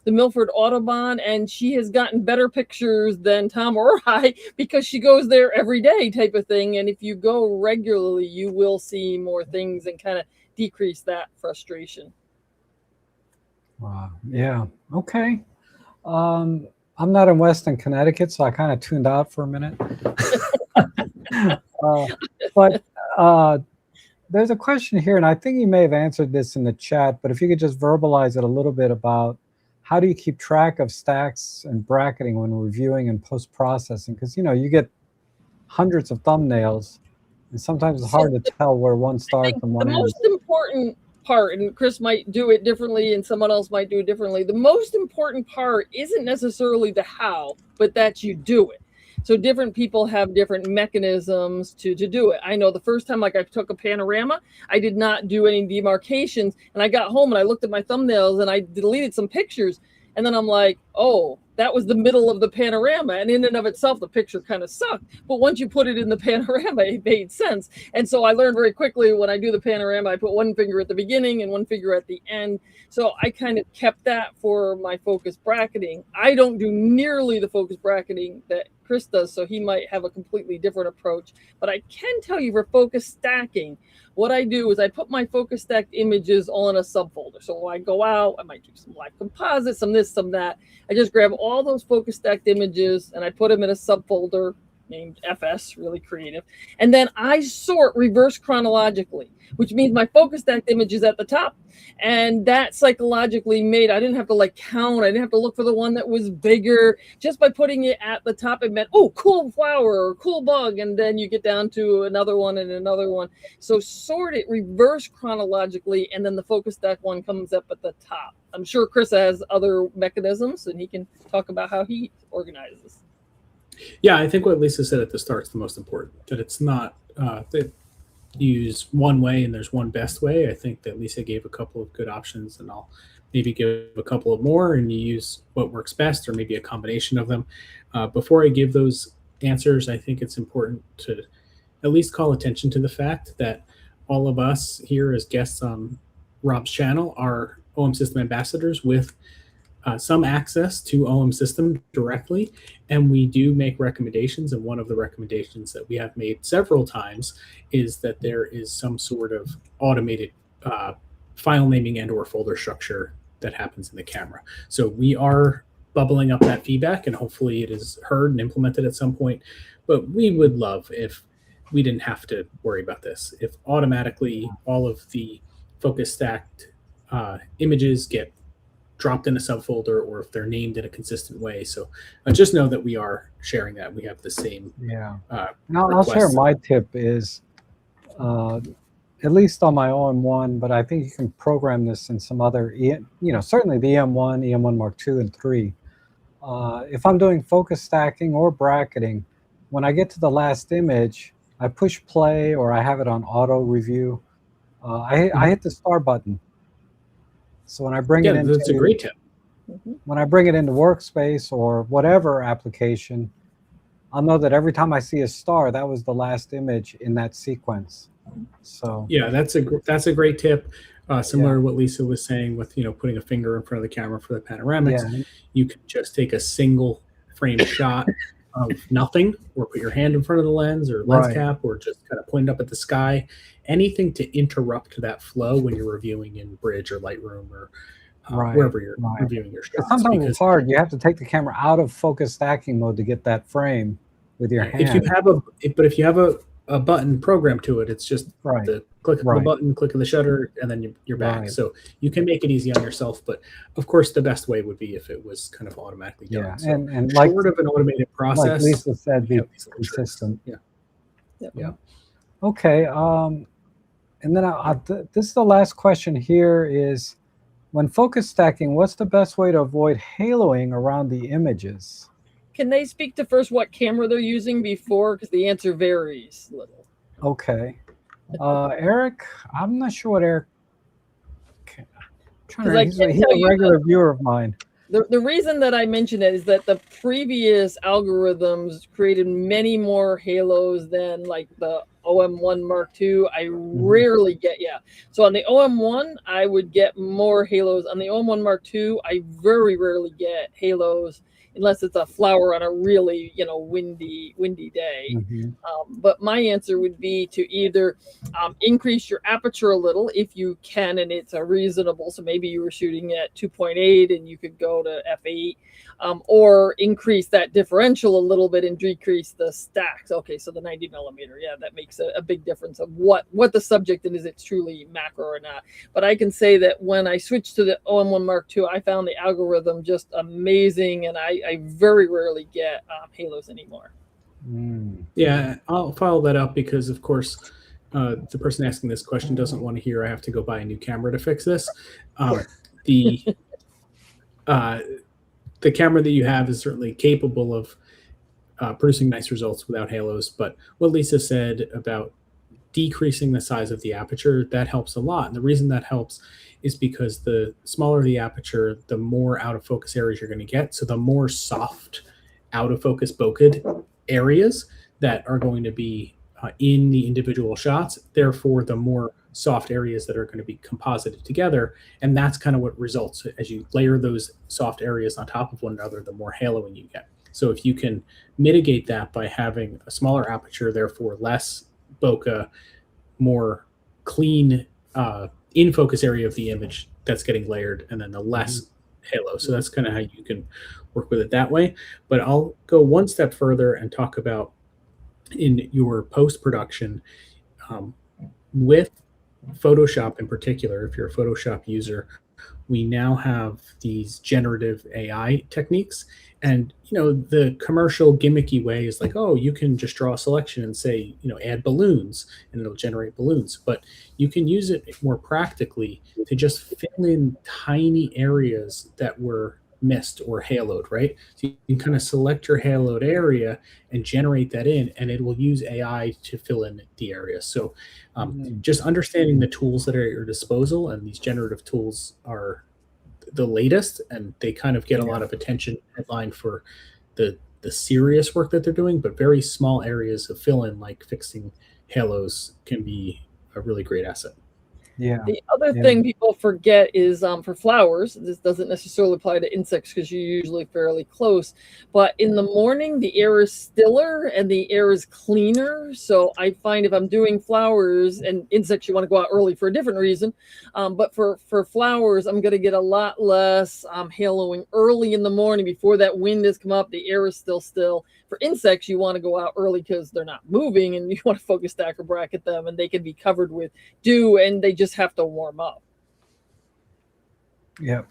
the Milford Audubon, and she has gotten better pictures than Tom or I because she goes there every day type of thing. And if you go regularly, you will see more things and kind of decrease that frustration. Wow. Yeah. Okay. I'm not in Weston, Connecticut, so I kind of tuned out for a minute. But there's a question here, and I think you may have answered this in the chat, but if you could just verbalize it a little bit about how do you keep track of stacks and bracketing when reviewing and post-processing? Because, you know, you get hundreds of thumbnails, and sometimes it's hard to tell where one starts and one ends. The most important part, and Chris might do it differently and someone else might do it differently. The most important part isn't necessarily the how, but that you do it. So different people have different mechanisms to do it. I know the first time, like I took a panorama, I did not do any demarcations, and I got home and I looked at my thumbnails and I deleted some pictures. And then I'm like, oh, that was the middle of the panorama. And in and of itself, the picture kind of sucked. But once you put it in the panorama, it made sense. And so I learned very quickly when I do the panorama, I put one finger at the beginning and one finger at the end. So I kind of kept that for my focus bracketing. I don't do nearly the focus bracketing that Chris does, so he might have a completely different approach. But I can tell you for focus stacking, what I do is I put my focus stacked images all in a subfolder. So when I go out, I might do some live composite, some this, some that. I just grab all those focus stacked images and I put them in a subfolder named FS, really creative. And then I sort reverse chronologically, which means my focus stacked image is at the top. And that psychologically made, I didn't have to like count. I didn't have to look for the one that was bigger. Just by putting it at the top, it meant, oh, cool flower or cool bug. And then you get down to another one and another one. So sort it reverse chronologically. And then the focus stack one comes up at the top. I'm sure Chris has other mechanisms and he can talk about how he organizes. Yeah, I think what Lisa said at the start is the most important, that it's not that you use one way and there's one best way. I think that Lisa gave a couple of good options, and I'll maybe give a couple of more, and you use what works best or maybe a combination of them. Before I give those answers, I think it's important to at least call attention to the fact that all of us here as guests on Rob's channel are OM System ambassadors with some access to OM System directly, and we do make recommendations. And one of the recommendations that we have made several times is that there is some sort of automated file naming and or folder structure that happens in the camera. So we are bubbling up that feedback, and hopefully it is heard and implemented at some point. But we would love if we didn't have to worry about this. If automatically all of the focus stacked images get dropped in a subfolder, or if they're named in a consistent way. So just know that we are sharing that. We have the same. Yeah. I'll share my tip is, at least on my OM1, but I think you can program this in some other, certainly the EM1, EM1 Mark II, and 3. If I'm doing focus stacking or bracketing, when I get to the last image, I push play or I have it on auto review. I hit the star button. So when I bring it into, that's a great tip. When I bring it into Workspace or whatever application, I'll know that every time I see a star, that was the last image in that sequence. So yeah, that's a great tip. Similar to what Lisa was saying with putting a finger in front of the camera for the panoramics. Yeah. You can just take a single frame shot of nothing, or put your hand in front of the lens or lens cap, or just kind of point up at the sky. Anything to interrupt that flow when you're reviewing in Bridge or Lightroom or wherever you're reviewing your shots. Sometimes it's hard. You have to take the camera out of focus stacking mode to get that frame with your hand. If you have a button programmed to it, it's just the click of the button, click of the shutter, and then you're back. So you can make it easy on yourself. But of course, the best way would be if it was kind of automatically done. Yeah, so and like sort of an automated process. Like Lisa said, be consistent. Yeah. Okay. And then this is the last question here is, when focus stacking, what's the best way to avoid haloing around the images? Can they speak to first what camera they're using before? Because the answer varies a little. Okay. Eric, I'm not sure what Eric... He's a regular viewer of mine. The reason that I mention it is that the previous algorithms created many more halos than like the OM1 Mark II. I rarely get, So on the OM1, I would get more halos. On the OM1 Mark II, I very rarely get halos unless it's a flower on a really, windy day. But my answer would be to either increase your aperture a little if you can, and it's a reasonable. So maybe you were shooting at 2.8 and you could go to f8, or increase that differential a little bit and decrease the stacks. Okay, so the 90 millimeter, that makes a big difference of what the subject is it's truly macro or not. But I can say that when I switched to the OM1 Mark II, I found the algorithm just amazing, and I very rarely get halos anymore. Yeah, I'll follow that up because, of course, the person asking this question doesn't want to hear I have to go buy a new camera to fix this. The the camera that you have is certainly capable of producing nice results without halos. But what Lisa said about decreasing the size of the aperture, that helps a lot. And the reason that helps is because the smaller the aperture, the more out of focus areas you're going to get. So the more soft out of focus bokeh areas that are going to be in the individual shots, therefore the more soft areas that are going to be composited together. And that's kind of what results as you layer those soft areas on top of one another, the more haloing you get. So if you can mitigate that by having a smaller aperture, therefore less bokeh, more clean in focus area of the image that's getting layered, and then the less halo. So that's kind of how you can work with it that way. But I'll go one step further and talk about in your post-production with Photoshop in particular. If you're a Photoshop user, we now have these generative AI techniques. And, the commercial gimmicky way is like, oh, you can just draw a selection and say, add balloons, and it'll generate balloons. But you can use it more practically to just fill in tiny areas that were missed or haloed, right? So you can kind of select your haloed area and generate that in, and it will use AI to fill in the area. So just understanding the tools that are at your disposal, and these generative tools are the latest, and they kind of get a lot of attention headline for the serious work that they're doing, but very small areas of fill in, like fixing halos, can be a really great asset. Yeah. The other thing people forget is for flowers, this doesn't necessarily apply to insects because you're usually fairly close, but in the morning, the air is stiller and the air is cleaner. So I find if I'm doing flowers and insects, you want to go out early for a different reason. But for flowers, I'm going to get a lot less haloing early in the morning before that wind has come up. The air is still still. For insects, you want to go out early because they're not moving, and you want to focus stack or bracket them, and they can be covered with dew, and they just have to warm up. Yeah.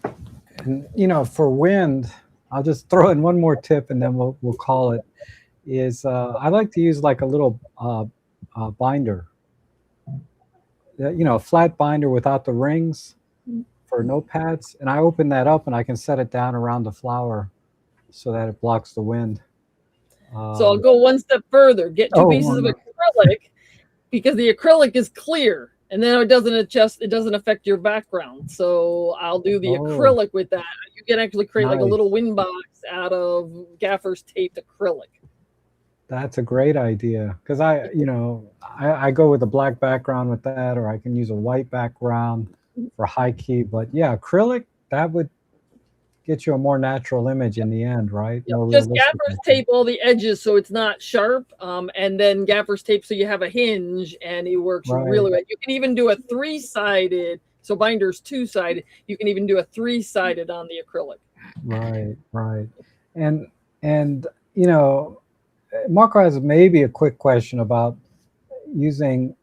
And, for wind, I'll just throw in one more tip, and then we'll call it, is I like to use like a little binder, a flat binder without the rings for notepads. And I open that up, and I can set it down around the flower so that it blocks the wind. So I'll go one step further. Get two pieces of acrylic, because the acrylic is clear, and then it doesn't affect your background. So I'll do the acrylic with that. You can actually create like a little wind box out of gaffer's taped acrylic. That's a great idea, because I go with a black background with that, or I can use a white background for high key. But yeah, acrylic, that would get you a more natural image in the end, right? Yep. Just gaffer's tape all the edges so it's not sharp, and then gaffer's tape so you have a hinge, and it works really well. You can even do a 3-sided, so binder's 2-sided. You can even do a 3-sided on the acrylic. Right. And Marco has maybe a quick question about using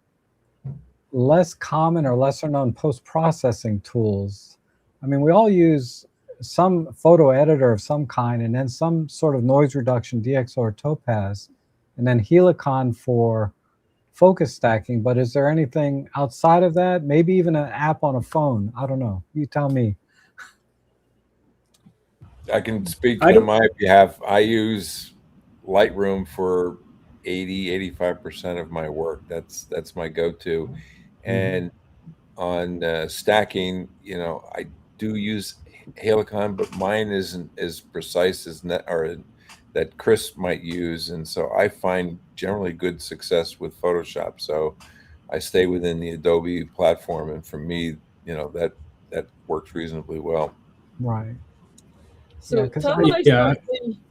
less common or lesser known post-processing tools. I mean, we all use some photo editor of some kind, and then some sort of noise reduction, DxO or Topaz, and then Helicon for focus stacking. But is there anything outside of that? Maybe even an app on a phone? I don't know. You tell me. I can speak on my behalf. I use Lightroom for 85% of my work. That's my go-to. And on stacking, I do use Helicon, but mine isn't as precise as that Chris might use, and so I find generally good success with Photoshop. So I stay within the Adobe platform, and for me, that works reasonably well. Right. So Tom and I,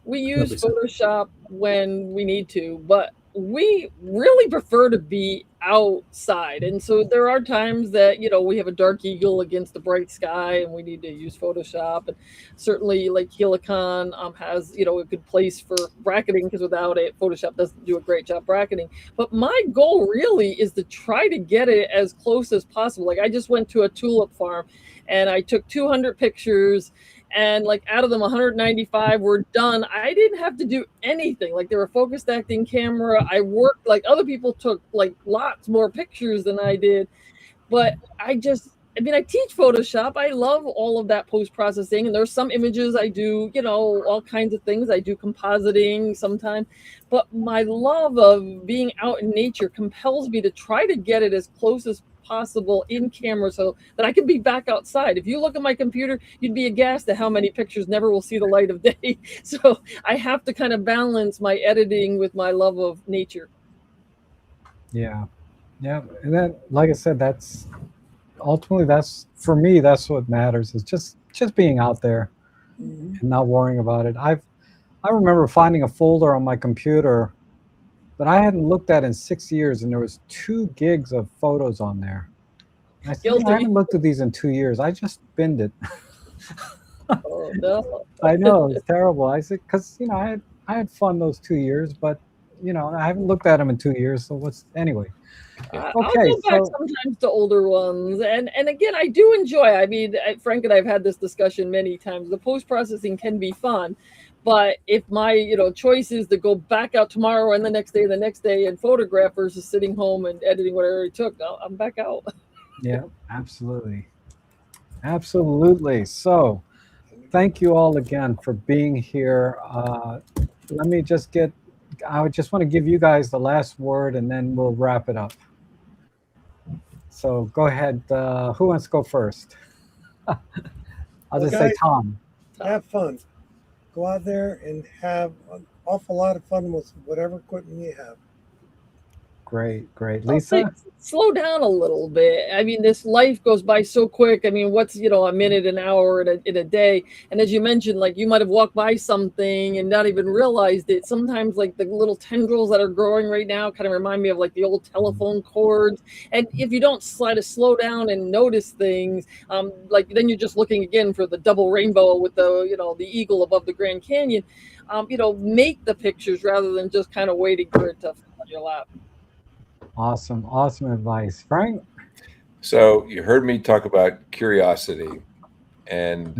we use Photoshop when we need to, but we really prefer to be outside. And so there are times that, we have a dark eagle against a bright sky and we need to use Photoshop. And certainly like Helicon has, a good place for bracketing, because without it, Photoshop doesn't do a great job bracketing. But my goal really is to try to get it as close as possible. Like I just went to a tulip farm and I took 200 pictures, And like out of them 195 were done. I didn't have to do anything. Like they were focused acting camera. I worked like other people took like lots more pictures than I did. But I teach Photoshop. I love all of that post-processing. And there's some images I do, all kinds of things. I do compositing sometimes. But my love of being out in nature compels me to try to get it as close as possible in camera so that I can be back outside. If you look at my computer, you'd be aghast at how many pictures never will see the light of day. So I have to kind of balance my editing with my love of nature. Yeah. Yeah. And then, like I said, that's for me, that's what matters, is just being out there and not worrying about it. I remember finding a folder on my computer that I hadn't looked at in 6 years, and there was 2 gigs of photos on there. And I said, I haven't looked at these in 2 years. I just binned it. Oh no! I know, it's terrible. I said, because I had fun those 2 years, but I haven't looked at them in 2 years. So anyway? I'll go back sometimes to older ones, and again, I do enjoy. I mean, Frank and I've had this discussion many times. The post processing can be fun, but if my choice is to go back out tomorrow and the next day and photograph versus sitting home and editing what I already took, I'm back out. Yeah, absolutely, absolutely. So, thank you all again for being here. Let me just get. I just want to give you guys the last word, and then we'll wrap it up. So go ahead. Who wants to go first? I'll just say Tom. Have fun. Go out there and have an awful lot of fun with whatever equipment you have. Great, great. Lisa? Slow down a little bit. I mean, this life goes by so quick. I mean, what's, a minute, an hour in a day? And as you mentioned, like you might have walked by something and not even realized it. Sometimes like the little tendrils that are growing right now kind of remind me of like the old telephone cords. And if you don't slow down and notice things, like then you're just looking again for the double rainbow with the eagle above the Grand Canyon. Make the pictures rather than just kind of waiting for it to fall on your lap. Awesome, awesome advice. Frank? So you heard me talk about curiosity, and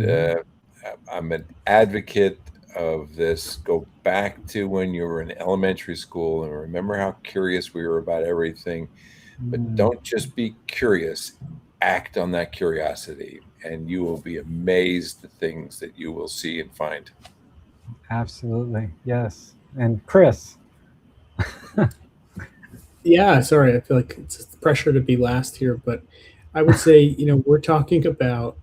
I'm an advocate of this. Go back to when you were in elementary school and remember how curious we were about everything. But don't just be curious, act on that curiosity, and you will be amazed at things that you will see and find. Absolutely, yes. And Chris? Yeah, sorry, I feel like it's pressure to be last here, but I would say, we're talking about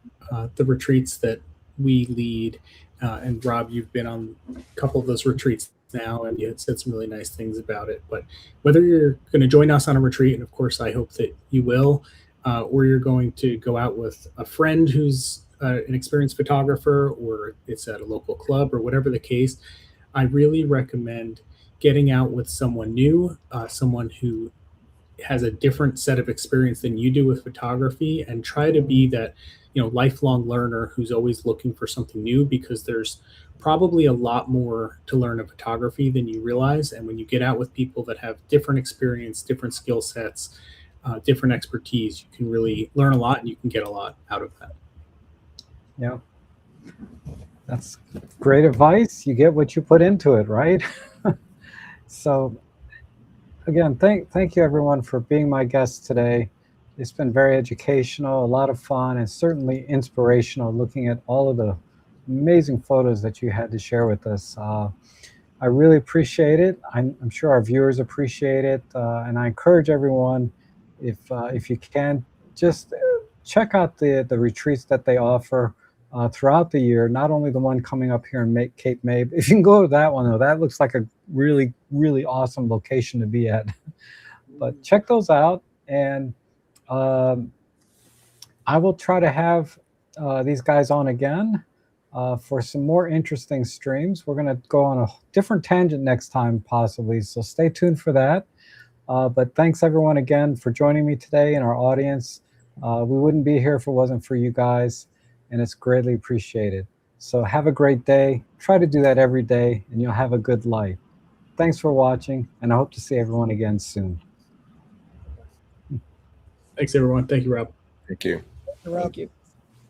the retreats that we lead. And Rob, you've been on a couple of those retreats now, and you had said some really nice things about it. But whether you're going to join us on a retreat, and of course, I hope that you will, or you're going to go out with a friend who's an experienced photographer, or it's at a local club, or whatever the case, I really recommend getting out with someone new, someone who has a different set of experience than you do with photography, and try to be that lifelong learner who's always looking for something new, because there's probably a lot more to learn of photography than you realize. And when you get out with people that have different experience, different skill sets, different expertise, you can really learn a lot, and you can get a lot out of that. Yeah, that's great advice. You get what you put into it, right? So again, thank you everyone for being my guest today. It's been very educational, a lot of fun, and certainly inspirational, looking at all of the amazing photos that you had to share with us. I really appreciate it. I'm sure our viewers appreciate it, and I encourage everyone, if you can, just check out the retreats that they offer throughout the year. Not only the one coming up here in Cape May. If you can go to that one, though, that looks like a really, really awesome location to be at. But check those out, and I will try to have these guys on again for some more interesting streams. We're going to go on a different tangent next time, possibly, so stay tuned for that. But thanks, everyone, again, for joining me today and our audience. We wouldn't be here if it wasn't for you guys, and it's greatly appreciated. So have a great day. Try to do that every day, and you'll have a good life. Thanks for watching, and I hope to see everyone again soon. Thanks, everyone. Thank you, Rob. Thank you. Rob. Thank you.